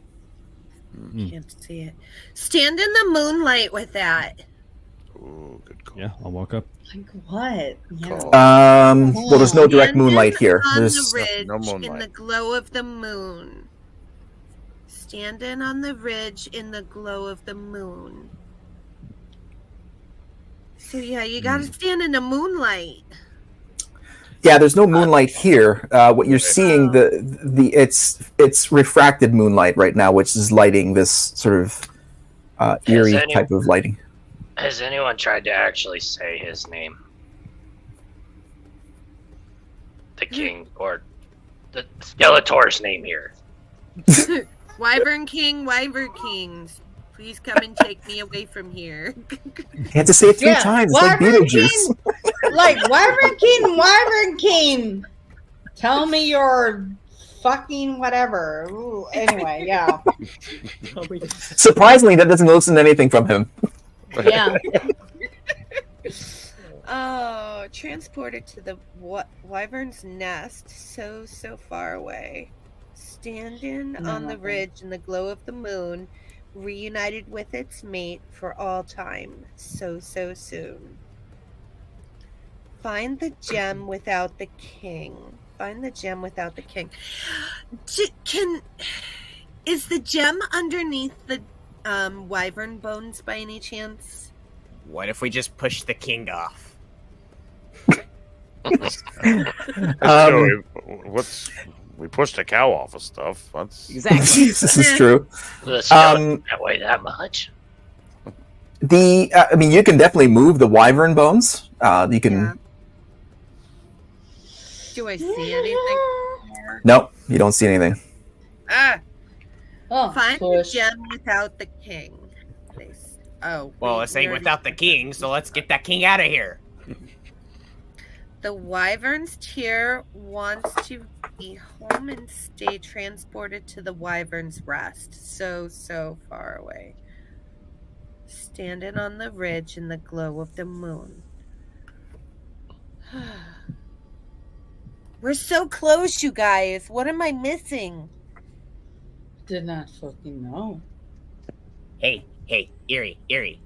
Can't see it. Stand in the moonlight with that. Ooh, good call. Yeah, I'll walk up. Like what? Yeah. Call. Well, there's no direct Stand moonlight here. on There's the ridge no in moonlight. the glow of the moon. Standing on the ridge in the glow of the moon. So yeah, you gotta stand in the moonlight. yeah, there's no moonlight here. What you're seeing it's refracted moonlight right now, which is lighting this sort of eerie type of lighting. Has anyone tried to actually say his name? The king, or the Skeletor's name here. Wyvern King, Wyvern Kings, please come and take me away from here. You have to say it 3 times. It's like Wyvern Beetlejuice. King, like Wyvern King. Tell me your fucking whatever. Ooh, anyway, yeah. Surprisingly, that doesn't listen to anything from him. Yeah. Oh, transported to the Wyvern's nest, so far away. Standing on the ridge in the glow of the moon, reunited with its mate for all time, so soon. Find the gem without the king. Find the gem without the king. Is the gem underneath the wyvern bones by any chance? What if we just push the king off? We pushed a cow off of stuff. That's Exactly. This is true. The skeleton that way that much. I mean, you can definitely move the wyvern bones. You can. Yeah. Do I see anything? Nope, you don't see anything. Ah, Oh, find the push. gem without the king. Oh. Well, wait, let's say we already- without the king, so let's get that king out of here. The wyvern's tier wants to be home and stay transported to the wyvern's rest. So far away. Standing on the ridge in the glow of the moon. We're so close, you guys. What am I missing? Did not fucking know. Hey, Erie. You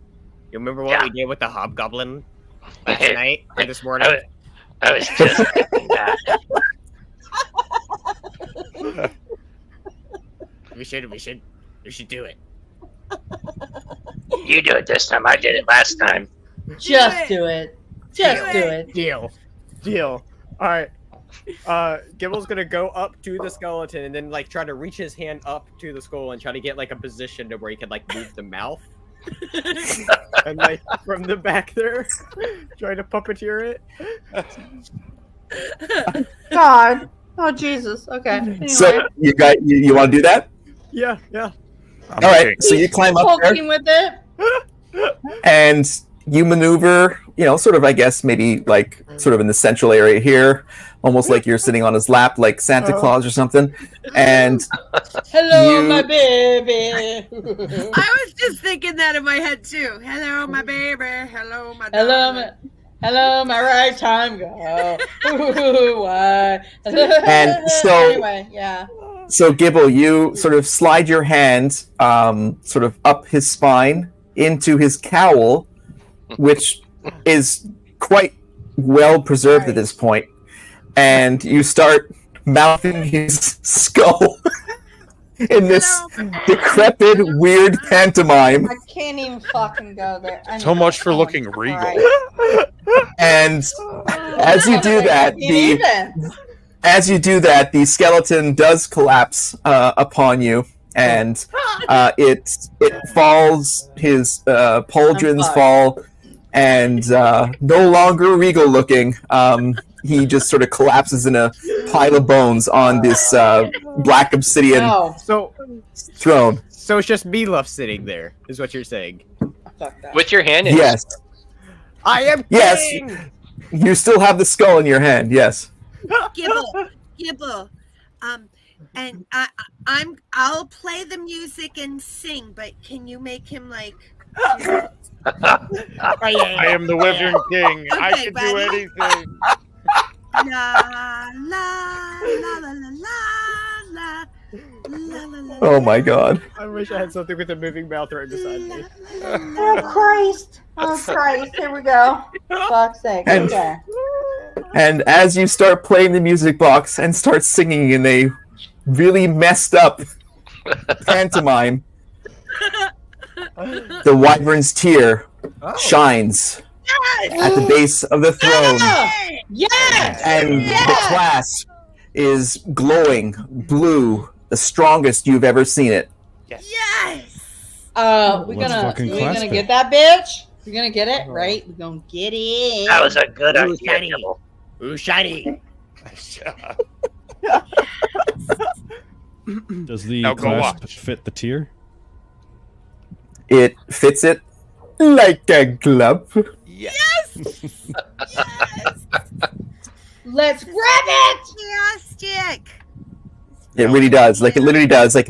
remember what we did with the hobgoblin last night or this morning? I was just thinking that. We should do it. You do it this time. I did it last time. Just do it. Just do it. Deal. All right. Gibble's gonna go up to the skeleton and then like try to reach his hand up to the skull and try to get like a position to where he can like move the mouth. And like from the back there, trying to puppeteer it. God. Oh Jesus. Okay. Anyway. So you want to do that? Yeah. I'm All right. looking. So you climb up there Poking with it. and you maneuver. Sort of, I guess, maybe like sort of in the central area here, almost like you're sitting on his lap, like Santa Claus or something. And Hello, You- my baby. I was just thinking that in my head too. Hello, my baby. Hello, my Hello, my right time go. Ooh, why? And so- anyway, yeah. so Gibble, you sort of slide your hand, sort of up his spine into his cowl, which is quite well preserved at this point, and you start mouthing his skull in this decrepit, weird pantomime. I can't even fucking go there. I So know. much for Oh, looking regal. Christ. And as you do that, the skeleton does collapse upon you, and it falls. His pauldrons fucked. fall, and no longer regal looking. He just sort of collapses in a pile of bones on this black obsidian No, So throne. it's just me left sitting there, is what you're saying. fuck that. With your hand in Yes, I am Yes. king! you still have the skull in your hand. Yes. Gibble. And I'll play the music and sing, but can you make him like? I am the Wyvern King. I Okay, can buddy. do anything. La la la la la la la la la. Oh my God. I wish I had something with a moving mouth right beside me. Oh Christ! Oh Christ! Here we go. Fuck's sake. And- Okay. And as you start playing the music box and start singing in a really messed up pantomime, the wyvern's tear shines at the base of the throne, Yes! and the clasp is glowing blue, the strongest you've ever seen it. Yes. We're Let's fucking gonna clasp it. get that bitch. We're gonna get it, right? We're gonna get it. That was a good Ooh, idea, shiny. Gibble. Ooh, shiny. Does the Now go clasp watch. fit the tier? It fits it like a glove. Let's grab it. Fantastic. It really does. Like, it literally does. Like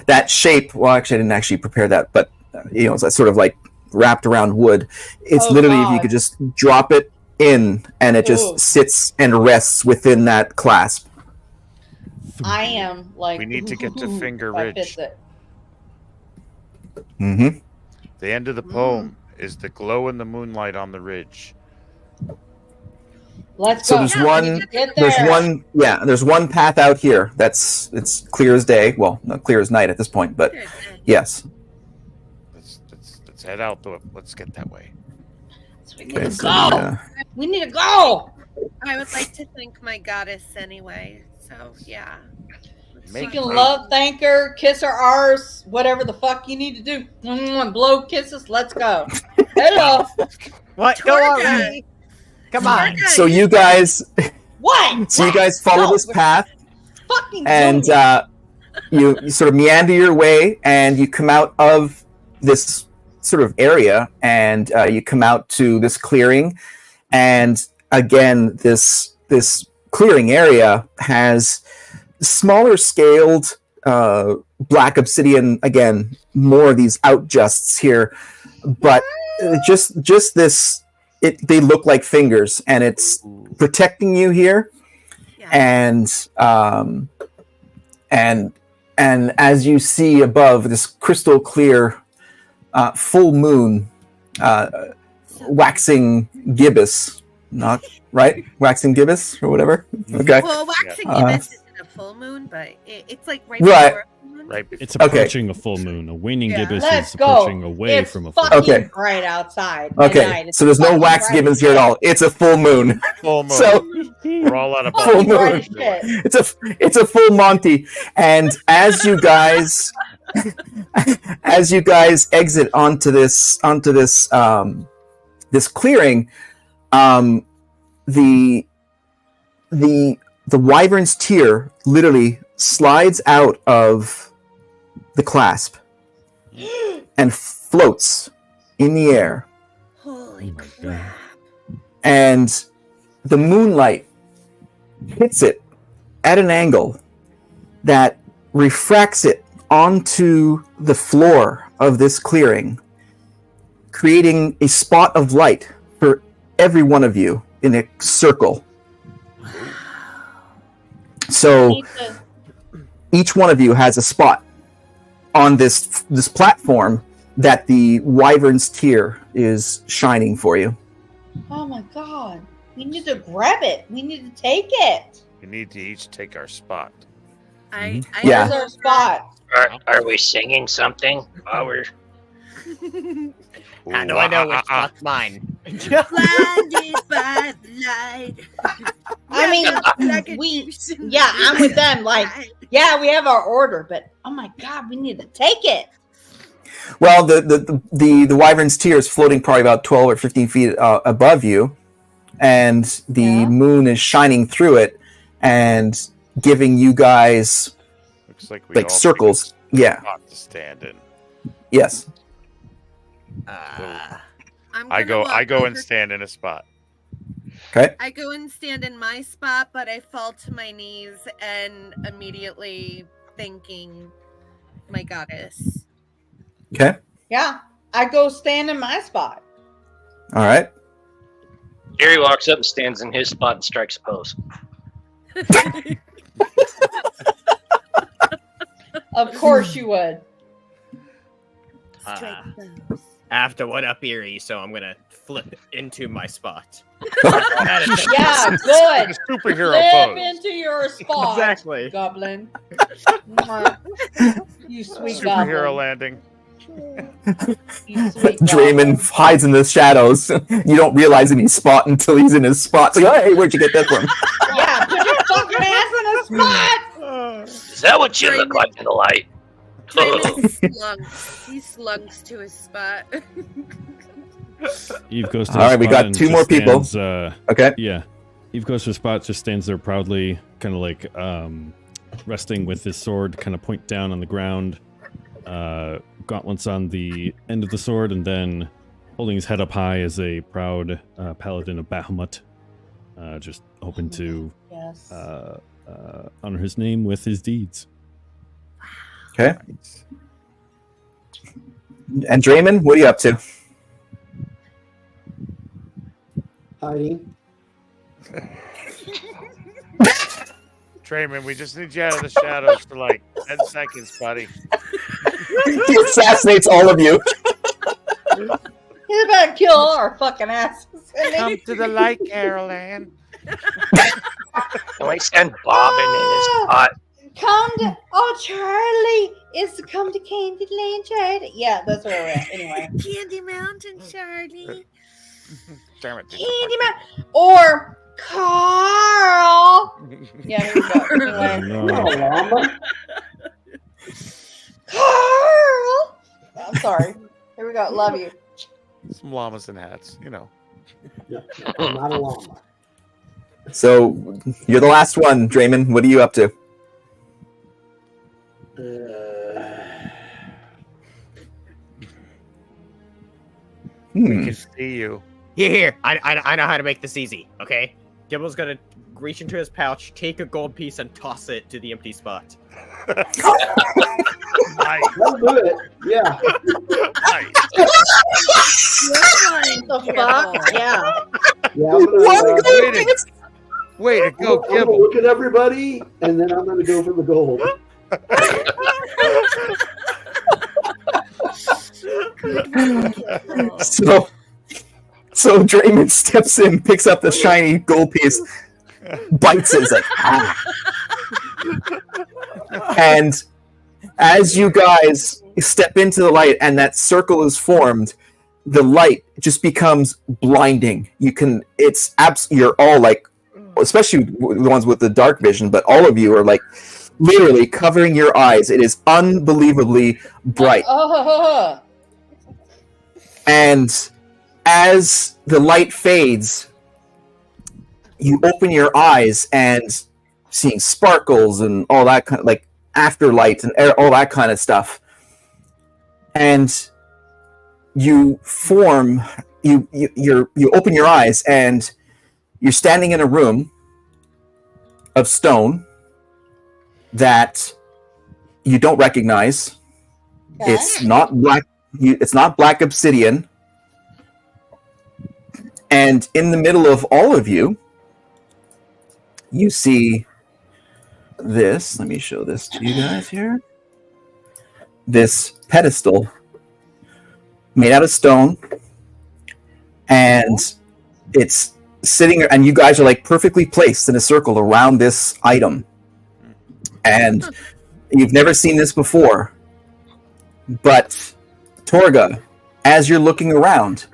that shape. Well, actually, I didn't actually prepare that, but it's sort of like wrapped around wood. It's Oh, literally if you God. could just drop it in, and it just Ooh. sits and rests within that clasp. I am like. We need to get to Finger that Ridge. fits it. Mm-hmm. The end of the poem is the glow in the moonlight on the ridge. Let's So go. there's Yeah, one. we need to Get There's there. one. Yeah, there's one path out here. It's clear as day. Well, not clear as night at this point, but yes. Let's head out. Let's get that way. We need Okay, to so, go. We need to go. I would like to thank my goddess anyway. So yeah. You can love, thank her, kiss her arse, whatever the fuck you need to do. Blow kisses, let's go. Hello. What? Go on, Torga. Lee. Come on. So you guys, What? so you guys follow No, this we're path, fucking and zoning. you sort of meander your way, and you come out of this sort of area, and you come out to this clearing, and again, this clearing area has smaller scaled black obsidian. Again, more of these outjusts here, but just this. They look like fingers, and it's protecting you here. Yeah. And as you see above this crystal clear full moon, waxing gibbous, not right? Waxing gibbous or whatever. Okay. Well, waxing gibbous isn't a full moon, but it's like right Right. before a full moon. Right. It's approaching a full moon. A waning Yeah. gibbous Let's is go. approaching away It's from a full fucking moon. Okay. bright outside. at Okay. night. It's So there's no fucking wax bright gibbons as here at shit. all. It's a full moon. Full moon. So We're all out of Full Fucking moon. bright as shit. it's a full Monty. And as you guys exit onto this this clearing, the wyvern's tear literally slides out of the clasp and floats in the air, Holy Oh my crap. and the moonlight hits it at an angle that refracts it onto the floor of this clearing, creating a spot of light for every one of you in a circle. So Need to- each one of you has a spot on this platform that the wyvern's tear is shining for you. Oh my god. We need to grab it. We need to take it. We need to each take our spot. I Yeah. Where's our spot? Are we singing something while we're? How do I know which spot's mine? blinded by the light. I mean, yeah, I'm with them. Like, yeah, we have our order, but oh my god, we need to take it. Well, the wyvern's tear is floating probably about 12 or 15 feet above you, and the Yeah. moon is shining through it and giving you guys Looks like we like all circles. Yeah. pick a spot to stand in. Yes. I go and stand in a spot. Okay. I go and stand in my spot, but I fall to my knees and immediately thanking my goddess. Okay. Yeah, I go stand in my spot. All right. Gary walks up and stands in his spot and strikes a pose. Of course you would. Strike those. I have to one up Erie, so I'm gonna flip into my spot. Yeah, good. Like a superhero Live pose. into your spot. Exactly. Goblin. Mwah. You sweet Superhero goblin. landing. You sweet Draymond goblin. hides in the shadows. You don't realize any spot until he's in his spot. It's like, hey, where'd you get that from? Yeah, put your fucking ass in a spot. Is that what you look like in the light? Draymond slunks. He slunks to his spot. Eve goes to All the right, we spot got and two just more people. stands, Okay. yeah. Eve goes to the spot, just stands there proudly, kind of like resting with his sword, kind of point down on the ground, gauntlets on the end of the sword, and then holding his head up high as a proud paladin of Bahamut, just hoping to Yes. honor his name with his deeds. Okay. And Draymond, what are you up to? Hiding. Trayman, we just need you out of the shadows for like 10 seconds, buddy. He assassinates all of you. He's about to kill all our fucking asses. Come to the light, Carol Ann. Can we send Bobbin in his spot? Come to Charlie. It's to come to Candyland, Charlie. Yeah, that's where we're at. Anyway. Candy Mountain, Charlie. Damn it. Candyman. Or Carl. Yeah, here we go. Anyway. No, No. llama. Carl. I'm sorry. Here we go. Love you. Some llamas and hats, you know. Yeah, I'm not a llama. So you're the last one, Draymond. What are you up to? We Hmm. can see you. Here. I know how to make this easy. Okay. Gibble's gonna reach into his pouch, take a gold piece, and toss it to the empty spot. Nice. That'll do it. Yeah. Nice. The fuck? Yeah. Yeah, I'm gonna, What? Way to go, I'm gonna Gibble. look at everybody, and then I'm gonna go for the gold. So Draymond steps in, picks up the shiny gold piece, bites it, is like, ah. And as you guys step into the light and that circle is formed, the light just becomes blinding. You're all like, especially the ones with the dark vision, but all of you are like literally covering your eyes. It is unbelievably bright. Oh. And as the light fades, you open your eyes and seeing sparkles and all that kind of like afterlight and all that kind of stuff. And you open your eyes and you're standing in a room of stone that you don't recognize. Okay. It's not black. It's not black obsidian. And in the middle of all of you, you see this. Let me show this to you guys here. This pedestal made out of stone. And it's sitting, and you guys are like perfectly placed in a circle around this item. And you've never seen this before. But Torga, as you're looking around,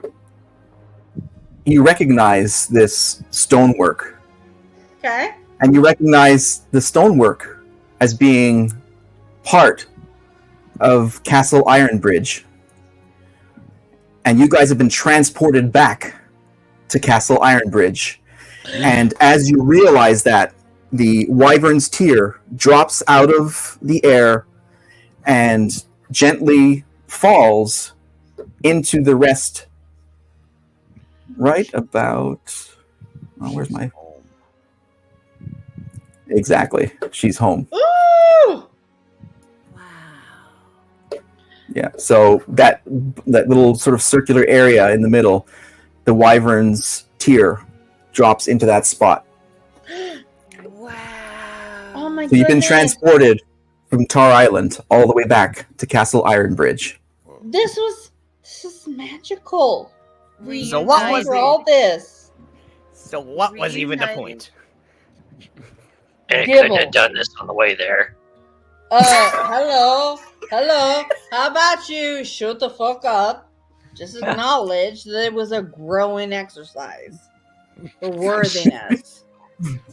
you recognize this stonework. Okay. And you recognize the stonework as being part of Castle Ironbridge. And you guys have been transported back to Castle Ironbridge. And as you realize that, the Wyvern's tear drops out of the air and gently falls into the rest. Right about... Oh, where's my... Exactly. She's home. Ooh. Wow. Yeah. So that little sort of circular area in the middle, the Wyvern's tear drops into that spot. Wow. Oh my So you've been goodness. transported from Tar Island all the way back to Castle Ironbridge. This is magical. So what was For it? all this? So what was even the Reunited. point? And it couldn't Gibble. have done this on the way there. Hello. How about you shut the fuck up? Just acknowledge that it was a growing exercise for worthiness.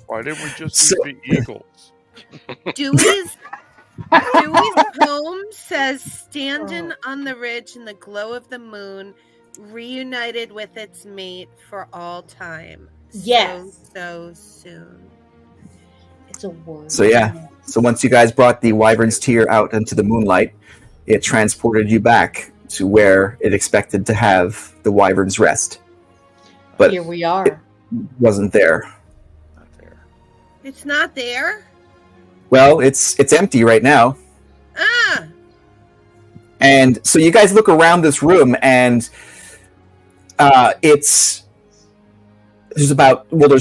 Why didn't we just So- eat the eagles? Dewey's home says, standing on the ridge in the glow of the moon, reunited with its mate for all time. Yes. So soon. It's a word. So yeah. So once you guys brought the Wyvern's tear out into the moonlight, it transported you back to where it expected to have the Wyvern's rest. But Here we are. wasn't there. Not there. It's not there? Well, it's empty right now. Ah! And so you guys look around this room, and there's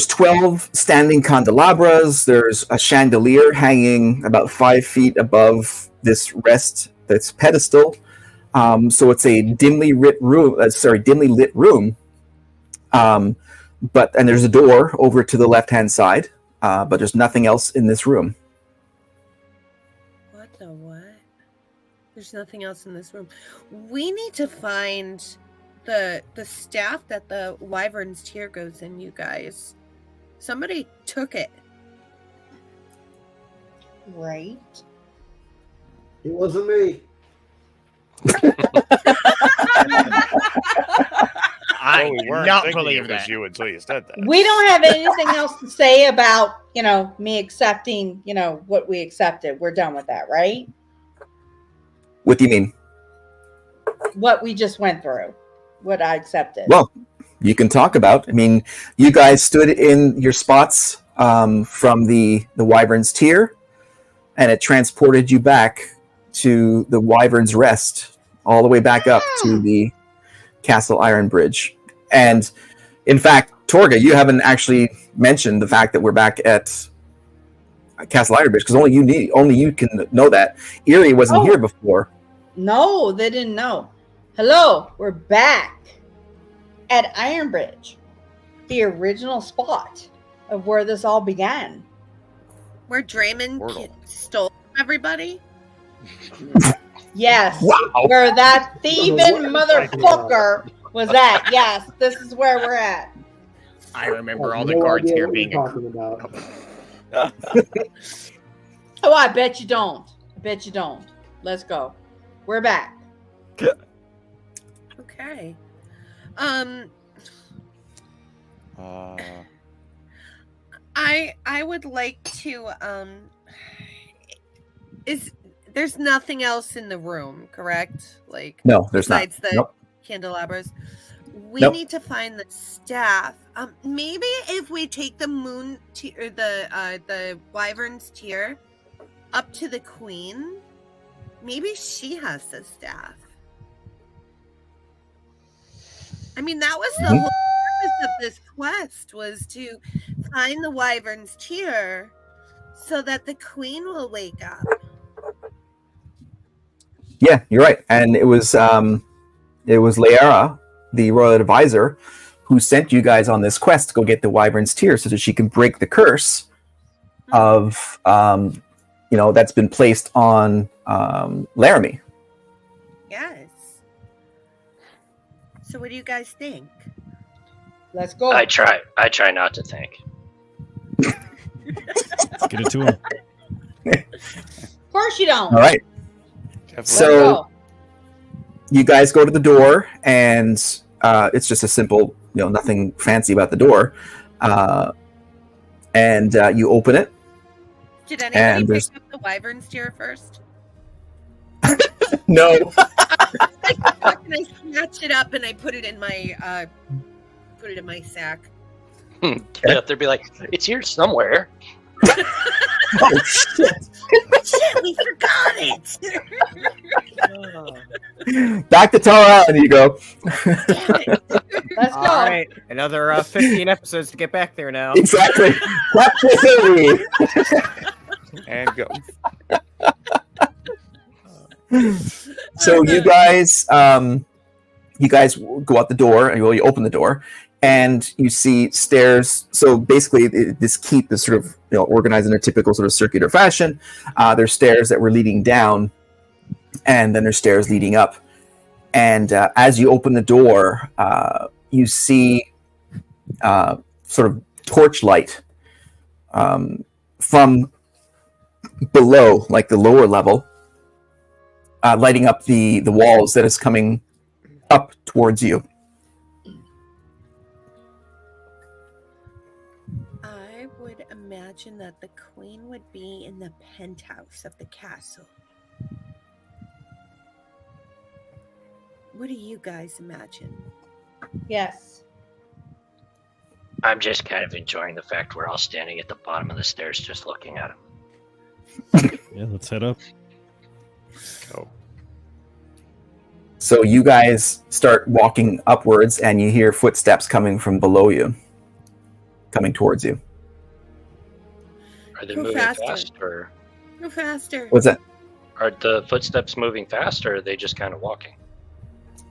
12 standing candelabras. There's a chandelier hanging about 5 feet above this pedestal. So it's a dimly lit room. And there's a door over to the left-hand side, but there's nothing else in this room. What the what? There's nothing else in this room. We need to find the staff that the Wyvern's tear goes in, you guys. Somebody took it. Right. It wasn't me. I we do weren't not thinking believe it was that. you until you said that. We don't have anything else to say about, me accepting, what we accepted. We're done with that, right? What do you mean? What we just went through. What I accepted. Well, you can talk about. I mean, you guys stood in your spots from the Wyvern's tier, and it transported you back to the Wyvern's Rest, all the way back up to the Castle Iron Bridge. And in fact, Torga, you haven't actually mentioned the fact that we're back at Castle Iron Bridge, because only you can know that. Erie wasn't here before. No, they didn't know. Hello, we're back at Iron Bridge, the original spot of where this all began. Where Draymond Portal. stole from everybody? Yes, Wow. where that What thieving are you talking motherfucker was at. Yes, this is where we're at. I I remember all have the no guards idea here what you're being. talking about. Oh, I bet you don't. I bet you don't. Let's go. We're back. Okay. I would like to there's nothing else in the room, correct? Like No, there's not. besides the Nope. candelabras. We Nope. need to find the staff. Maybe if we take the moon or the Wyvern's tier up to the queen, maybe she has the staff. I mean, that was the whole purpose of this quest, was to find the Wyvern's tier so that the queen will wake up. Yeah, you're right. And it was Laera, the royal advisor, who sent you guys on this quest to go get the Wyvern's tear so that she can break the curse of that's been placed on Laramie. Yes. So what do you guys think? Let's go. I try not to think. Let's get it to him. Of course you don't. All right. Definitely. Let's So go. you guys go to the door, and it's just a simple, nothing fancy about the door. And you open it. Did And anybody there's- pick up the Wyvern's tier first? No. And I snatched it up and I put it in my sack. Get up there, be like, it's here somewhere. Oh, shit. Shit, we forgot it. Back to Tara, and you go. Damn it. Let's go. All right, another 15 episodes to get back there now. Exactly. Capture Hillary. And go. So you guys go out the door, and you open the door, and you see stairs. So basically, this keep is sort of organized in a typical sort of circular fashion. There's stairs that were leading down, and then there's stairs leading up. And as you open the door, you see sort of torchlight from below, like the lower level, lighting up the walls that is coming up towards you. I would imagine that the queen would be in the penthouse of the castle. What do you guys imagine? Yes. I'm just kind of enjoying the fact we're all standing at the bottom of the stairs just looking at him. Yeah, let's head up. Go. So you guys start walking upwards, and you hear footsteps coming from below you, coming towards you. Are they Go moving faster. fast, or Go faster. What's that? are the footsteps moving fast, or are they just kind of walking?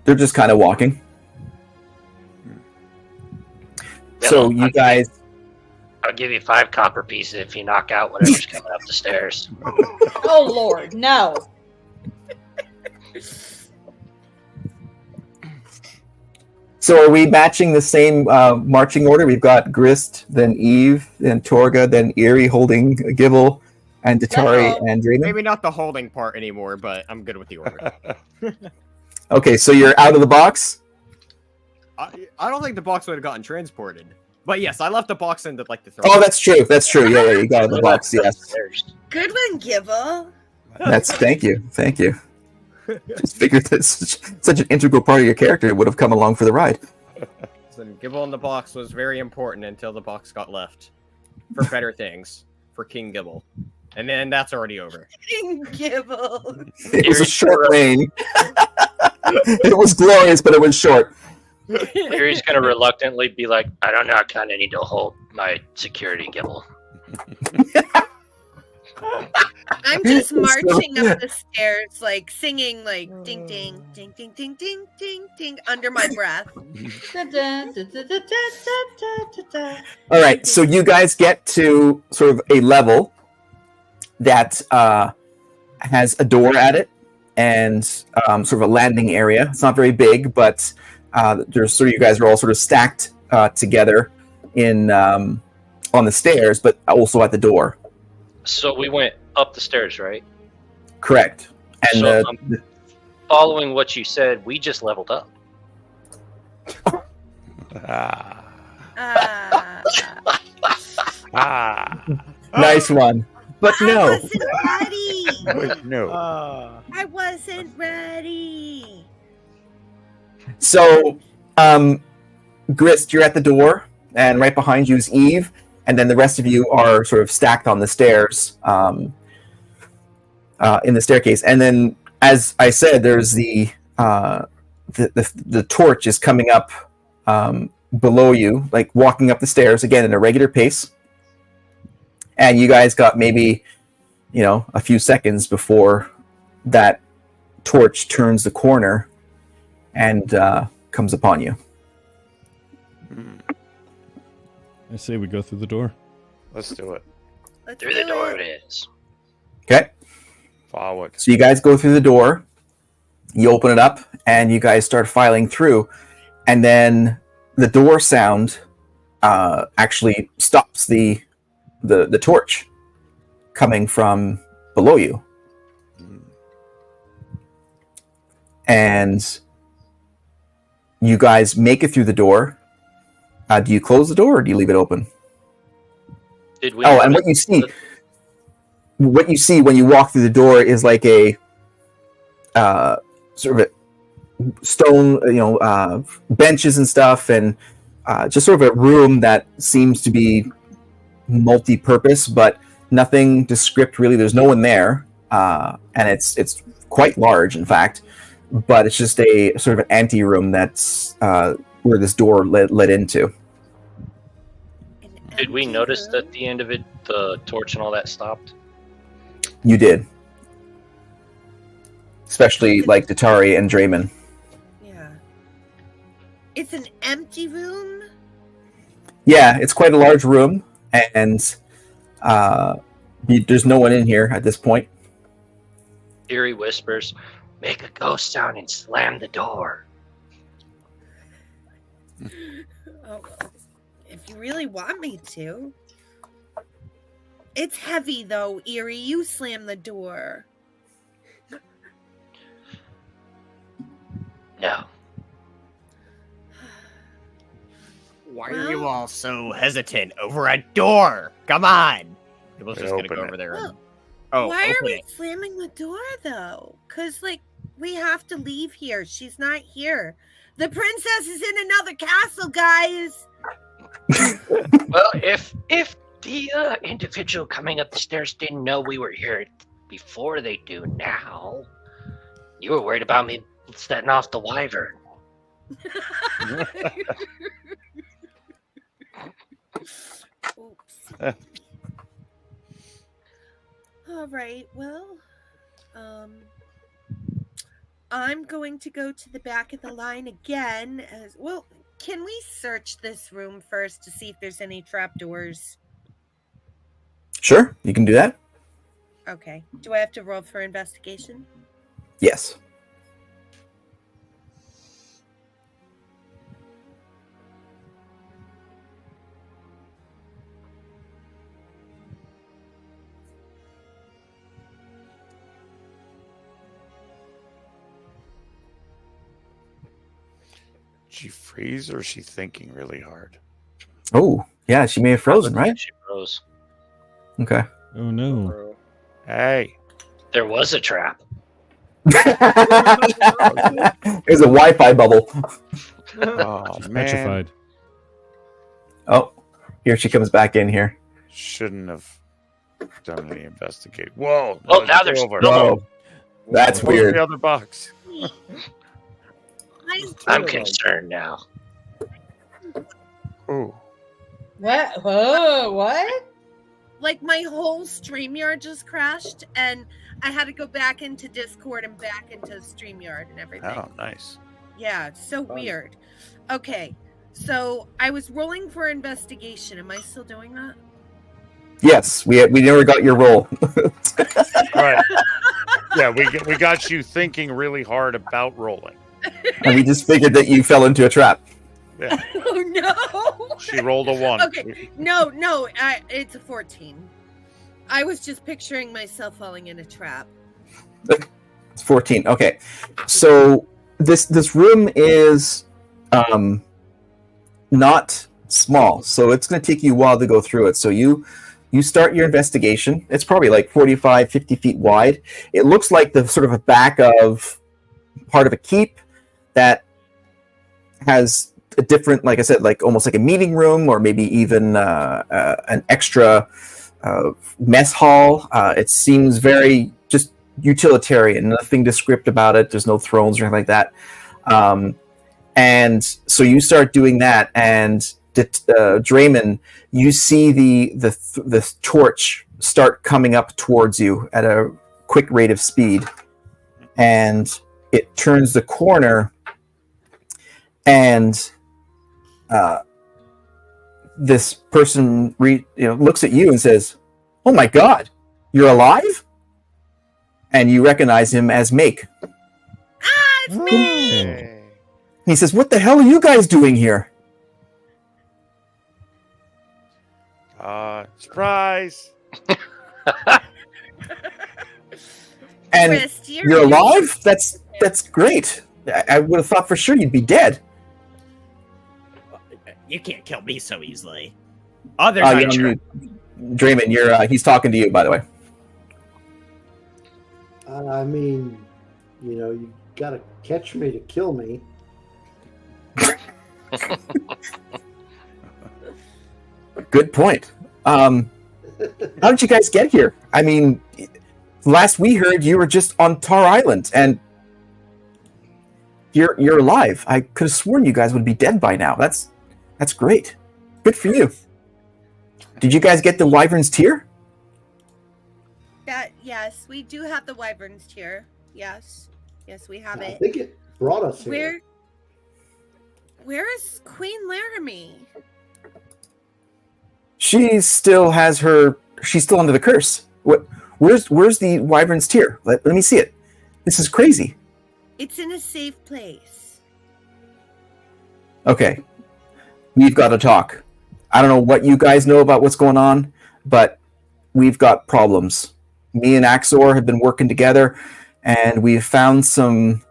They're just kind of walking. So you guys, I'll give you 5 copper pieces if you knock out whatever's coming up the stairs. Oh Lord, no. So are we matching the same marching order? We've got Grist, then Eve, then Torga, then Eerie holding Gibble, and Datari Uh-oh. and Draven? Maybe not the holding part anymore, but I'm good with the order. Okay, so you're out of the box? I don't think the box would have gotten transported. But yes, I left the box in the throw. Oh, that's true. That's true. Yeah, you got out of the box, yes. Good one, Gibble. Thank you. Just figured that such an integral part of your character would have come along for the ride. Listen, Gibble in the box was very important until the box got left. For better things. For King Gibble. And then that's already over. King Gibble. It was a short reign. It was glorious, but it was short. Eerie's gonna reluctantly be like, I don't know, I kind of need to hold my security, Gibble. I'm just marching up the stairs, singing, ding, ding, ding, ding, ding, ding, ding, ding, under my breath. All right, so you guys get to sort of a level that has a door at it and sort of a landing area. It's not very big, but there's you guys are all sort of stacked together in on the stairs, but also at the door. So we went up the stairs, right? Correct. And So, following what you said, we just leveled up. nice one. But I no. wasn't ready. No. I wasn't ready. So, Grist, you're at the door, and right behind you is Eve, and then the rest of you are sort of stacked on the stairs in the staircase. And then, as I said, there's the torch is coming up below you, walking up the stairs again at a regular pace. And you guys got maybe, a few seconds before that torch turns the corner and comes upon you. I say we go through the door. Let's do it. Through the door it is. Okay. Follow it. So you guys go through the door, you open it up, and you guys start filing through. And then the door sound actually stops the torch coming from below you. And you guys make it through the door. Do you close the door or do you leave it open? Did we? Oh, and what you see when you walk through the door is like a sort of a stone, benches and stuff, and just sort of a room that seems to be multi-purpose, but nothing descript really. There's no one there, and it's quite large, in fact. But it's just a sort of an ante-room that's where this door led into. Did we notice that at the end of it, the torch and all that stopped? You did. Especially like Datari and Draymond. Yeah. It's an empty room? Yeah, it's quite a large room, and there's no one in here at this point. Eerie whispers, make a ghost sound and slam the door. Oh, if you really want me to. It's heavy, though, Eerie. You slam the door. No. Why are you all so hesitant over a door? Come on. People's just gonna go Open it. over there. Well, Oh, why are open we it. slamming the door, though? Because, we have to leave here. She's not here. The princess is in another castle, guys. Well, if the individual coming up the stairs didn't know we were here before they do now, you were worried about me setting off the wyvern. Oops. All right, well, I'm going to go to the back of the line again. As well, can we search this room first to see if there's any trapdoors? Sure, you can do that. Okay. Do I have to roll for investigation? Yes. she freeze or is she thinking really hard? Oh, yeah, she may have frozen, right? She froze. Okay. Oh no. Hey, There was a trap. There's a Wi-Fi bubble. oh She's man, petrified. Oh, here she comes back in here. shouldn't have done any investigate. Whoa! Oh, no, now it's there's over. Whoa, that's Close weird. The other box. I'm concerned now. Ooh. What? Whoa, what? Like my whole StreamYard just crashed, and I had to go back into Discord and back into StreamYard and everything. Oh, nice. Yeah, it's so weird. Okay, so I was rolling for investigation. Am I still doing that? Yes, we never got your roll. Right. Yeah, we got you thinking really hard about rolling. And we just figured that you fell into a trap. Yeah. Oh no! She rolled a 1. Okay, no, it's a 14. I was just picturing myself falling in a trap. It's 14. Okay. So this room is not small. So it's going to take you a while to go through it. So you start your investigation. It's probably like 45, 50 feet wide. It looks like the sort of a back of part of a keep that has a different, like I said, like almost like a meeting room or maybe even an extra mess hall. It seems very just utilitarian, nothing descriptive about it. There's no thrones or anything like that. And so you start doing that, and Draymond, you see the torch start coming up towards you at a quick rate of speed, and it turns the corner, and this person looks at you and says, "Oh my God, you're alive!" And you recognize him as Make. Ah, it's me! Hey. He says, "What the hell are you guys doing here?" Surprise! And Chris, you're alive? That's great. I would have thought for sure you'd be dead. You can't kill me so easily. Oh, there's my trap. Draymond, he's talking to you, by the way. I mean, you gotta catch me to kill me. Good point. How did you guys get here? I mean, last we heard, you were just on Tar Island, and you're alive. I could have sworn you guys would be dead by now. That's great. Good for you. Did you guys get the Wyvern's Tear? Yes, we do have the Wyvern's Tear. Yes, we have I it. think it brought us here. Where is Queen Laramie? She's still under the curse. Where's the Wyvern's Tear? Let me see it. This is crazy. It's in a safe place. Okay. We've got to talk. I don't know what you guys know about what's going on, but we've got problems. Me and Axor have been working together, and we've found some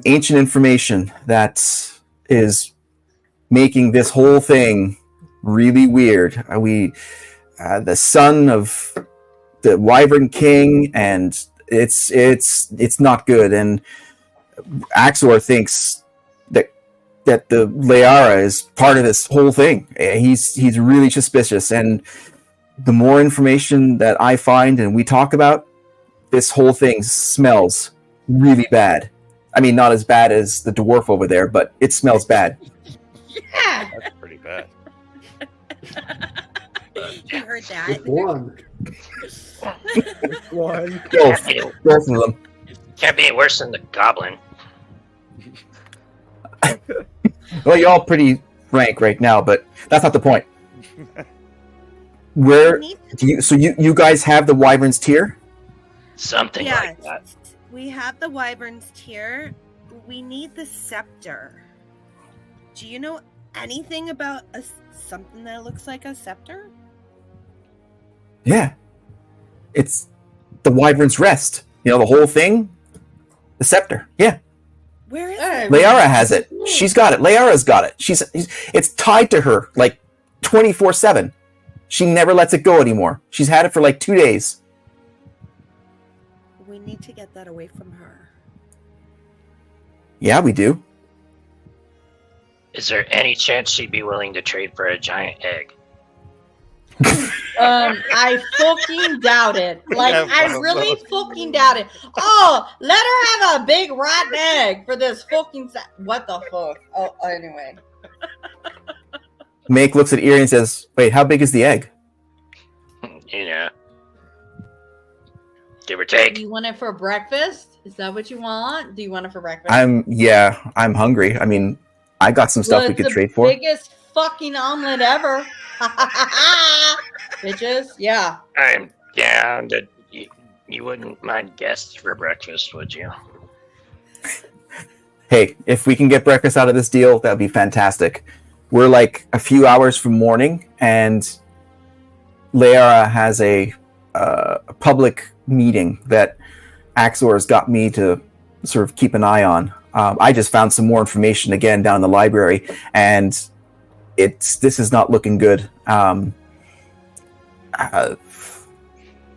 ancient information that is making this whole thing really weird. The son of the Wyvern King, and it's not good. And Axor thinks that the Lair is part of this whole thing. He's really suspicious, and the more information that I find and we talk about, this whole thing smells really bad. I mean, not as bad as the dwarf over there, but it smells bad. Yeah. That's pretty bad. You heard that? Which one? One. Both of them. Can't be worse than the goblin. Well, you're all pretty rank right now, but that's not the point. Where do you guys have the Wyvern's Tear? Something like that. We have the Wyvern's Tear. We need the scepter. Do you know anything about something that looks like a scepter? Yeah. It's the Wyvern's Rest. The whole thing? The scepter. Yeah. Where is Hey, it? Layara has it. She's got it. Layara's got it. It's tied to her like 24/7. She never lets it go anymore. She's had it for like 2 days. We need to get that away from her. Yeah, we do. Is there any chance she'd be willing to trade for a giant egg? I fucking doubt it. Like, Yeah, I well, really fucking doubt it. Oh, let her have a big rotten egg for this fucking. What the fuck? Oh, anyway. Make looks at Erie and says, "Wait, how big is the egg?" You know, give or Do take. you want it for breakfast? Is that what you want? Do you want it for breakfast? I'm hungry. I mean, I got some stuff Well, we it's could the trade for. Biggest fucking omelet ever. Bitches, yeah. I'm down to. You wouldn't mind guests for breakfast, would you? Hey, if we can get breakfast out of this deal, that'd be fantastic. We're like a few hours from morning, and Layara has a public meeting that Axor's got me to sort of keep an eye on. I just found some more information again down in the library, and this is not looking good.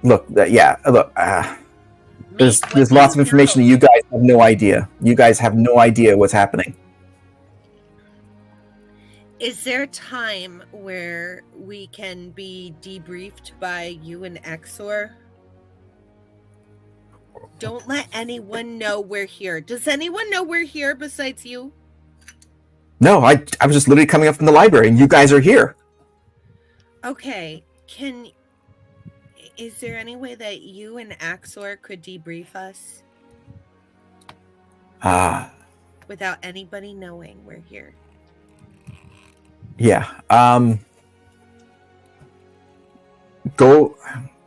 Look, there's lots of information that you guys have no idea. You guys have no idea what's happening. Is there a time where we can be debriefed by you and Exor? Don't let anyone know we're here. Does anyone know we're here besides you? No, I was just literally coming up from the library, and you guys are here. Okay, is there any way that you and Axor could debrief us without anybody knowing we're here? Yeah. Go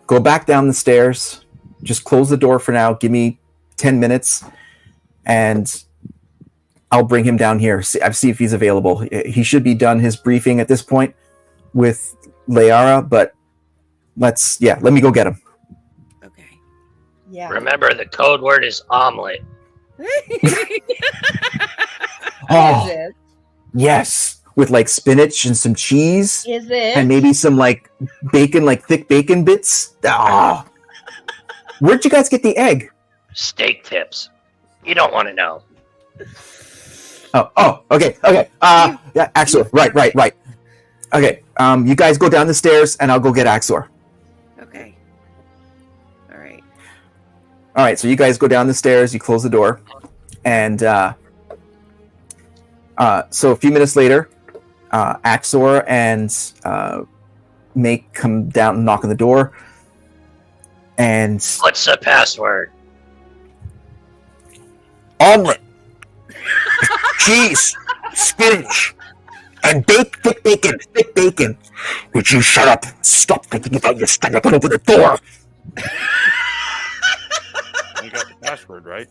back down the stairs. Just close the door for now. Give me 10 minutes, and I'll bring him down here. See if he's available. He should be done his briefing at this point with Layara, but let me go get him. Okay. Yeah. Remember, the code word is omelet. Oh, Is it? yes, with like spinach and some cheese, Is it? and maybe some like bacon, like thick bacon bits. Ah, where'd you guys get the egg? Steak tips. You don't want to know. Oh, okay. Yeah, Axor. Right. Okay, you guys go down the stairs, and I'll go get Axor. Okay. All right, so you guys go down the stairs, you close the door, and so a few minutes later, Axor and Make come down and knock on the door, and What's the password? omelet, cheese, spinach, and thick bacon. Would you shut up? Stop thinking about your stomach and open the door. You got the password right.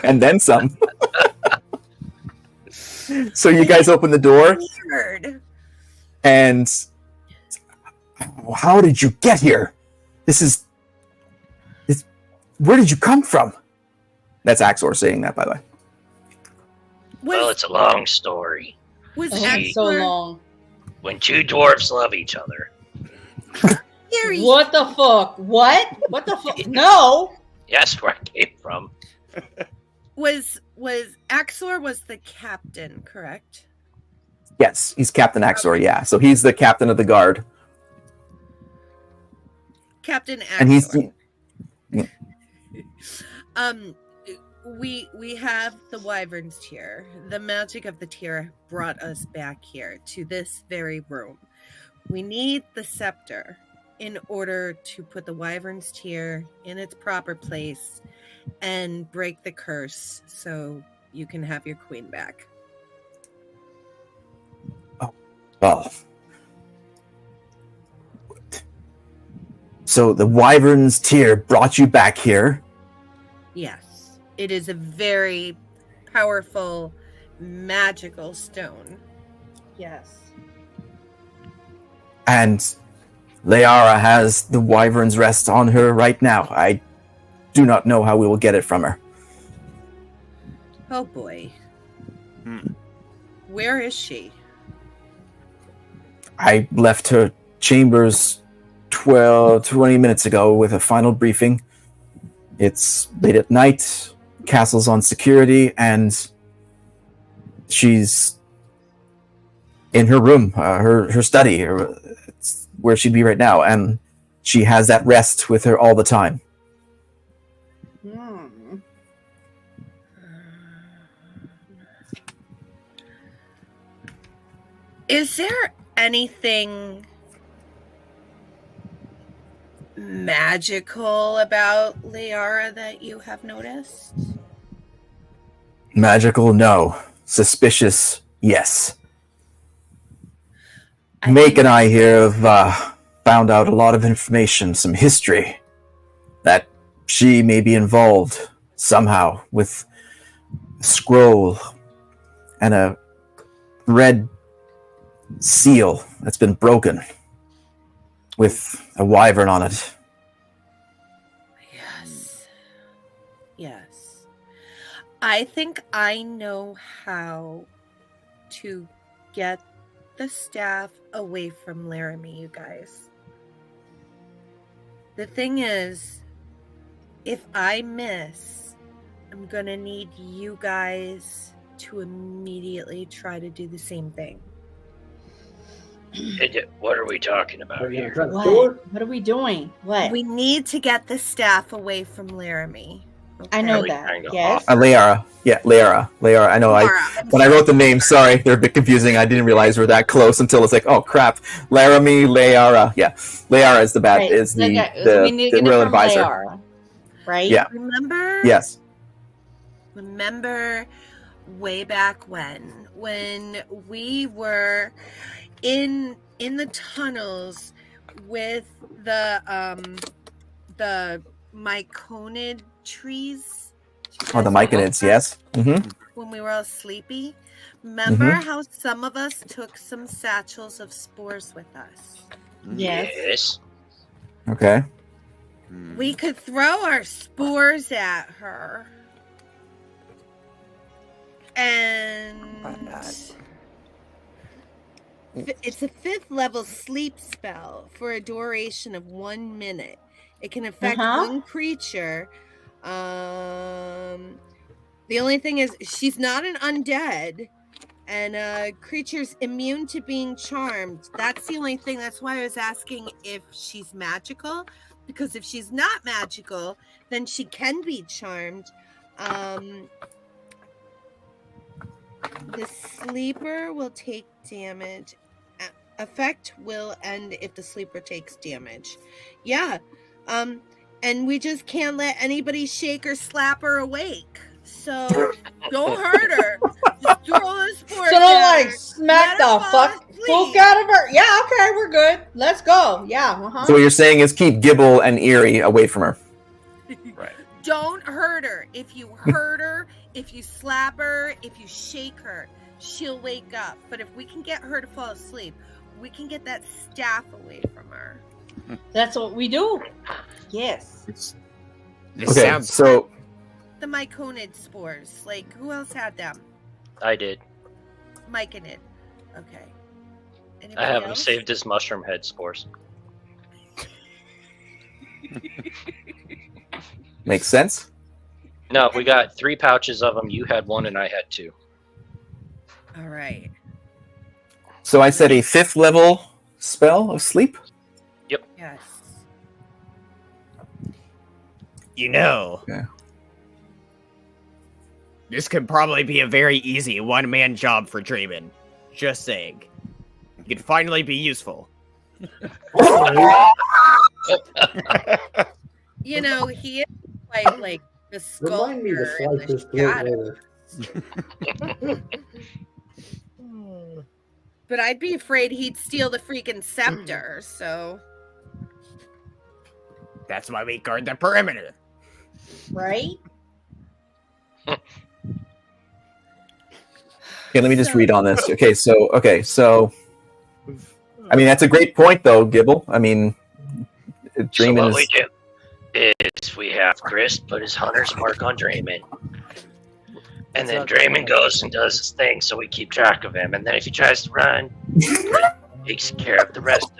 And then some. So you guys open the door, Weird. and how did you get here? Where did you come from? That's Axor saying that, by the way. Well, it's a long story. Was Oh, Axor- so long. When two dwarves love each other. Harry? What the fuck? What? What the fuck? No. That's where I came from. Was Axor was the captain, correct? Yes, he's Captain Axor, yeah. So he's the captain of the guard. Captain Axor. And he's... We have the Wyvern's tier. The magic of the tier brought us back here to this very room. We need the scepter in order to put the Wyvern's tier in its proper place and break the curse so you can have your queen back. Oh. So the Wyvern's tier brought you back here. Yes. It is a very powerful, magical stone. Yes. And Layara has the Wyvern's rest on her right now. I do not know how we will get it from her. Oh boy. Hmm. Where is she? I left her chambers 20 minutes ago with a final briefing. It's late at night, castle's on security, and she's in her room, her study, it's where she'd be right now, and she has that rest with her all the time. Hmm. Is there anything magical about Liara that you have noticed? Magical, no. Suspicious, yes. I Make think- and I here have found out a lot of information, some history, that she may be involved somehow with a scroll and a red seal that's been broken with a wyvern on it. Yes. Yes. I think I know how to get the staff away from Laramie, you guys. The thing is, if I miss, I'm gonna need you guys to immediately try to do the same thing. What are we talking Are about you gonna here? try to kill her? What are we doing? What? We need to get the staff away from Laramie. I know Are we that. trying to Yes. Leara. Yeah, Leara. I know. Laura, When I wrote the name, sorry, they're a bit confusing. I didn't realize we're that close until it's like, oh crap, Laramie, Leara. Yeah, Leara is the bad Right. is the Okay, so we need to the get it real from advisor. Liara, right? Yeah. remember? Yes. Remember way back when we were in the tunnels with the myconid trees? Oh, the myconids. Yes. Mm-hmm. When we were all sleepy. Remember how some of us took some satchels of spores with us? Yes. Okay. Hmm. We could throw our spores at her. And it's a 5th level sleep spell for a duration of 1 minute. It can affect one creature. The only thing is she's not an undead, and creature's immune to being charmed. That's the only thing. That's why I was asking if she's magical, because if she's not magical, then she can be charmed. The sleeper will take damage. Effect will end if the sleeper takes damage. Yeah. And we just can't let anybody shake or slap her awake. So don't hurt her. Just throw the spores. So don't at like her. smack Let her the fall fuck asleep. out of her. Yeah, okay, we're good. Let's go. Yeah. So what you're saying is keep Gibble and Eerie away from her. Right. Don't hurt her. If you hurt her, if you slap her, if you shake her, she'll wake up. But if we can get her to fall asleep, we can get that staff away from her. That's what we do. Yes. This Okay. sounds So The myconid spores. Like, who else had them? I did. Myconid. Okay. I Anybody have them else? saved as mushroom head spores. makes sense. No, we got 3 pouches of them. You had 1 and I had 2. All right. So I said a 5th level spell of sleep. Yes. you know. Yeah. This could probably be a very easy one-man job for Draymond. Just saying. He could finally be useful. You know, he is quite like the sculptor. Remind me to and slice the this throat shadow. later. But I'd be afraid he'd steal the freaking scepter, so. That's why we guard the perimeter. Right? Okay, let me just read on this. Okay, so I mean that's a great point though, Gibble. I mean So Draymond what we is do is we have Chris put his hunter's mark on Draymond. And then So- Draymond goes and does his thing, so we keep track of him. And then if he tries to run, he takes care of the rest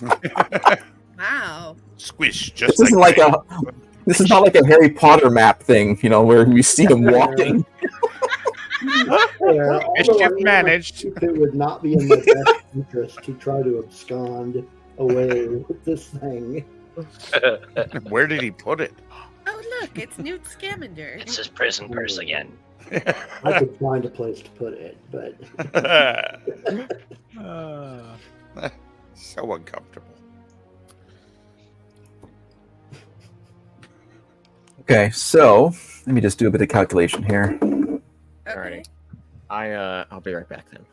of it. Wow. Squish, just This isn't like Draymond. a. This is not like a Harry Potter map thing, where we see him walking. Yeah, Mischief although I managed. think it would not be in my best interest to try to abscond away with this thing. Where did he put it? Oh, look, it's Newt Scamander. It's his prison purse again. I could find a place to put it, but So uncomfortable. Okay, so let me just do a bit of calculation here. Okay. Alrighty. I'll be right back then.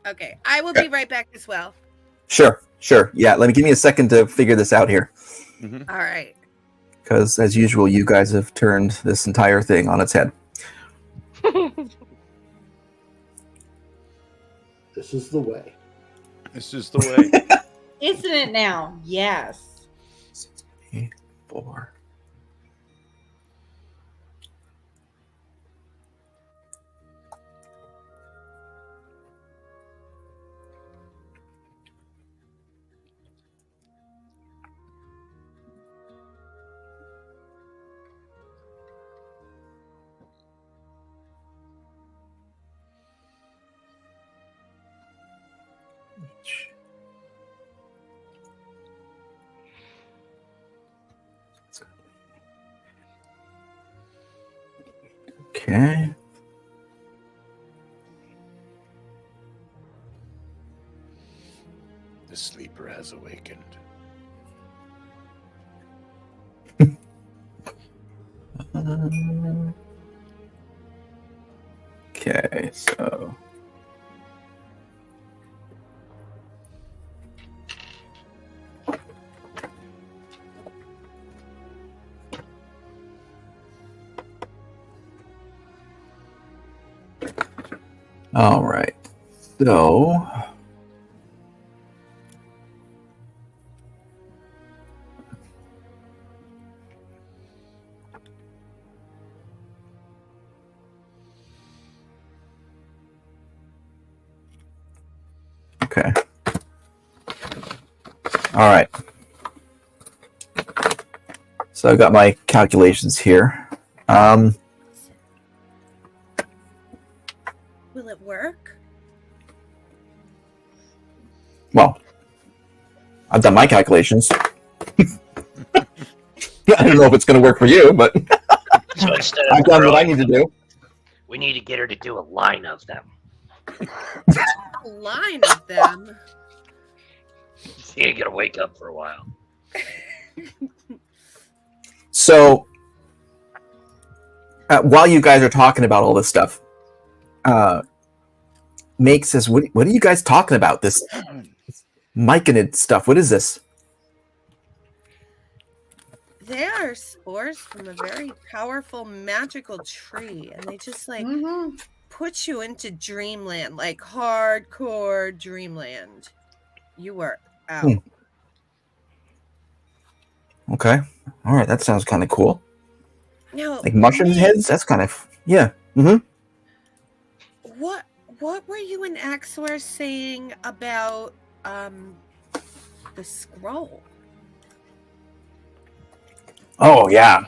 Okay, I will be right back as well. Sure. Yeah, give me a second to figure this out here, All right. because as usual, you guys have turned this entire thing on its head. this is the way. This is the way. Isn't it now? Yes. 4. Okay. The sleeper has awakened. Okay, so all right. So okay. All right. So I've got my calculations here. Will it work? Well, I've done my calculations. I don't know if it's going to work for you, but So instead I've of done what I throwing, need to do. we need to get her to do a line of them. A line of them. You ain't gonna wake up for a while. So, while you guys are talking about all this stuff, Make says, what are you guys talking about? This myconid stuff. What is this? They are spores from a very powerful magical tree, and they just put you into dreamland, like hardcore dreamland. You are out. Okay. All right. That sounds kind of cool. Now, Like mushroom Nick, heads? That's kind of, yeah. Mm-hmm. What were you and Axor saying about the scroll? Oh, yeah.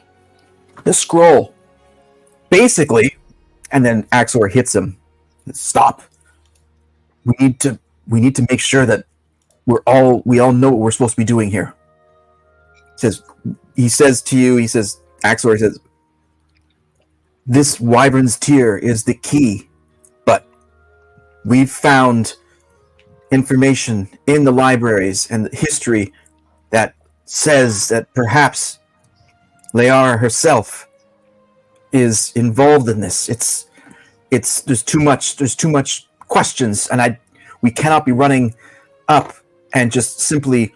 This scroll. Basically, and then Axor hits him. Stop. We need to make sure that we all know what we're supposed to be doing here. He says, Axor says, this Wyvern's tear is the key, but we've found information in the libraries and the history that says that perhaps lair herself is involved in this. It's there's too much questions, and we cannot be running up and just simply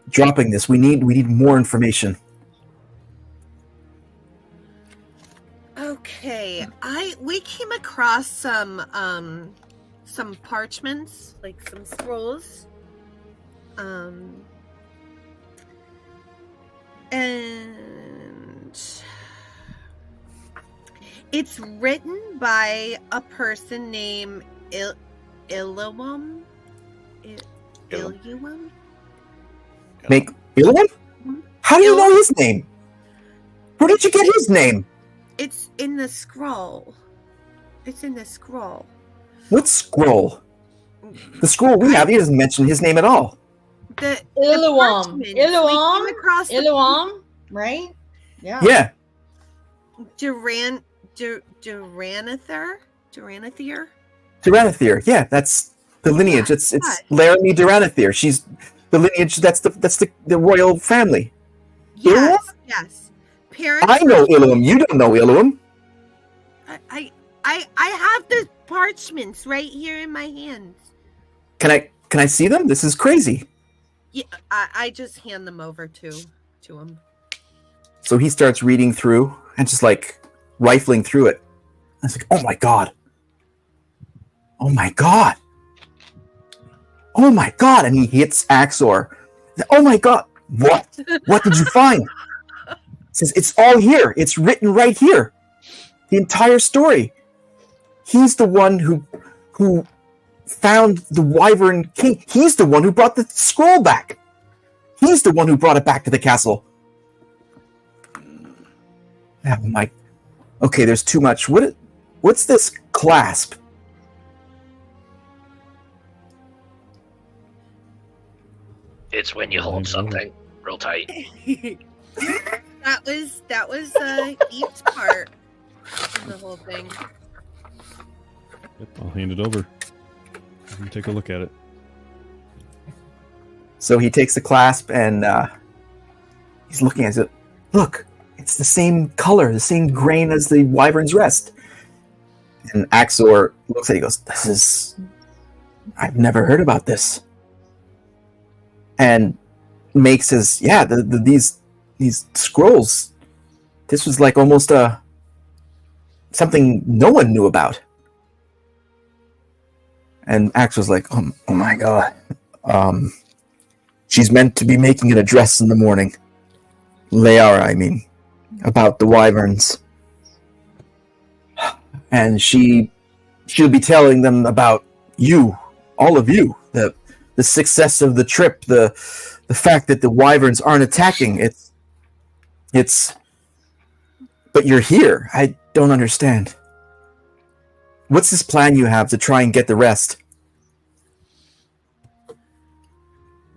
dropping this. We need more information. Okay, we came across some parchments, like some scrolls, and It's written by a person named Illuam. Illuam? Make Illuam? How do you know his name? Where did you get his name? It's in the scroll. It's in the scroll. What scroll? The scroll we have, he doesn't mention his name at all. The Illuam. parchment. Illuam. We came across the Illuam, right? Yeah. Yeah. Duranathir? Duranathir. Yeah, that's the lineage. It's Laramie Duranathir. She's the lineage. That's the royal family. Yes, Illuam? yes. Parents. I know Illuam. You don't know Illuam. I have the parchments right here in my hands. Can I see them? This is crazy. Yeah, I just hand them over to him. So he starts reading through and just like rifling through it. I was like, oh my god. Oh my god. Oh my god. And he hits Axor. Oh my god. What? What did you find? He says, it's all here. It's written right here. The entire story. He's the one who found the Wyvern King. He's the one who brought the scroll back. He's the one who brought it back to the castle. Oh my. Okay, there's too much. What's this clasp? It's when you hold something real tight. That was each part in the whole thing. Yep, I'll hand it over. You can take a look at it. So he takes the clasp and he's looking at it. Look, it's the same color, the same grain as the Wyvern's Rest. And Axor looks at it, he goes, I've never heard about this. And makes his, these scrolls, this was like almost something no one knew about. And Axor's like, oh my god. She's meant to be making an address in the morning. Lair, I mean, about the Wyverns. And she'll be telling them about you, all of you, the success of the trip, the fact that the Wyverns aren't attacking. It's but you're here. I don't understand. What's this plan you have to try and get the rest?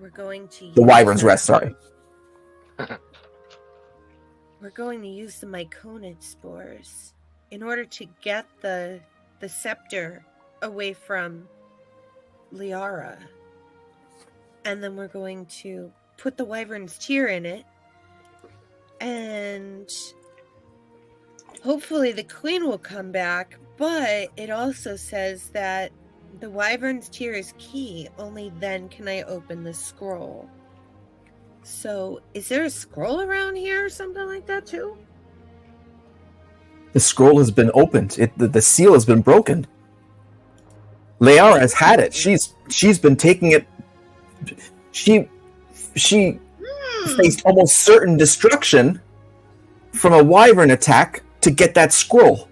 We're going to The Wyvern's Rest, sorry. We're going to use the myconid spores in order to get the scepter away from Liara. And then we're going to put the Wyvern's tear in it. And hopefully the queen will come back. But it also says that the Wyvern's tear is key. Only then can I open the scroll. So, is there a scroll around here or something like that too? The scroll has been opened. The seal has been broken. Liara has had it. She's been taking it. She faced almost certain destruction from a wyvern attack to get that scroll.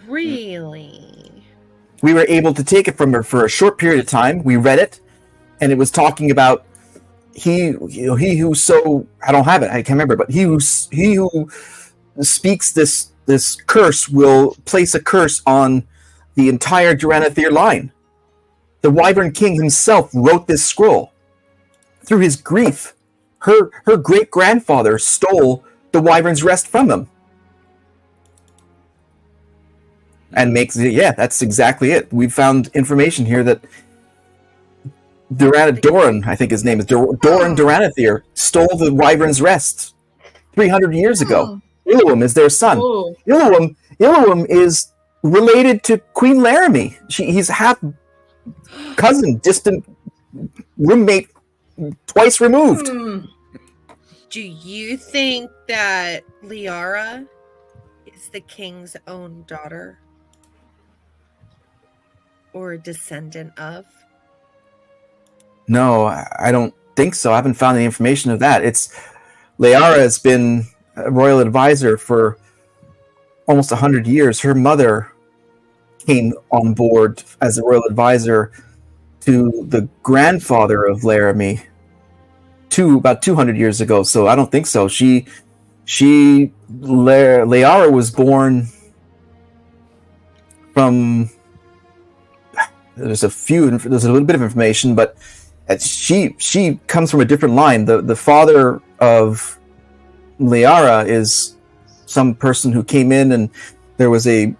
Really? We were able to take it from her for a short period of time. We read it, and it was talking about he who so I don't have it. I can't remember, but he who speaks this curse will place a curse on the entire Duranathir line. The Wyvern King himself wrote this scroll. Through his grief, her great-grandfather stole the Wyvern's Rest from him. And makes it, that's exactly it. We found information here that Doran, I think his name is Doran Duranathir, stole the Wyvern's Rest 300 years ago. Illuam is their son. Oh. Illuam is related to Queen Laramie. He's half cousin, distant roommate, twice removed. Do you think that Liara is the king's own daughter? Or a descendant of? No, I don't think so. I haven't found any information of that. Liara has been a royal advisor for almost 100 years, her mother came on board as a royal advisor to the grandfather of Laramie about 200 years ago. So I don't think so. Leara was born from. There's a little bit of information, but she comes from a different line. The father of Leara is some person who came in, and there was a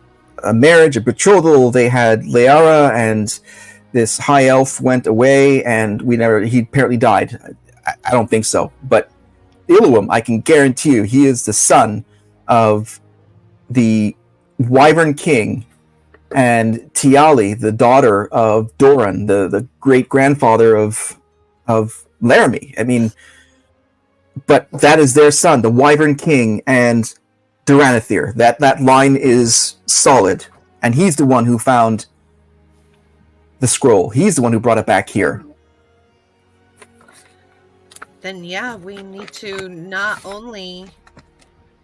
marriage, a betrothal. They had Leara, and this high elf went away, and he apparently died. I don't think so, but Illuam, I can guarantee you, he is the son of the Wyvern King and Tiali, the daughter of Doran, the great grandfather of Laramie. I mean, but that is their son, the Wyvern King and Duranathir. That line is solid, and he's the one who found the scroll. He's the one who brought it back here. Then yeah, we need to not only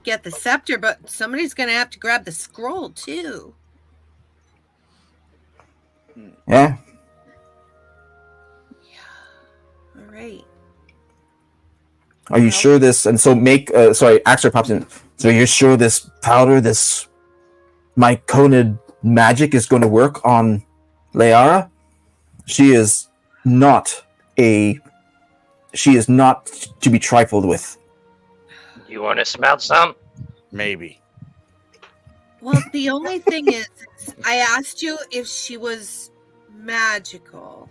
get the scepter, but somebody's going to have to grab the scroll too. Yeah. All right. Are you sure this? And so Axel pops in. So you're sure this powder, this myconid magic is going to work on Leara? She is not to be trifled with. You want to smell some? Maybe. Well, the only thing is, I asked you if she was magical.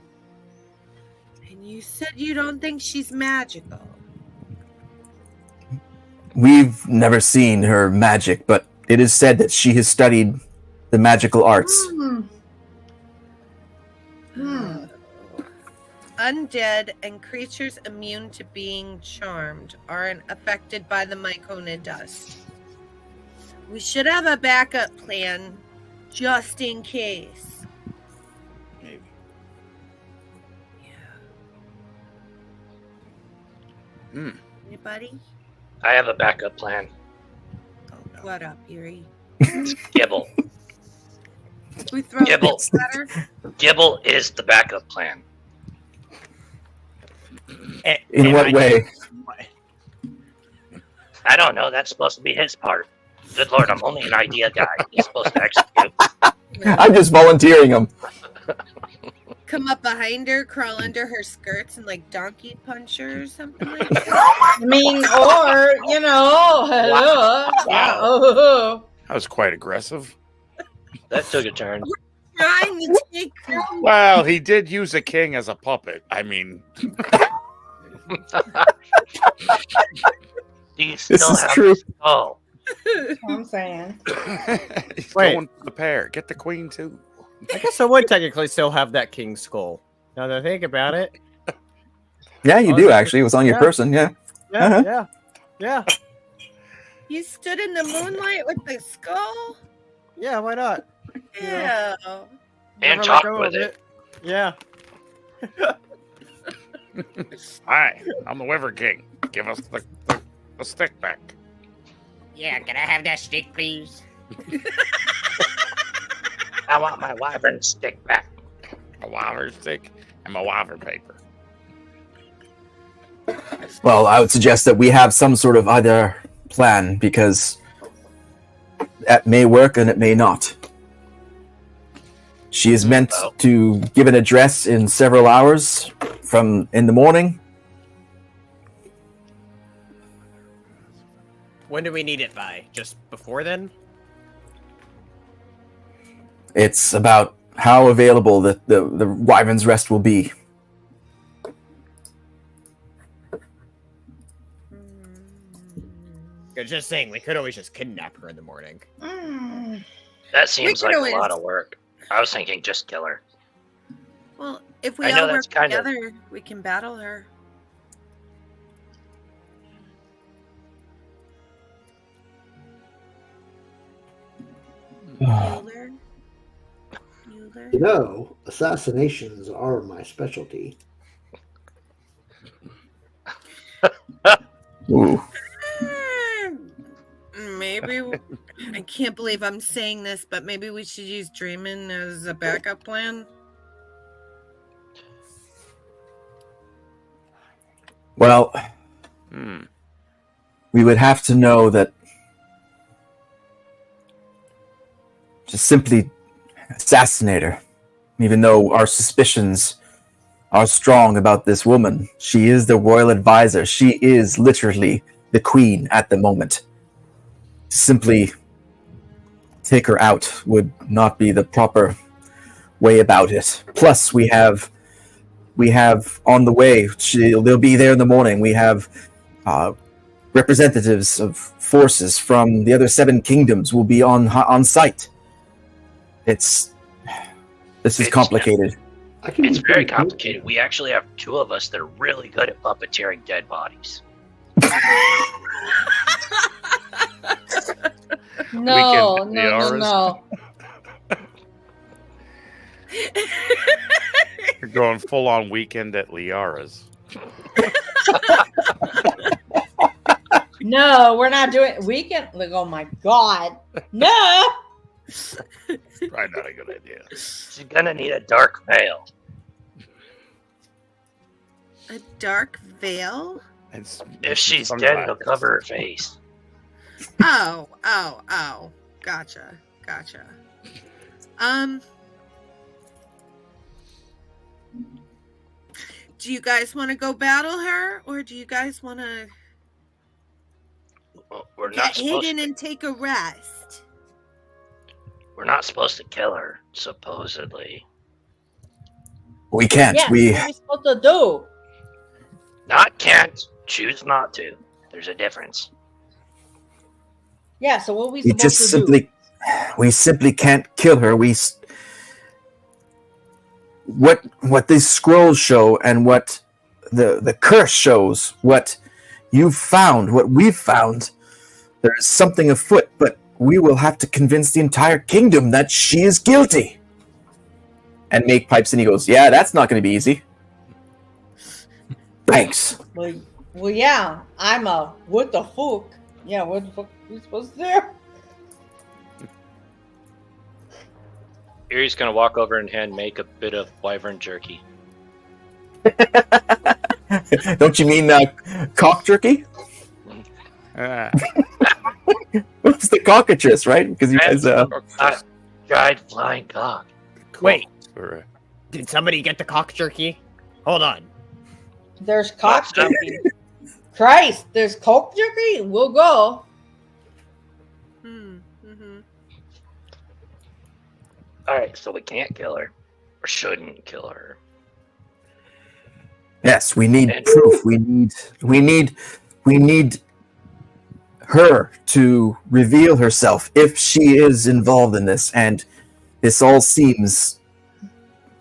And you said you don't think she's magical. We've never seen her magic, but it is said that she has studied the magical arts. Undead and creatures immune to being charmed aren't affected by the mycona dust. We should have a backup plan just in case. Maybe. Yeah. Anybody? I have a backup plan. Oh, no. What up, Erie? Gibble. We throw Gibble. better? Gibble is the backup plan. In what way? I don't know. That's supposed to be his part. Good Lord, I'm only an idea guy. He's supposed to execute. I'm just volunteering him. Come up behind her, crawl under her skirts, and like donkey punch her or something like that. I mean, or hello. Wow. Oh. That was quite aggressive. That took a turn. Trying to take Well, he did use a king as a puppet. I mean, Do you This still is have true. the skull? I'm saying. he's Wait. going for the pair. Get the queen too. I guess I would technically still have that king skull. Now that I think about it. Yeah, you do actually. It was on your Yeah. person. Yeah. Yeah, Uh-huh. yeah. You stood in the moonlight with the skull? Yeah, why not? Yeah. And Never let talk go with of it. Yeah. Hi, I'm the Wyvern King. Give us the stick back. Yeah, can I have that stick, please? I want my wyvern stick back. A wyvern stick and my wyvern paper. Well, I would suggest that we have some sort of other plan, because that may work and it may not. She is meant to give an address in several hours from in the morning. When do we need it by? Just before then? It's about how available the Wyvern's Rest will be. Just saying, we could always just kidnap her in the morning. That seems could like always- a lot of work. I was thinking just kill her. Well, if we I know all work that's kind of- together, we can battle her. Bueller? Bueller? You know, assassinations are my specialty. Ooh. Maybe I can't believe I'm saying this, but maybe we should use dreaming as a backup plan. Well, we would have to know that to simply assassinate her, even though our suspicions are strong about this woman. She is the royal advisor. She is literally the queen at the moment. Simply take her out would not be the proper way about it. Plus, we have on the way, they'll be there in the morning. We have representatives of forces from the other 7 kingdoms will be on site. This is complicated. It's very complicated. We actually have 2 of us that are really good at puppeteering dead bodies. No. You're going full on weekend at Liara's. No, we're not doing weekend. Like, oh my god, no! Probably not a good idea. She's gonna need a dark veil. A dark veil? If she's dead, it'll cover her face. Oh. Gotcha. Do you guys want to go battle her, or do you guys want to We're get not supposed hidden and take a rest? We're not supposed to kill her, supposedly. We can't. Yeah, We what are we supposed to do? Not can't. Choose not to. There's a difference. Yeah, so what are we we supposed just to simply we simply can't kill her. What these scrolls show and what the curse shows, what you've found, what we've found, there is something afoot, but we will have to convince the entire kingdom that she is guilty. And Make pipes and he goes, yeah, that's not going to be easy. Thanks. do? Well, yeah, I'm a what the fuck? Yeah, what the fuck are we supposed to do? Erie's gonna walk over and hand Make a bit of wyvern jerky. Don't you mean cock jerky? What's the cockatrice, right? Because you guys Dried flying cock. Wait, did somebody get the cock jerky? Hold on. There's cock jerky. Christ, there's cock jerky? We'll go. Alright, so we can't kill her. Or shouldn't kill her. Yes, we need proof. We need her to reveal herself if she is involved in this, and this all seems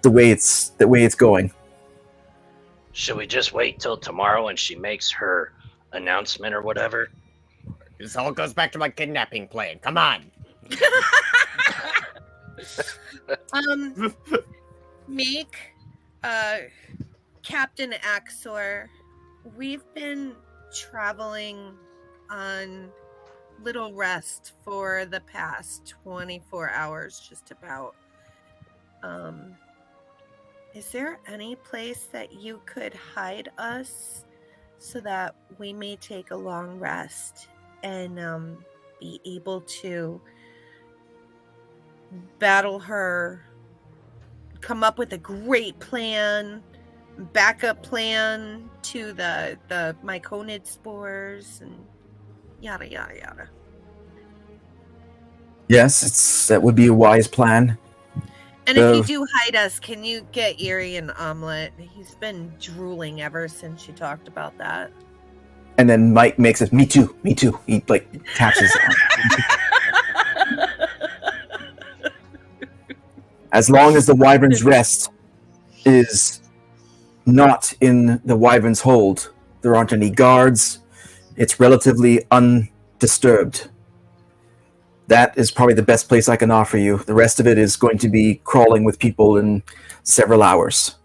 the way it's going. Should we just wait till tomorrow when she makes her announcement or whatever? This all goes back to my kidnapping plan. Come on. Make, Captain Axor, we've been traveling on little rest for the past 24 hours, just about. Is there any place that you could hide us so that we may take a long rest and be able to battle her, come up with a great plan, backup plan to the myconid spores, and yada yada yada? Yes, that would be a wise plan. And if you do hide us, can you get Eerie an omelet? He's been drooling ever since you talked about that. And then Mike makes it, me too. He taps his As long as the Wyvern's rest is not in the Wyvern's hold, there aren't any guards, it's relatively undisturbed. That is probably the best place I can offer you. The rest of it is going to be crawling with people in several hours.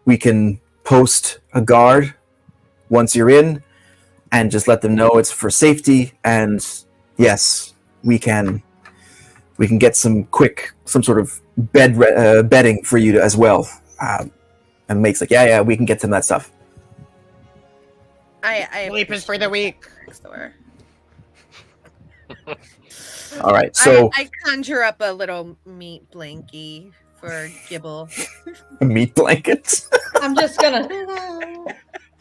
We can post a guard once you're in and just let them know it's for safety. And yes, we can we can get some sort of bedding for you as well. And Make's like, yeah, we can get some of that stuff. I Sleep is for the weak. next door. All right, so I conjure up a little meat blankie for Gibble. meat blankets. I'm just gonna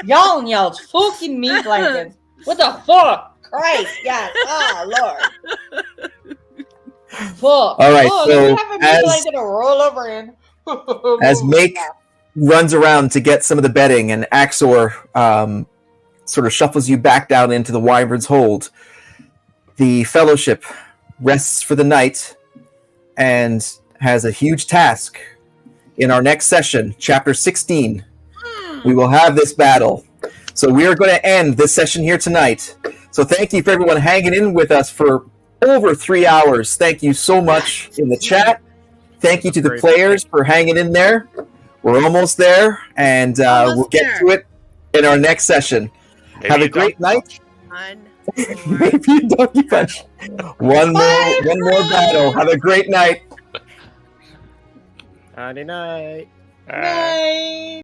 y'all yells fucking meat blankets. What the fuck? Christ, yes. Oh Lord. Fuck. All right, Oh, so let me have a meat blanket to roll over in. as Make runs around to get some of the bedding, and Axor sort of shuffles you back down into the Wyvern's hold, the Fellowship rests for the night and has a huge task. In our next session, Chapter 16, we will have this battle. So we are going to end this session here tonight. So thank you for everyone hanging in with us for over 3 hours. Thank you so much in the chat. Thank you to the players for hanging in there. We're almost there, and we'll get to it in our next session. Have a great night. Maybe a donkey punch. One more battle. Have a great night. Night night. Night.